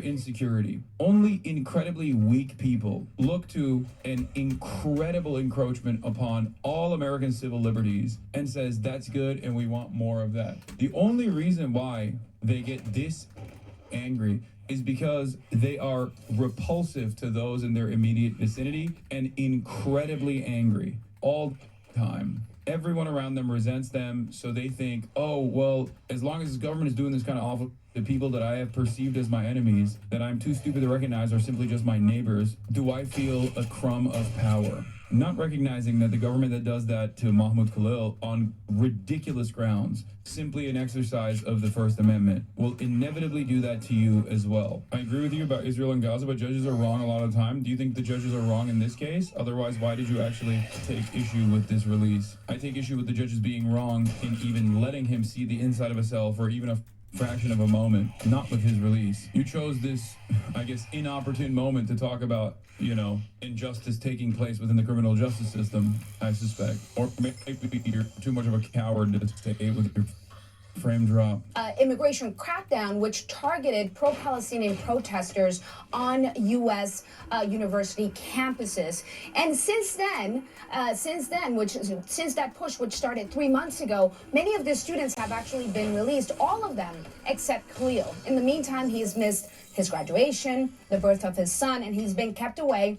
insecurity. Only incredibly weak people look to an incredible encroachment upon all American civil liberties and says that's good and we want more of that. The only reason why they get this angry is because they are repulsive to those in their immediate vicinity and incredibly angry all the time. Everyone around them resents them, so they think, oh, well, as long as this government is doing this kind of awful, the people that I have perceived as my enemies, that I'm too stupid to recognize are simply just my neighbors, do I feel a crumb of power? Not recognizing that the government that does that to Mahmoud Khalil on ridiculous grounds, simply an exercise of the First Amendment, will inevitably do that to you as well. I agree with you about Israel and Gaza, but judges are wrong a lot of the time. Do you think the judges are wrong in this case? Otherwise, why did you actually take issue with this release? I take issue with the judges being wrong in even letting him see the inside of a cell for even a fraction of a moment, not with his release. You chose this, I guess, inopportune moment to talk about, you know, injustice taking place within the criminal justice system, I suspect. Or maybe you're too much of a coward to stay with your frame drop. Immigration crackdown, which targeted pro-Palestinian protesters on U.S. University campuses. And since that push, which started 3 months ago, many of the students have actually been released, all of them except Khalil. In the meantime, he's missed his graduation, the birth of his son, and he's been kept away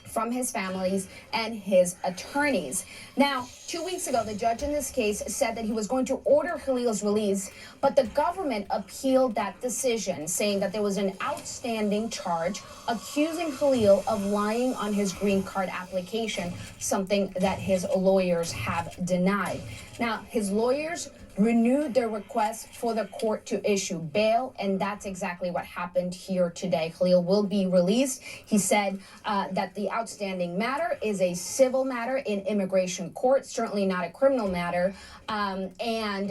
from his families and his attorneys. Now, 2 weeks ago, the judge in this case said that he was going to order Khalil's release, but the government appealed that decision, saying that there was an outstanding charge accusing Khalil of lying on his green card application, something that his lawyers have denied. Now, his lawyers renewed their request for the court to issue bail, and that's exactly what happened here today. Khalil will be released. He said that the outstanding matter is a civil matter in immigration court, certainly not a criminal matter, and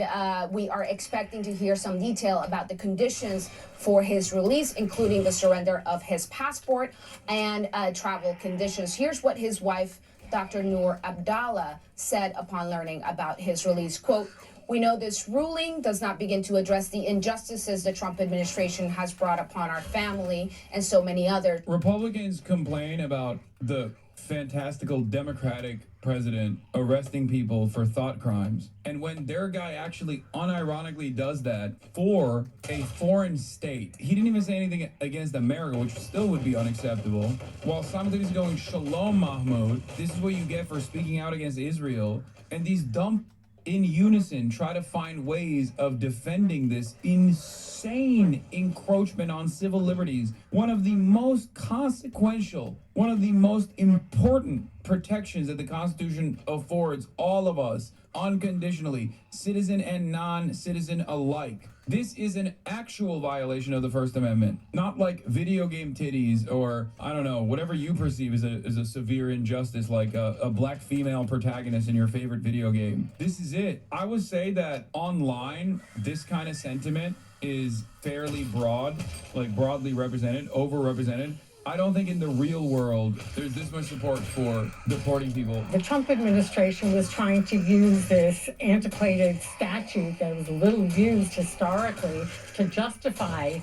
we are expecting to hear some detail about the conditions for his release, including the surrender of his passport and travel conditions. Here's what his wife, Dr. Noor Abdallah, said upon learning about his release. Quote, "We know this ruling does not begin to address the injustices the Trump administration has brought upon our family and so many others." Republicans complain about the fantastical Democratic president arresting people for thought crimes. And when their guy actually unironically does that for a foreign state, he didn't even say anything against America, which still would be unacceptable, while simultaneously going, "Shalom, Mahmoud. This is what you get for speaking out against Israel." And these dumb in unison try to find ways of defending this insane encroachment on civil liberties, one of the most consequential, one of the most important protections that the Constitution affords all of us unconditionally, citizen and non-citizen alike. This is an actual violation of the First Amendment, not like video game titties or, I don't know, whatever you perceive as a severe injustice, like a black female protagonist in your favorite video game. This is it. I would say that online, this kind of sentiment is fairly broad, like broadly represented, overrepresented. I don't think in the real world there's this much support for deporting people. The Trump administration was trying to use this antiquated statute that was little used historically to justify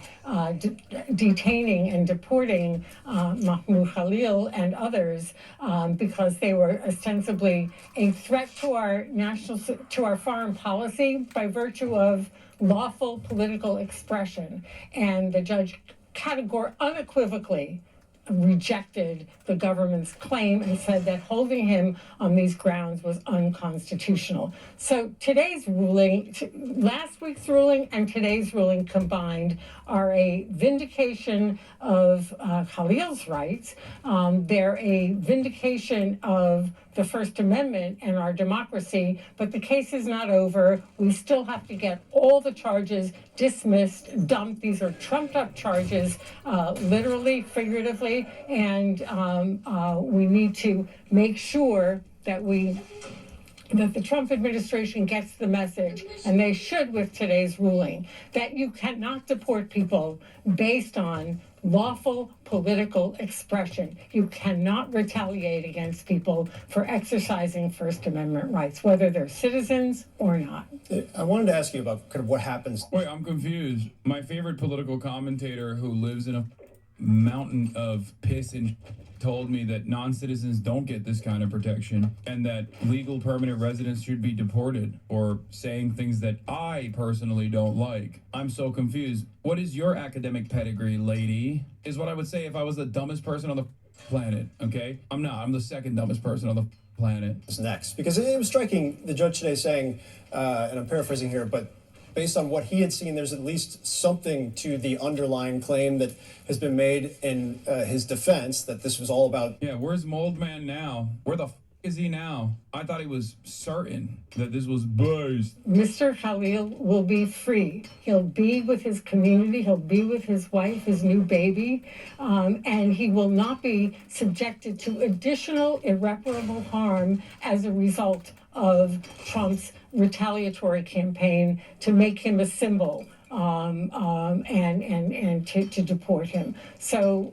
detaining and deporting Mahmoud Khalil and others because they were ostensibly a threat to our foreign policy by virtue of lawful political expression. And the judge unequivocally rejected the government's claim and said that holding him on these grounds was unconstitutional. So today's ruling, last week's ruling and today's ruling combined are a vindication of Khalil's rights. They're a vindication of the First Amendment and our democracy, but the case is not over. We still have to get all the charges dismissed, dumped. These are trumped up charges, literally, figuratively, and we need to make sure that the Trump administration gets the message, and they should with today's ruling, that you cannot deport people based on lawful political expression. You cannot retaliate against people for exercising First Amendment rights, whether they're citizens or not. I wanted to ask you about kind of what happens. Wait, I'm confused. My favorite political commentator who lives in a mountain of piss and told me that non-citizens don't get this kind of protection and that legal permanent residents should be deported, or saying things that I personally don't like. I'm so confused. What is your academic pedigree, lady? Is what I would say if I was the dumbest person on the planet, okay? I'm not. I'm the second dumbest person on the planet. What's next? Because it was striking, the judge today saying, and I'm paraphrasing here, but based on what he had seen, there's at least something to the underlying claim that has been made in his defense, that this was all about... Yeah, where's Mold Man now? Where the is he now? I thought he was certain that this was based. Mr. Khalil will be free. He'll be with his community. He'll be with his wife, his new baby, and he will not be subjected to additional irreparable harm as a result of Trump's retaliatory campaign to make him a symbol and to deport him. So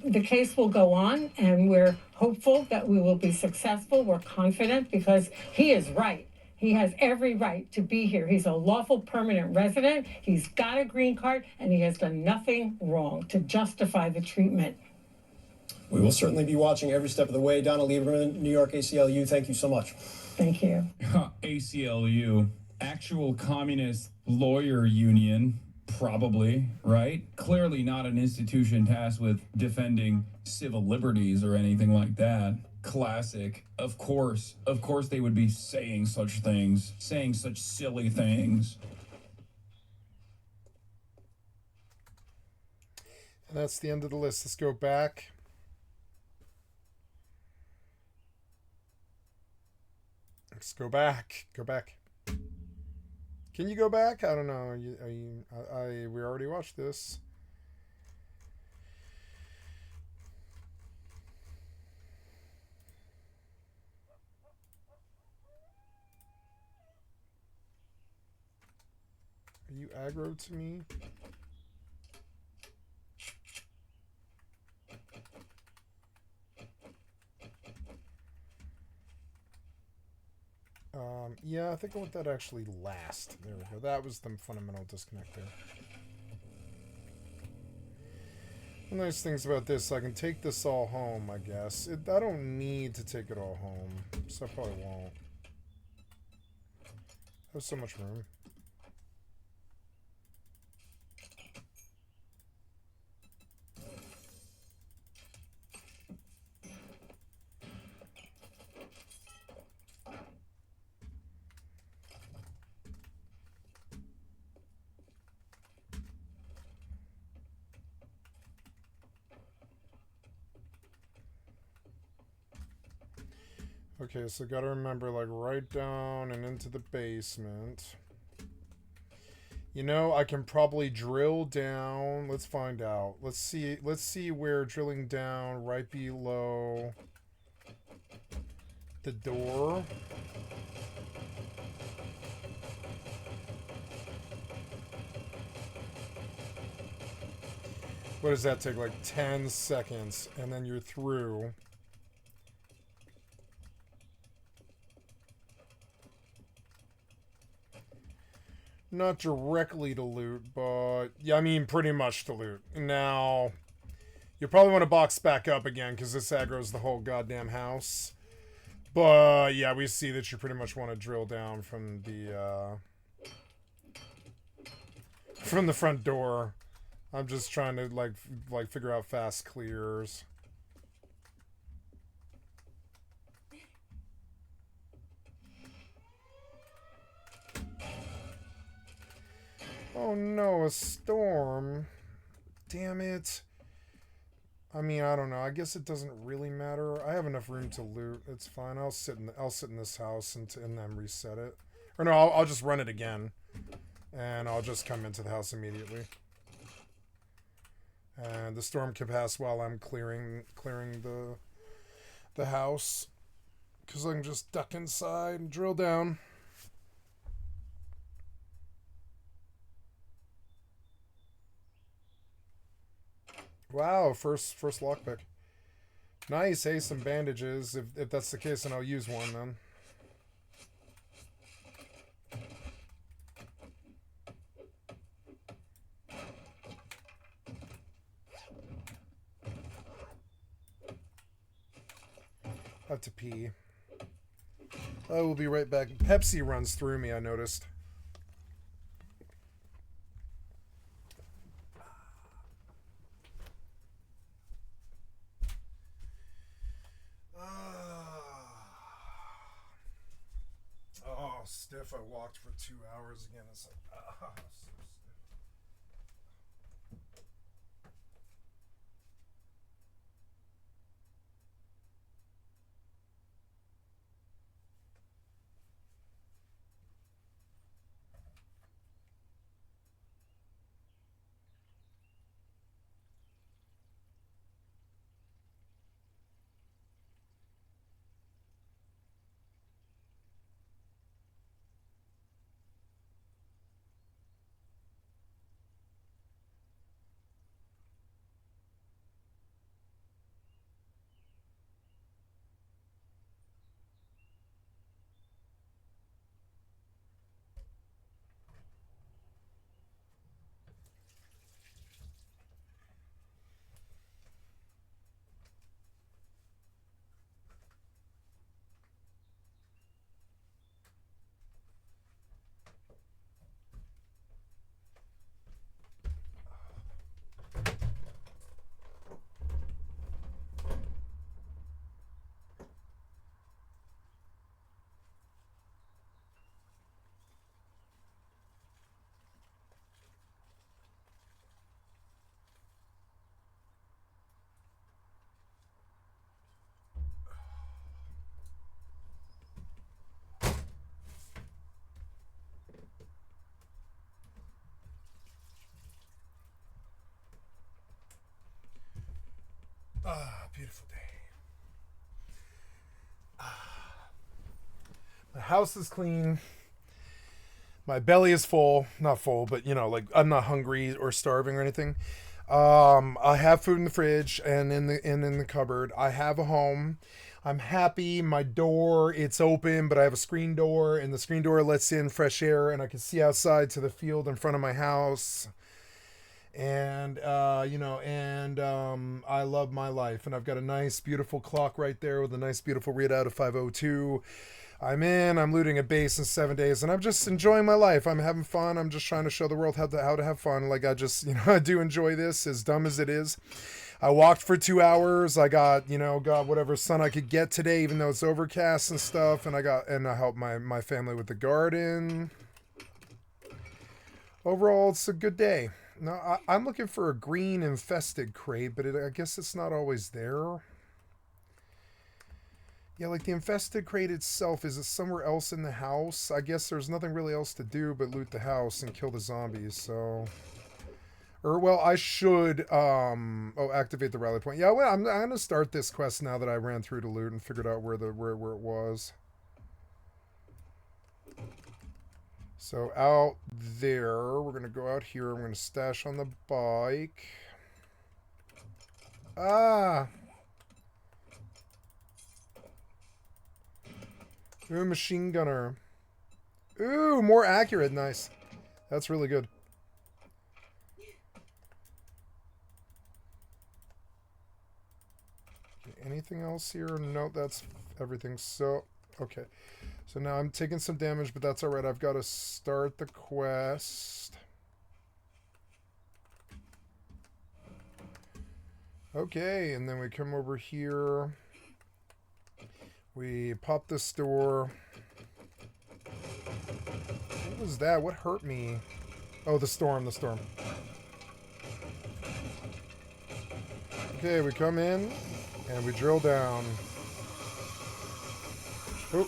the case will go on, and we're hopeful that we will be successful. We're confident because he is right. He has every right to be here. He's a lawful permanent resident. He's got a green card, and he has done nothing wrong to justify the treatment. We will certainly be watching every step of the way. Donna Lieberman, New York ACLU, thank you so much. Thank you. ACLU, actual communist lawyer union, probably, right? Clearly not an institution tasked with defending civil liberties or anything like that. Classic. Of course they would be saying such things, saying such silly things. And that's the end of the list. Let's go back. Let's go back. Go back. Can you go back? I don't know. We already watched this. Are you aggro to me? Yeah, I think I want that actually last. There we go. That was the fundamental disconnect there. The nice things about this, I can take this all home, I guess. I don't need to take it all home, so I probably won't. There's so much room. Okay, so gotta remember, like, right down and into the basement. You know, I can probably drill down. Let's find out. Let's see where drilling down right below the door. What does that take? Like 10 seconds, and then you're through. Not directly to loot, but yeah, I mean pretty much to loot. Now, you probably want to box back up again because this aggro's the whole goddamn house. But yeah, we see that you pretty much want to drill down from the front door. I'm just trying to like figure out fast clears. Oh no, a storm. Damn it. I mean, I don't know. I guess it doesn't really matter. I have enough room to loot. It's fine. I'll sit in this house and then reset it. Or no, I'll just run it again. And I'll just come into the house immediately. And the storm can pass while I'm clearing the house. Because I can just duck inside and drill down. Wow, first lockpick. Nice, hey, some bandages. If that's the case, then I'll use one then. I have to pee. I will be right back. Pepsi runs through me, I noticed. Oh, stiff. I walked for 2 hours again. It's like, so stiff. Beautiful day. My house is clean. My belly is full. Not full, but you know, like I'm not hungry or starving or anything. I have food in the fridge and in the cupboard. I have a home. I'm happy. My door, it's open, but I have a screen door, and the screen door lets in fresh air, and I can see outside to the field in front of my house. And I love my life, and I've got a nice beautiful clock right there with a nice beautiful readout of 5:02. I'm looting a base in 7 days, and I'm just enjoying my life. I'm having fun. I'm just trying to show the world how to have fun. Like, I just, I do enjoy this, as dumb as it is. I walked for 2 hours. I got whatever sun I could get today, even though it's overcast and stuff, and I helped my family with the garden. Overall, it's a good day. No, I'm looking for a green infested crate, but I guess it's not always there. Yeah, like the infested crate itself, is it somewhere else in the house? I guess there's nothing really else to do but loot the house and kill the zombies, so... well, I should, activate the rally point. Yeah, well, I'm going to start this quest now that I ran through to loot and figured out where it was. So out there, we're going to go out here. I'm going to stash on the bike. Ah. Ooh, machine gunner. Ooh, more accurate. Nice. That's really good. Okay, anything else here? No, that's everything. So, okay. So now I'm taking some damage, but that's alright. I've got to start the quest. Okay, and then we come over here. We pop this door. What was that? What hurt me? Oh, the storm, the storm. Okay, we come in, and we drill down. Oh.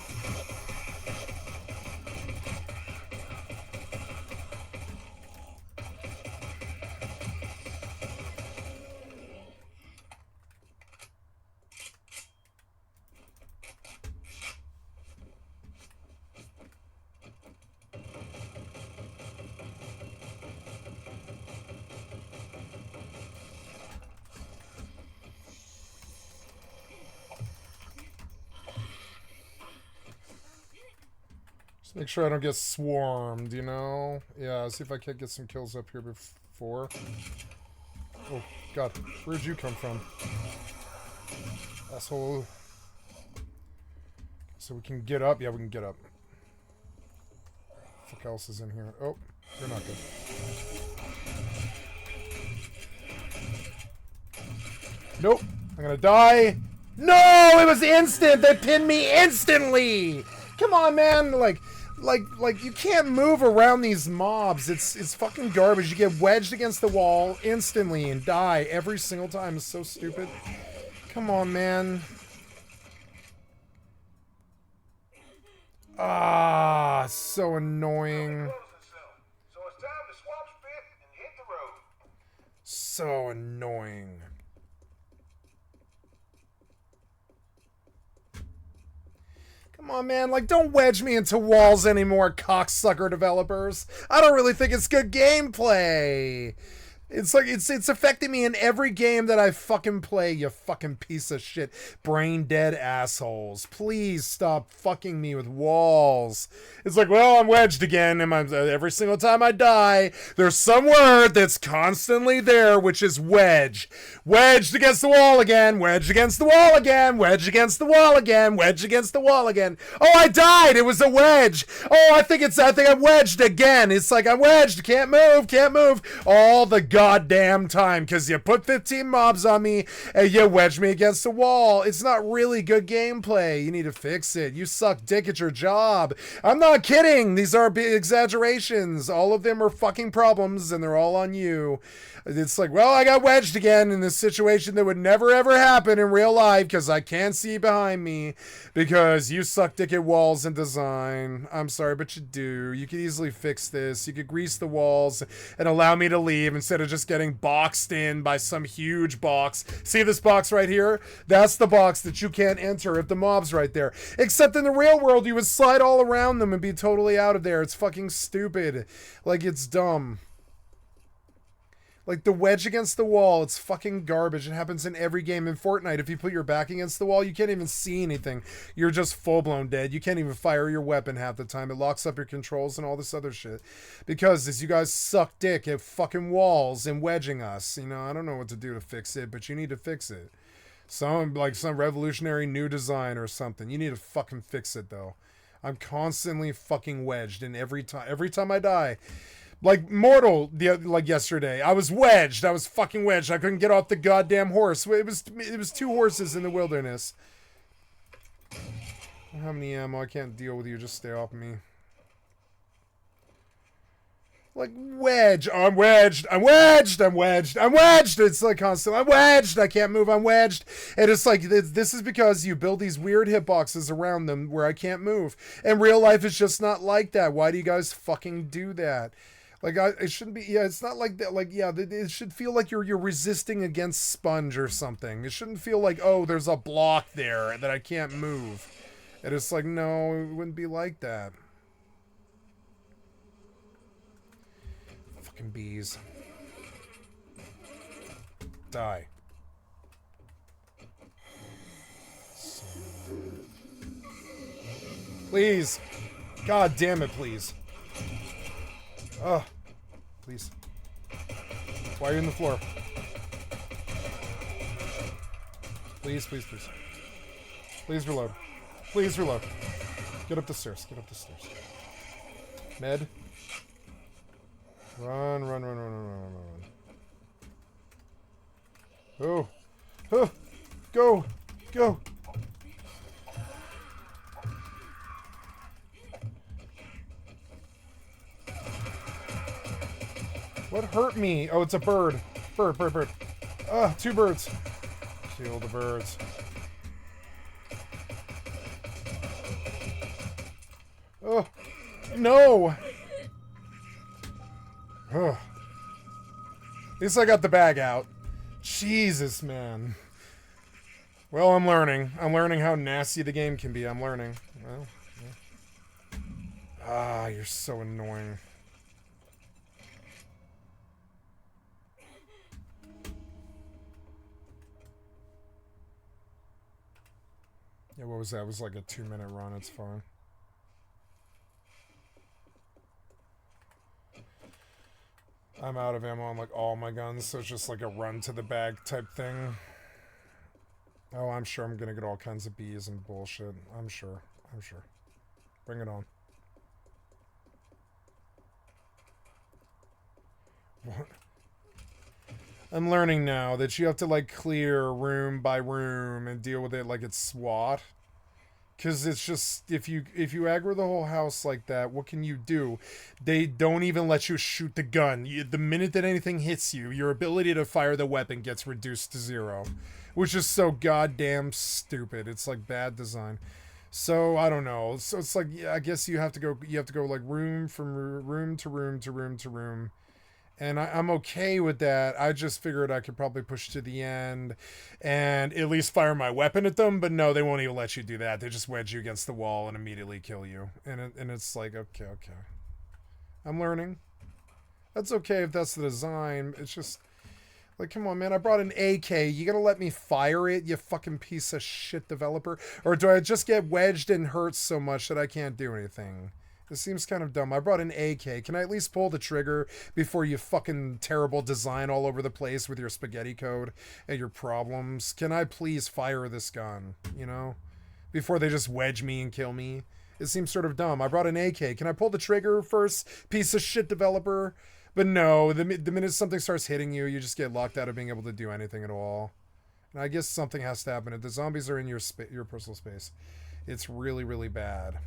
Just make sure I don't get swarmed, you know? Yeah, see if I can't get some kills up here before. Oh, God. Where'd you come from? Asshole. So we can get up? Yeah, we can get up. What else is in here? Oh, you're not good. Nope. I'm gonna die. No! It was instant! They pinned me instantly! Come on, man! Like you can't move around these mobs. It's fucking garbage. You get wedged against the wall instantly and die every single time. It's so stupid. Come on, man. Ah, so annoying. So annoying. Come on, man. Like, don't wedge me into walls anymore, cocksucker developers. I don't really think it's good gameplay. It's like, it's affecting me in every game that I fucking play, you fucking piece of shit. Brain dead assholes. Please stop fucking me with walls. It's like, well, I'm wedged again, and every single time I die, there's some word that's constantly there, which is wedge. Wedged against the wall again, wedged against the wall again, wedged against the wall again, wedged against the wall again. Oh, I died! It was a wedge! Oh, I think I'm wedged again. It's like, I'm wedged, can't move. All the goddamn time, because you put 15 mobs on me and you wedge me against the wall. It's not really good gameplay. You need to fix it. You suck dick at your job. I'm not kidding. These are big exaggerations. All of them are fucking problems, and they're all on you. It's like, well, I got wedged again in this situation that would never ever happen in real life because I can't see behind me because you suck dick at walls and design. I'm sorry, but you do. You could easily fix this. You could grease the walls and allow me to leave instead of just getting boxed in by some huge box. See this box right here? That's the box that you can't enter if the mob's right there. Except in the real world, you would slide all around them and be totally out of there. It's fucking stupid. Like, it's dumb. Like, the wedge against the wall, it's fucking garbage. It happens in every game in Fortnite. If you put your back against the wall, you can't even see anything. You're just full-blown dead. You can't even fire your weapon half the time. It locks up your controls and all this other shit. Because you guys suck dick at fucking walls and wedging us. You know, I don't know what to do to fix it, but you need to fix it. Some revolutionary new design or something. You need to fucking fix it, though. I'm constantly fucking wedged, and every time I die... Like, Mortal, like yesterday, I was wedged. I was fucking wedged. I couldn't get off the goddamn horse. It was 2 horses in the wilderness. I don't have any ammo. I can't deal with you. Just stay off me. Like, wedge. Oh, I'm wedged. I'm wedged. I'm wedged. I'm wedged. It's like constant. I'm wedged. I can't move. I'm wedged. And it's like, this is because you build these weird hitboxes around them where I can't move. And real life is just not like that. Why do you guys fucking do that? Like, it shouldn't be, yeah, it's not like that, like, yeah, it should feel like you're resisting against sponge or something. It shouldn't feel like, oh, there's a block there that I can't move. And it's like, no, it wouldn't be like that. Fucking bees. Die. Please. God damn it, please. Ugh. Please. Why are you on the floor? Please, please, please. Please reload. Please reload. Get up the stairs. Get up the stairs. Med. Run, run, run, run, run, run, run, run. Oh. Oh. Go. Go. What hurt me? Oh, it's a bird. Bird, bird, bird. Ah, 2 birds. Kill the birds. Oh, no. Oh. At least I got the bag out. Jesus, man. Well, I'm learning. I'm learning how nasty the game can be. I'm learning. Well, yeah. Ah, you're so annoying. Yeah, what was that? It was like a 2-minute run. It's fine. I'm out of ammo on like all my guns, so it's just like a run to the bag type thing. Oh, I'm sure I'm gonna get all kinds of bees and bullshit. I'm sure. I'm sure. Bring it on. What? I'm learning now that you have to like clear room by room and deal with it like it's SWAT. Because it's just, if you aggro the whole house like that, what can you do? They don't even let you shoot the gun. The minute that anything hits you, your ability to fire the weapon gets reduced to 0. Which is so goddamn stupid. It's like bad design. So, I don't know. So it's like, yeah, I guess you have to go like room from room to room to room to room. And I'm okay with that. I just figured I could probably push to the end and at least fire my weapon at them. But no, they won't even let you do that. They just wedge you against the wall and immediately kill you. And it's like, okay. I'm learning. That's okay if that's the design. It's just, like, come on, man. I brought an AK. You gotta let me fire it, you fucking piece of shit developer? Or do I just get wedged and hurt so much that I can't do anything? This seems kind of dumb. I brought an AK. Can I at least pull the trigger before you fucking terrible design all over the place with your spaghetti code and your problems? Can I please fire this gun, you know? Before they just wedge me and kill me? It seems sort of dumb. I brought an AK. Can I pull the trigger first, piece of shit developer? But no, the minute something starts hitting you, you just get locked out of being able to do anything at all. And I guess something has to happen. If the zombies are in your personal space, it's really, really bad.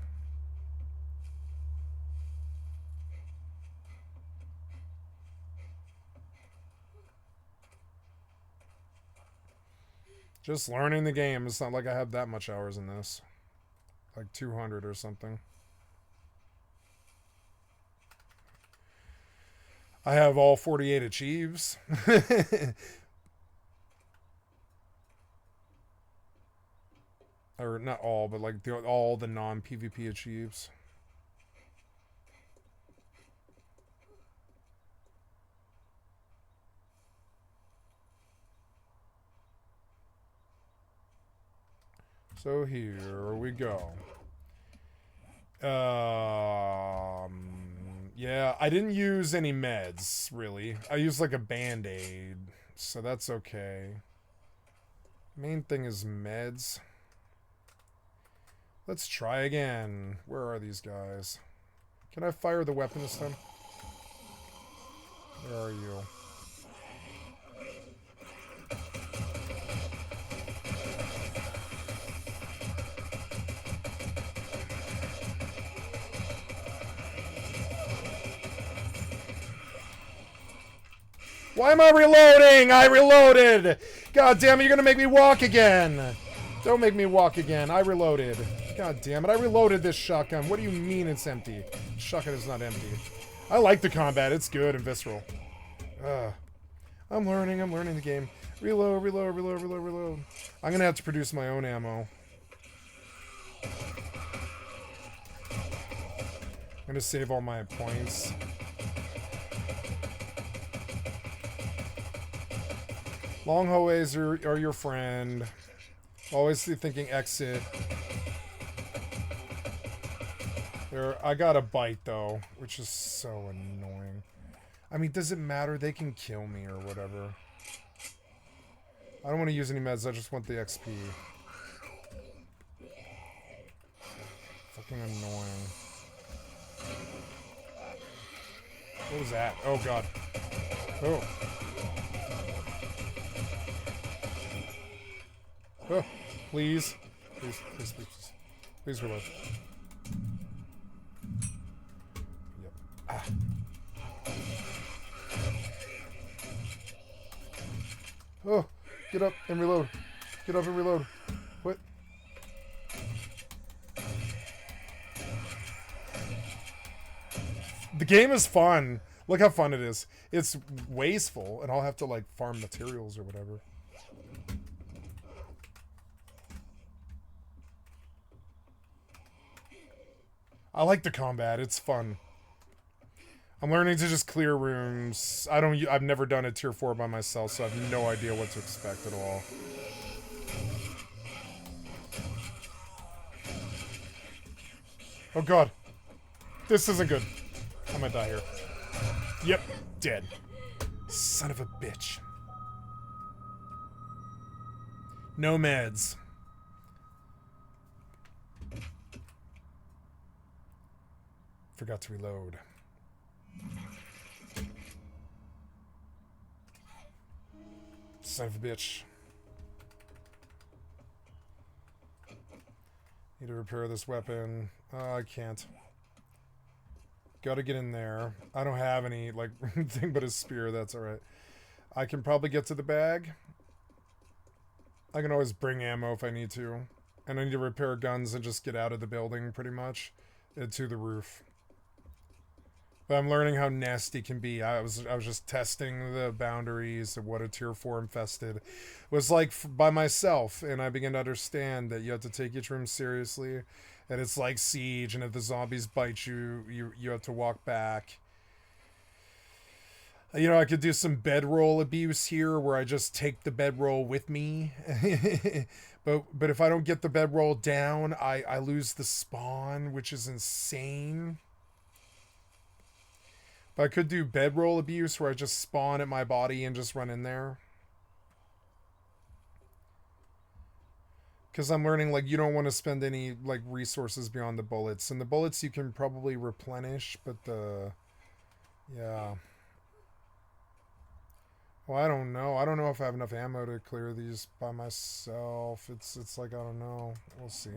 Just learning the game. It's not like I have that much hours in this. Like 200 or something. I have all 48 achieves. Or not all, but like all the non-PvP achieves. So here we go. Yeah, I didn't use any meds, really. I used like a band-aid, so that's okay. Main thing is meds. Let's try again. Where are these guys? Can I fire the weapon this time? Where are you? Why am I reloading? I reloaded! God damn it, you're gonna make me walk again! Don't make me walk again. I reloaded. God damn it, I reloaded this shotgun. What do you mean it's empty? Shotgun is not empty. I like the combat, it's good and visceral. I'm learning the game. Reload, reload, reload, reload, reload. I'm gonna have to produce my own ammo. I'm gonna save all my points. Long hallways are your friend. Always thinking exit. There, I got a bite though, which is so annoying. I mean, does it matter? They can kill me or whatever. I don't want to use any meds, I just want the XP. Fucking annoying. What was that? Oh god. Oh. Oh, please. Please, please, please. Please reload. Yep. Ah. Oh, get up and reload. Get up and reload. What? The game is fun. Look how fun it is. It's wasteful, and I'll have to, like, farm materials or whatever. I like the combat. It's fun. I'm learning to just clear rooms. I've never done a tier 4 by myself, so I have no idea what to expect at all. Oh god. This isn't good. I might die here. Yep, dead. Son of a bitch. No meds. Forgot to reload. Son of a bitch. Need to repair this weapon. I can't. Gotta get in there. I don't have any, like, thing but a spear. That's alright. I can probably get to the bag. I can always bring ammo if I need to. And I need to repair guns and just get out of the building, pretty much. To the roof. But I'm learning how nasty it can be. I was just testing the boundaries of what a tier 4 infested was like by myself, and I began to understand that you have to take each room seriously, and it's like Siege, and if the zombies bite you, you have to walk back. You know, I could do some bedroll abuse here, where I just take the bedroll with me, but if I don't get the bedroll down, I lose the spawn, which is insane. But I could do bedroll abuse where I just spawn at my body and just run in there. Because I'm learning, like, you don't want to spend any, like, resources beyond the bullets. And the bullets you can probably replenish, but the... Yeah. Well, I don't know. I don't know if I have enough ammo to clear these by myself. It's like, I don't know. We'll see.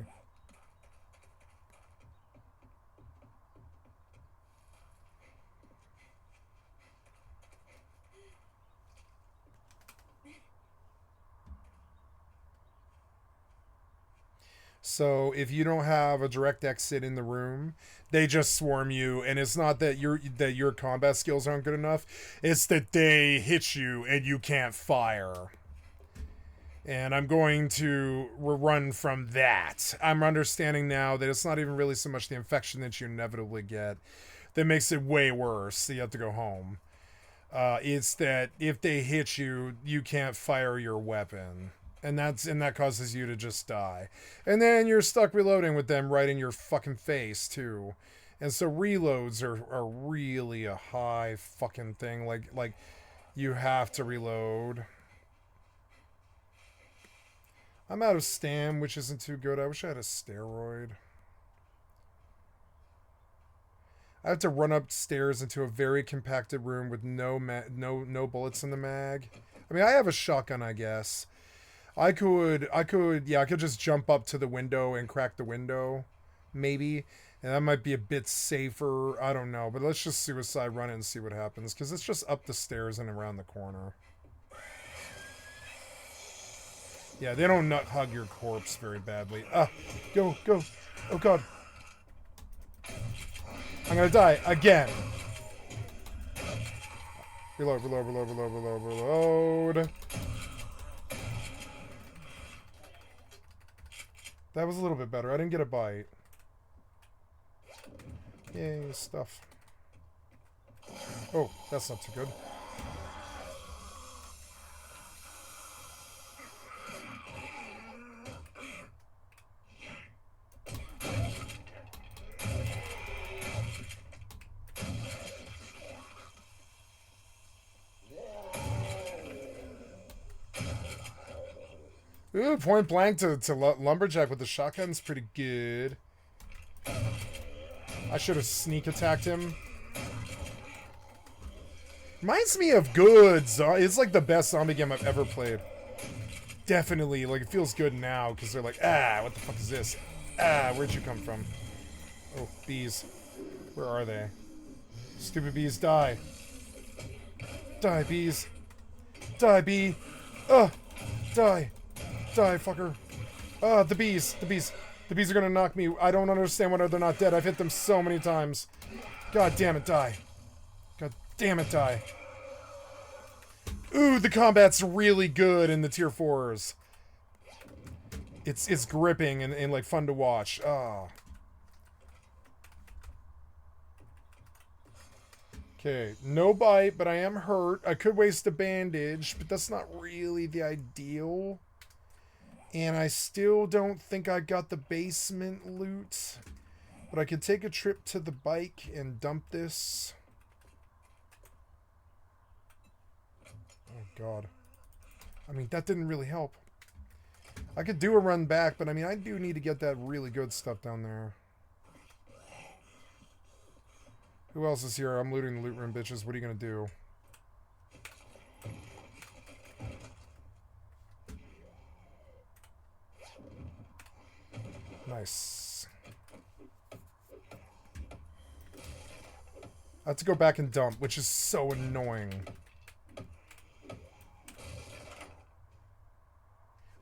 So if you don't have a direct exit in the room, they just swarm you, and it's not that your combat skills aren't good enough, it's that they hit you and you can't fire. And I'm going to run from that. I'm understanding now that it's not even really so much the infection that you inevitably get that makes it way worse, so you have to go home. It's that if they hit you, you can't fire your weapon. And that causes you to just die. And then you're stuck reloading with them right in your fucking face, too. And so reloads are really a high fucking thing. Like you have to reload. I'm out of stam, which isn't too good. I wish I had a steroid. I have to run upstairs into a very compacted room with no bullets in the mag. I mean, I have a shotgun, I guess. I could just jump up to the window and crack the window, maybe, and that might be a bit safer. I don't know, but let's just suicide run it and see what happens, because it's just up the stairs and around the corner. Yeah, they don't nut hug your corpse very badly. Go. Oh god. I'm gonna die again. Reload. That was a little bit better. I didn't get a bite. Yay, stuff. Oh, that's not too good. Ooh, point blank to Lumberjack with the shotgun's pretty good. I should have sneak attacked him. Reminds me of good. It's like the best zombie game I've ever played. Definitely, like, it feels good now because they're like, ah, what the fuck is this? Ah, where'd you come from? Oh, bees. Where are they? Stupid bees, die. Die, bees. Die, bee. Ugh. Die. Die, fucker. The bees. The bees. The bees are gonna knock me. I don't understand why they're not dead. I've hit them so many times. God damn it, die. God damn it, die. Ooh, the combat's really good in the tier 4s. It's gripping and like fun to watch. Ah. Okay, no bite, but I am hurt. I could waste a bandage, but that's not really the ideal. And I still don't think I got the basement loot. But I could take a trip to the bike and dump this. Oh, God. I mean, that didn't really help. I could do a run back, but I mean, I do need to get that really good stuff down there. Who else is here? I'm looting the loot room, bitches. What are you gonna do? Nice. I have to go back and dump, which is so annoying.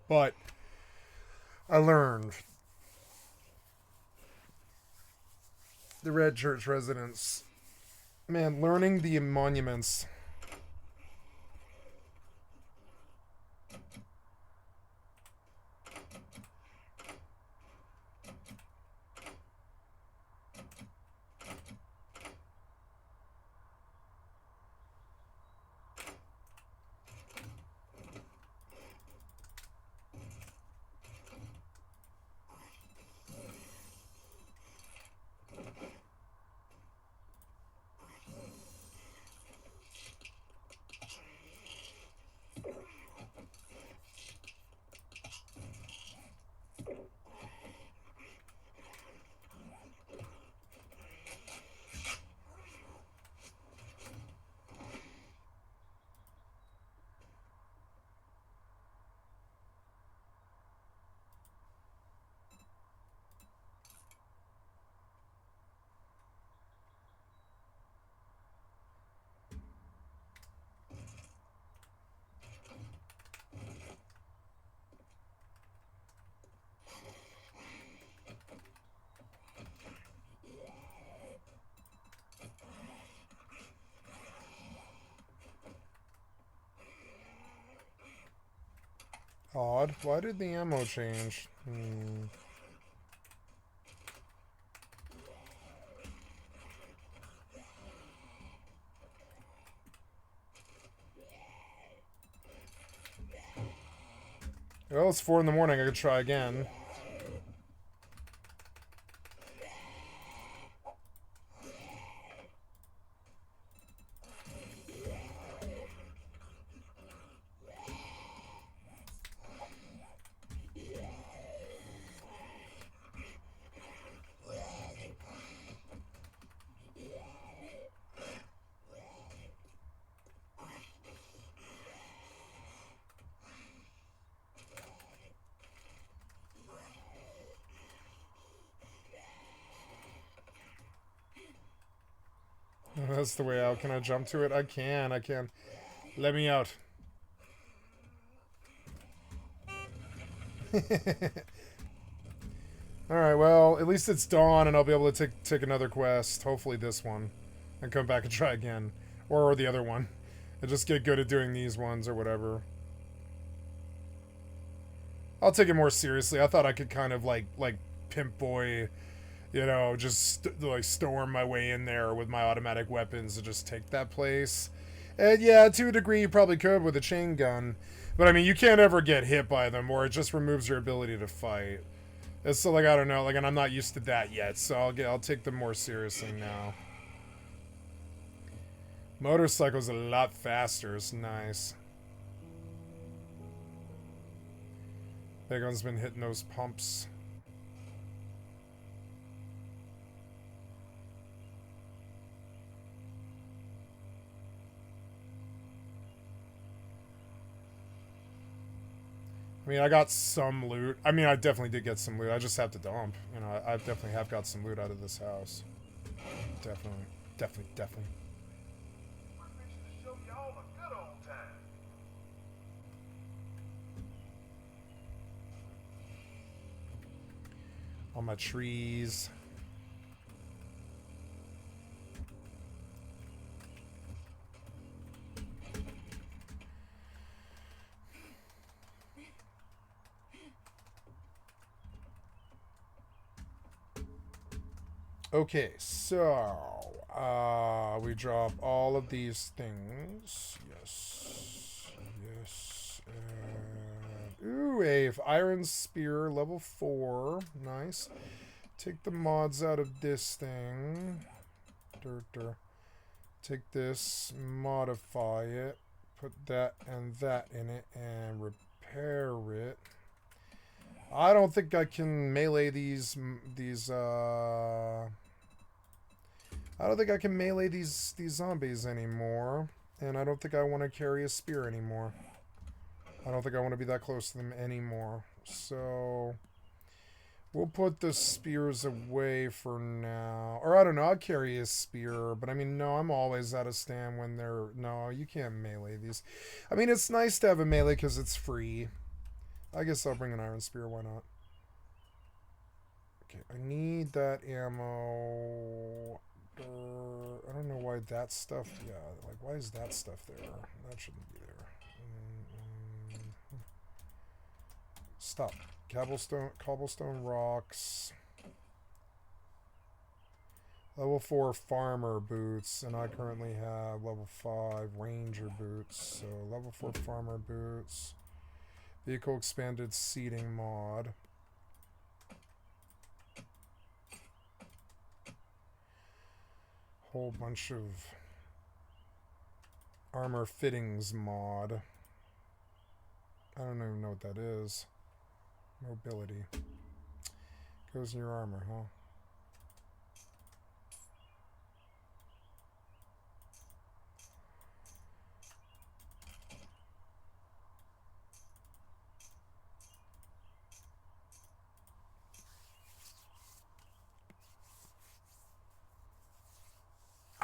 But I learned. The Red Church residents. Man, learning the monuments. Odd. Why did the ammo change? Well, it's 4 in the morning. I could try again. That's the way out. Can I jump to it? I can. Let me out. Alright, well, at least it's dawn and I'll be able to take another quest. Hopefully this one. And come back and try again. Or the other one. And just get good at doing these ones or whatever. I'll take it more seriously. I thought I could kind of like pimp boy, you know, just like storm my way in there with my automatic weapons and just take that place. And yeah, to a degree you probably could with a chain gun. But I mean, you can't ever get hit by them or it just removes your ability to fight. It's so like, I don't know, like, and I'm not used to that yet, so I'll take them more seriously now. Motorcycle's a lot faster. It's nice. Bacon's been hitting those pumps. I mean, I got some loot. I mean, I definitely did get some loot. I just have to dump. You know, I definitely have got some loot out of this house. Definitely. Definitely. All my trees. Okay, so we drop all of these things. Yes. Yes. Ooh, a iron spear, level 4. Nice. Take the mods out of this thing. Take this, modify it, put that and that in it, and repair it. I don't think I can melee these I don't think I can melee these zombies anymore. And I don't think I want to carry a spear anymore. I don't think I want to be that close to them anymore. So we'll put the spears away for now. Or I don't know, I'll carry a spear. But I mean, no, I'm always out of stam when they're... No, you can't melee these. I mean, it's nice to have a melee because it's free. I guess I'll bring an iron spear, why not? Okay, I need that ammo. I don't know why that stuff... Yeah, like, why is that stuff there? That shouldn't be there. Stop. Cobblestone rocks. Level 4 farmer boots, and I currently have level 5 ranger boots. So level 4 farmer boots. Vehicle expanded seating mod. Whole bunch of armor fittings mod. I don't even know what that is. Mobility. Goes in your armor, huh?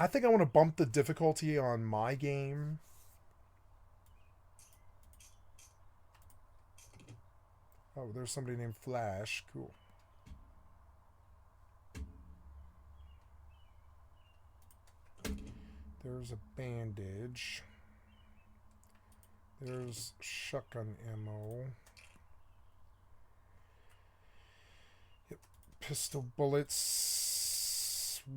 I think I want to bump the difficulty on my game. Oh, there's somebody named Flash. Cool. There's a bandage. There's shotgun ammo. Yep. Pistol bullets.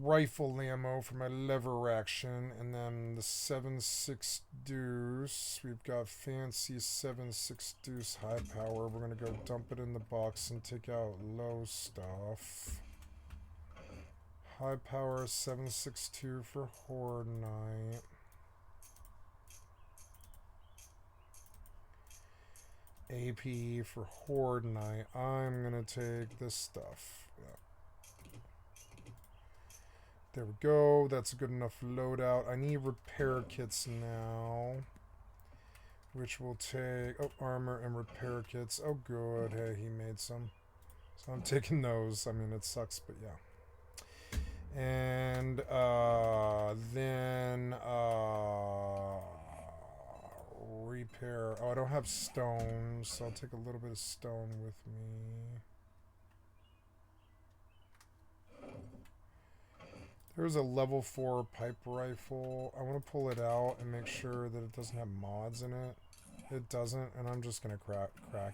Rifle ammo for my lever action. And then the 7.6 deuce. We've got fancy 7.6 deuce high power. We're going to go dump it in the box and take out low stuff. High power 7.62 for Horde Night. AP for Horde Night. I'm gonna take this stuff. Yeah. There we go. That's a good enough loadout. I need repair kits now. Which will take... Oh, armor and repair kits. Oh, good. Hey, he made some. So I'm taking those. I mean, it sucks, but yeah. And then repair. Oh, I don't have stone, so I'll take a little bit of stone with me. There's a level 4 pipe rifle. I want to pull it out and make sure that it doesn't have mods in it. It doesn't, and I'm just going to crack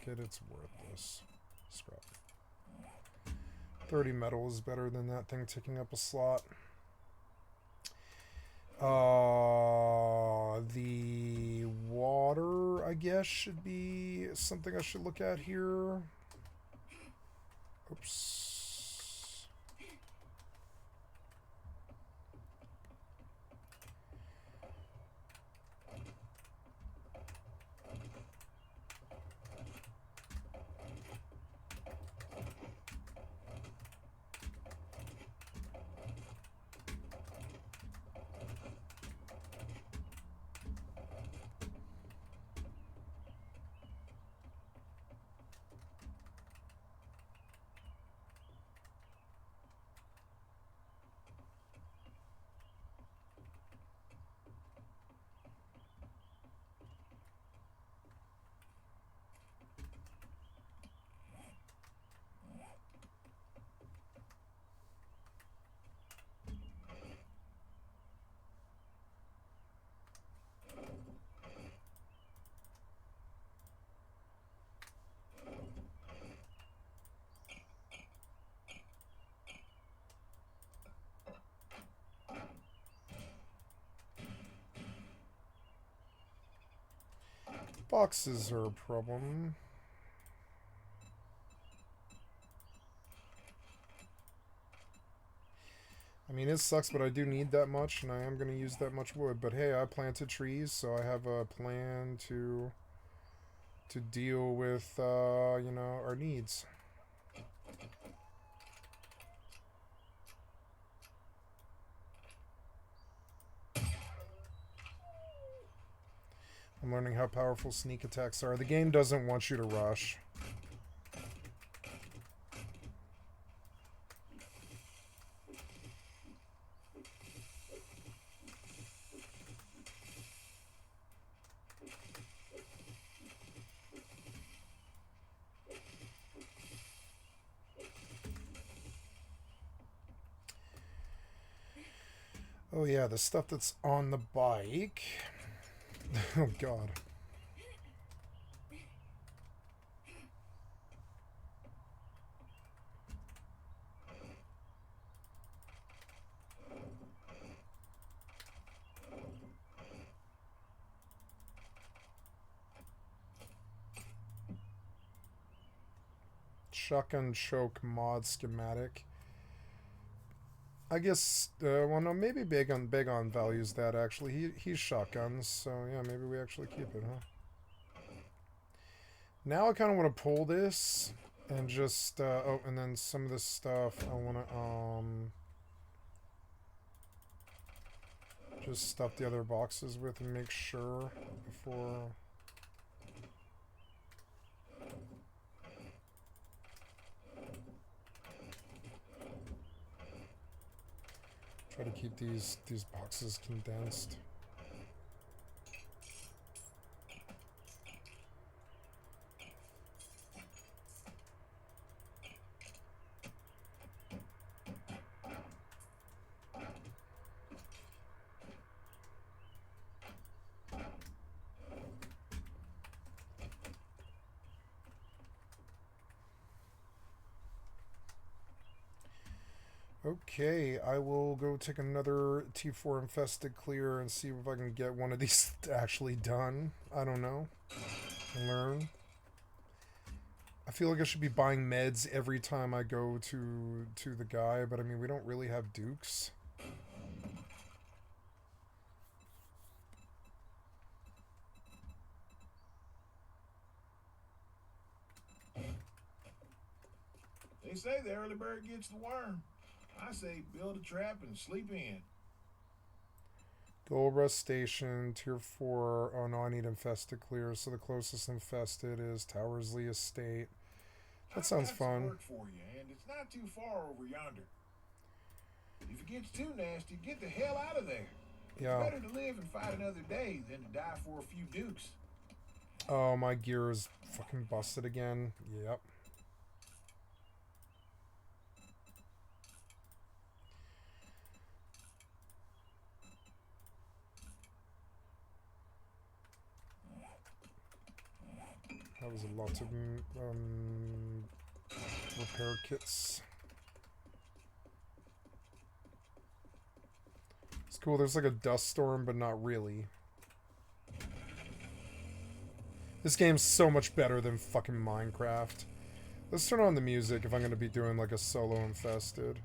it. It's worthless. Scrap. 30 metal is better than that thing taking up a slot. The water, I guess, should be something I should look at here. Oops. Boxes are a problem. I mean, it sucks, but I do need that much, and I am going to use that much wood. But hey, I planted trees, so I have a plan to deal with, you know, our needs. I'm learning how powerful sneak attacks are. The game doesn't want you to rush. Oh yeah, the stuff that's on the bike. Oh god. Shotgun choke mod schematic. I guess, well, no, maybe Big on values that, actually. He's shotguns, so yeah, maybe we actually keep it, huh? Now I kind of want to pull this and just, oh, and then some of this stuff I want to, just stuff the other boxes with and make sure before... Try to keep these boxes condensed. Okay, I will go take another T4 infested clear and see if I can get one of these actually done. I don't know. Learn. I feel like I should be buying meds every time I go to the guy, but I mean, we don't really have dukes. They say the early bird gets the worm. I say build a trap and sleep in. Gold Rush Station, Tier 4. Oh no, I need infested clear, so the closest infested is Towersley Estate. That sounds fun. Work for you, and it's not too far over yonder. If it gets too nasty, get the hell out of there. Yeah. It's better to live and fight another day than to die for a few dukes. Oh, my gear is fucking busted again. Yep. That was a lot of repair kits. It's cool. There's like a dust storm, but not really. This game's so much better than fucking Minecraft. Let's turn on the music if I'm going to be doing like a solo infested.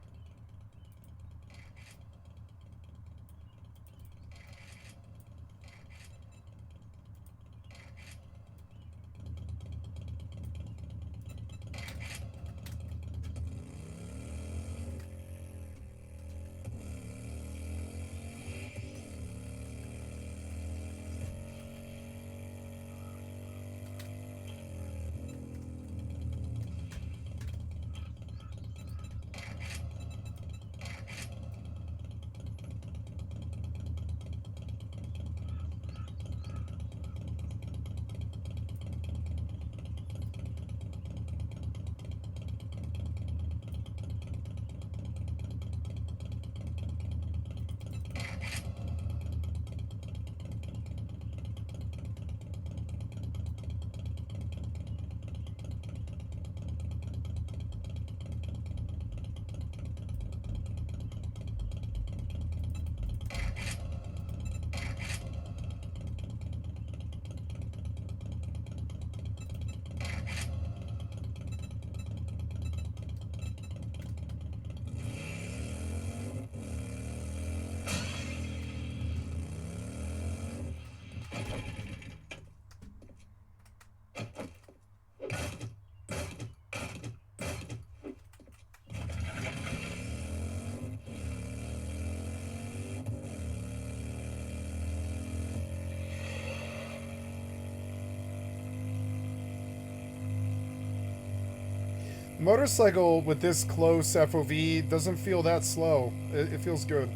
Motorcycle with this close FOV doesn't feel that slow. It feels good.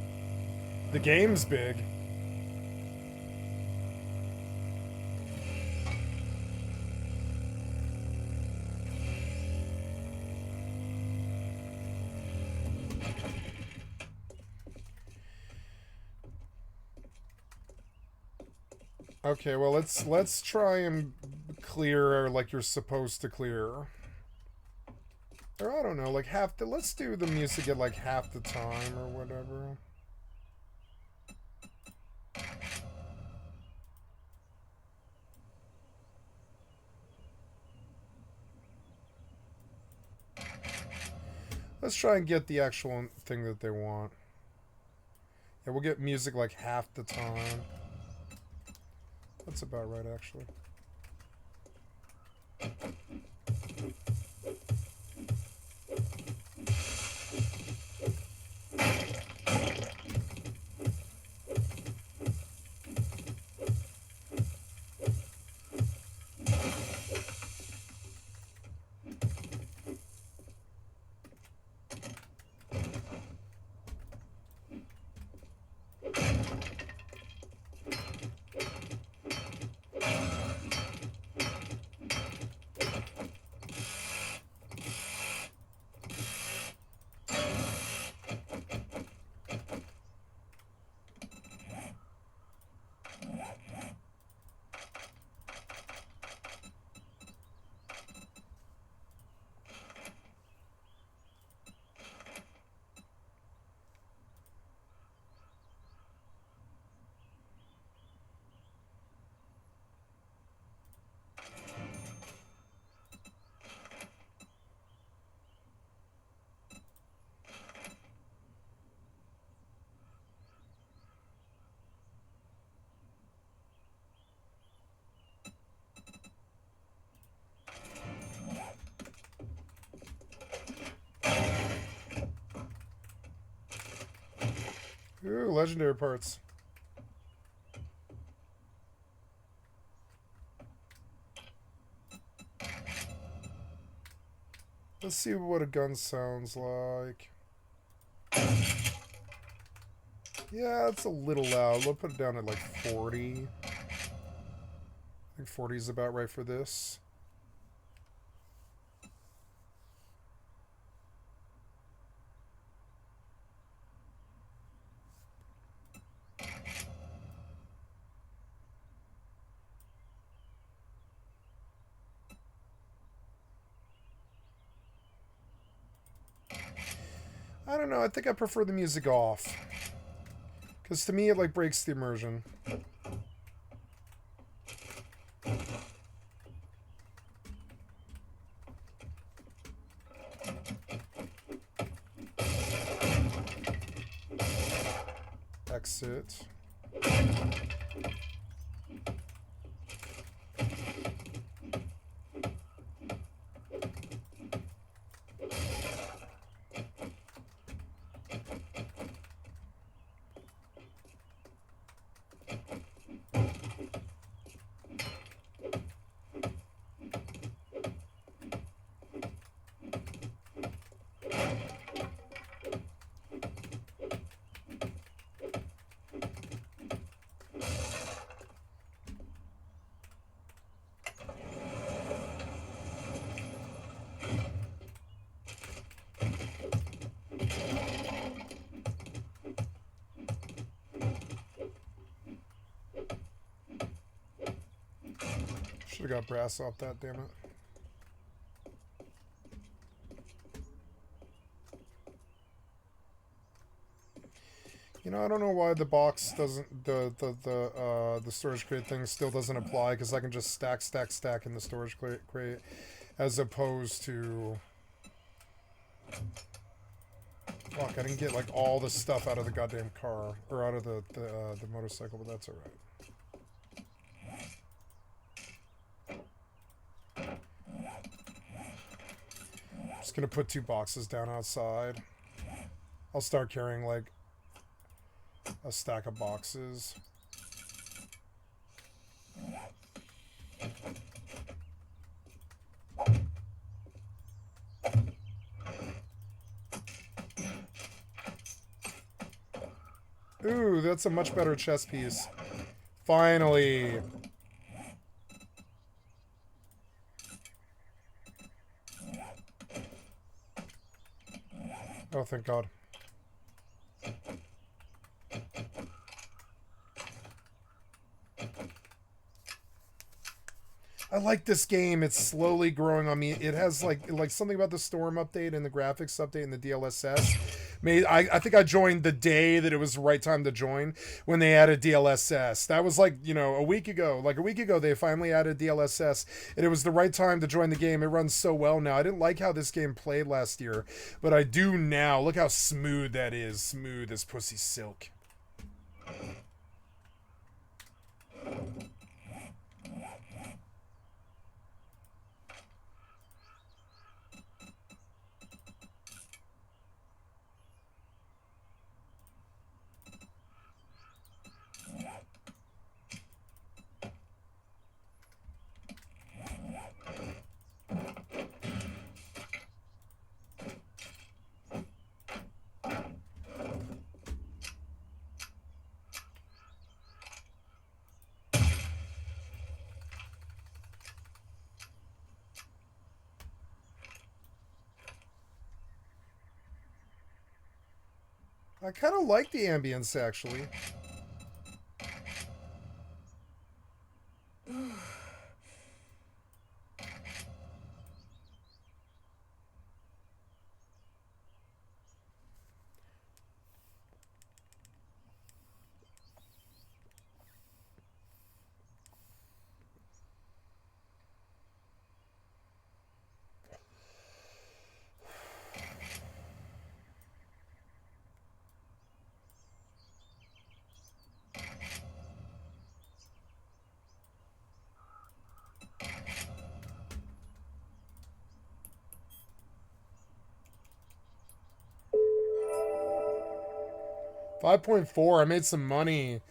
The game's big. Okay, well let's try and clear like you're supposed to clear. Or I don't know, like half the, let's do the music at like half the time or whatever. Let's try and get the actual thing that they want. Yeah, we'll get music like half the time. That's about right, actually. Ooh, legendary parts. Let's see what a gun sounds like. Yeah, it's a little loud. We'll put it down at like 40. I think 40 is about right for this. I don't know, I think I prefer the music off. Because to me it like breaks the immersion. Exit. Should have got brass off that, damn it. You know, I don't know why the box doesn't, the storage crate thing still doesn't apply, because I can just stack in the storage crate, as opposed to... Fuck, I didn't get like all the stuff out of the goddamn car, or out of the motorcycle, but that's alright. Just gonna put 2 boxes down outside. I'll start carrying like a stack of boxes. Ooh, that's a much better chess piece. Finally. Oh, thank God. I like this game. It's slowly growing on me. It has like something about the Storm update and the graphics update and the DLSS. I think I joined the day that it was the right time to join when they added DLSS. That was like, you know, a week ago. Like a week ago, they finally added DLSS, and it was the right time to join the game. It runs so well now. I didn't like how this game played last year, but I do now. Look how smooth that is. Smooth as pussy silk. I kind of like the ambience, actually. $5.4. I made some money.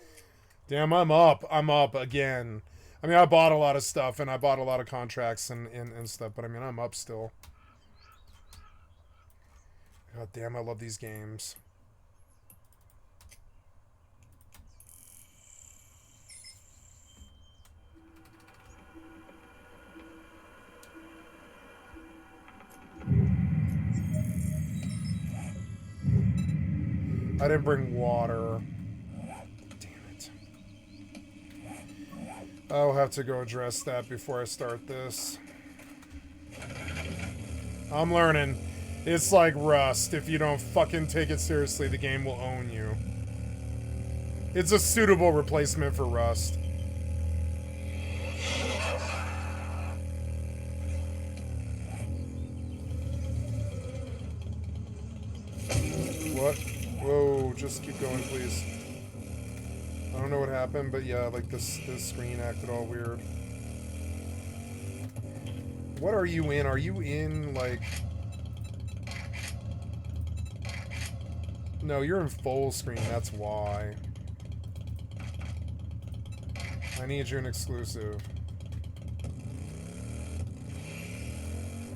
Damn, I'm up. I'm up again. I mean, I bought a lot of stuff, and I bought a lot of contracts and stuff, but I mean, I'm up still. God damn, I love these games. I didn't bring water. Damn it. I'll have to go address that before I start this. I'm learning. It's like Rust. If you don't fucking take it seriously, the game will own you. It's a suitable replacement for Rust. What? Whoa, just keep going, please. I don't know what happened, but yeah, like this screen acted all weird. What are you in? Are you in, like... No, you're in full screen, that's why. I need you in exclusive.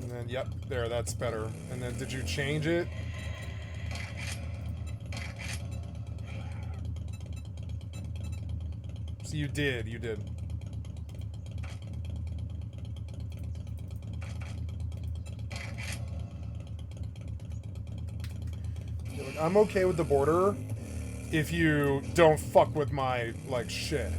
And then, yep, there, that's better. And then, did you change it? So you did, you did. I'm okay with the border if you don't fuck with my, like, shit.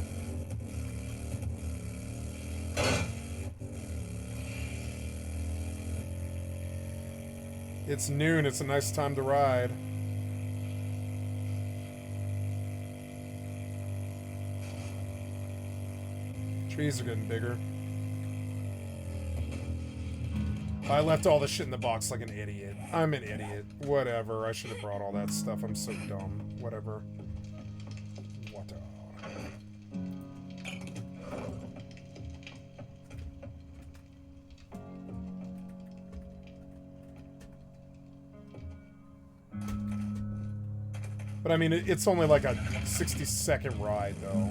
It's noon, it's a nice time to ride. Trees are getting bigger. I left all the shit in the box like an idiot. I'm an idiot. Whatever. I should have brought all that stuff. I'm so dumb. Whatever. Whatever. But I mean, it's only like a 60-second ride, though.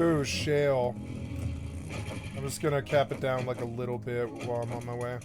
Ooh, shale. I'm just gonna cap it down like a little bit while I'm on my way.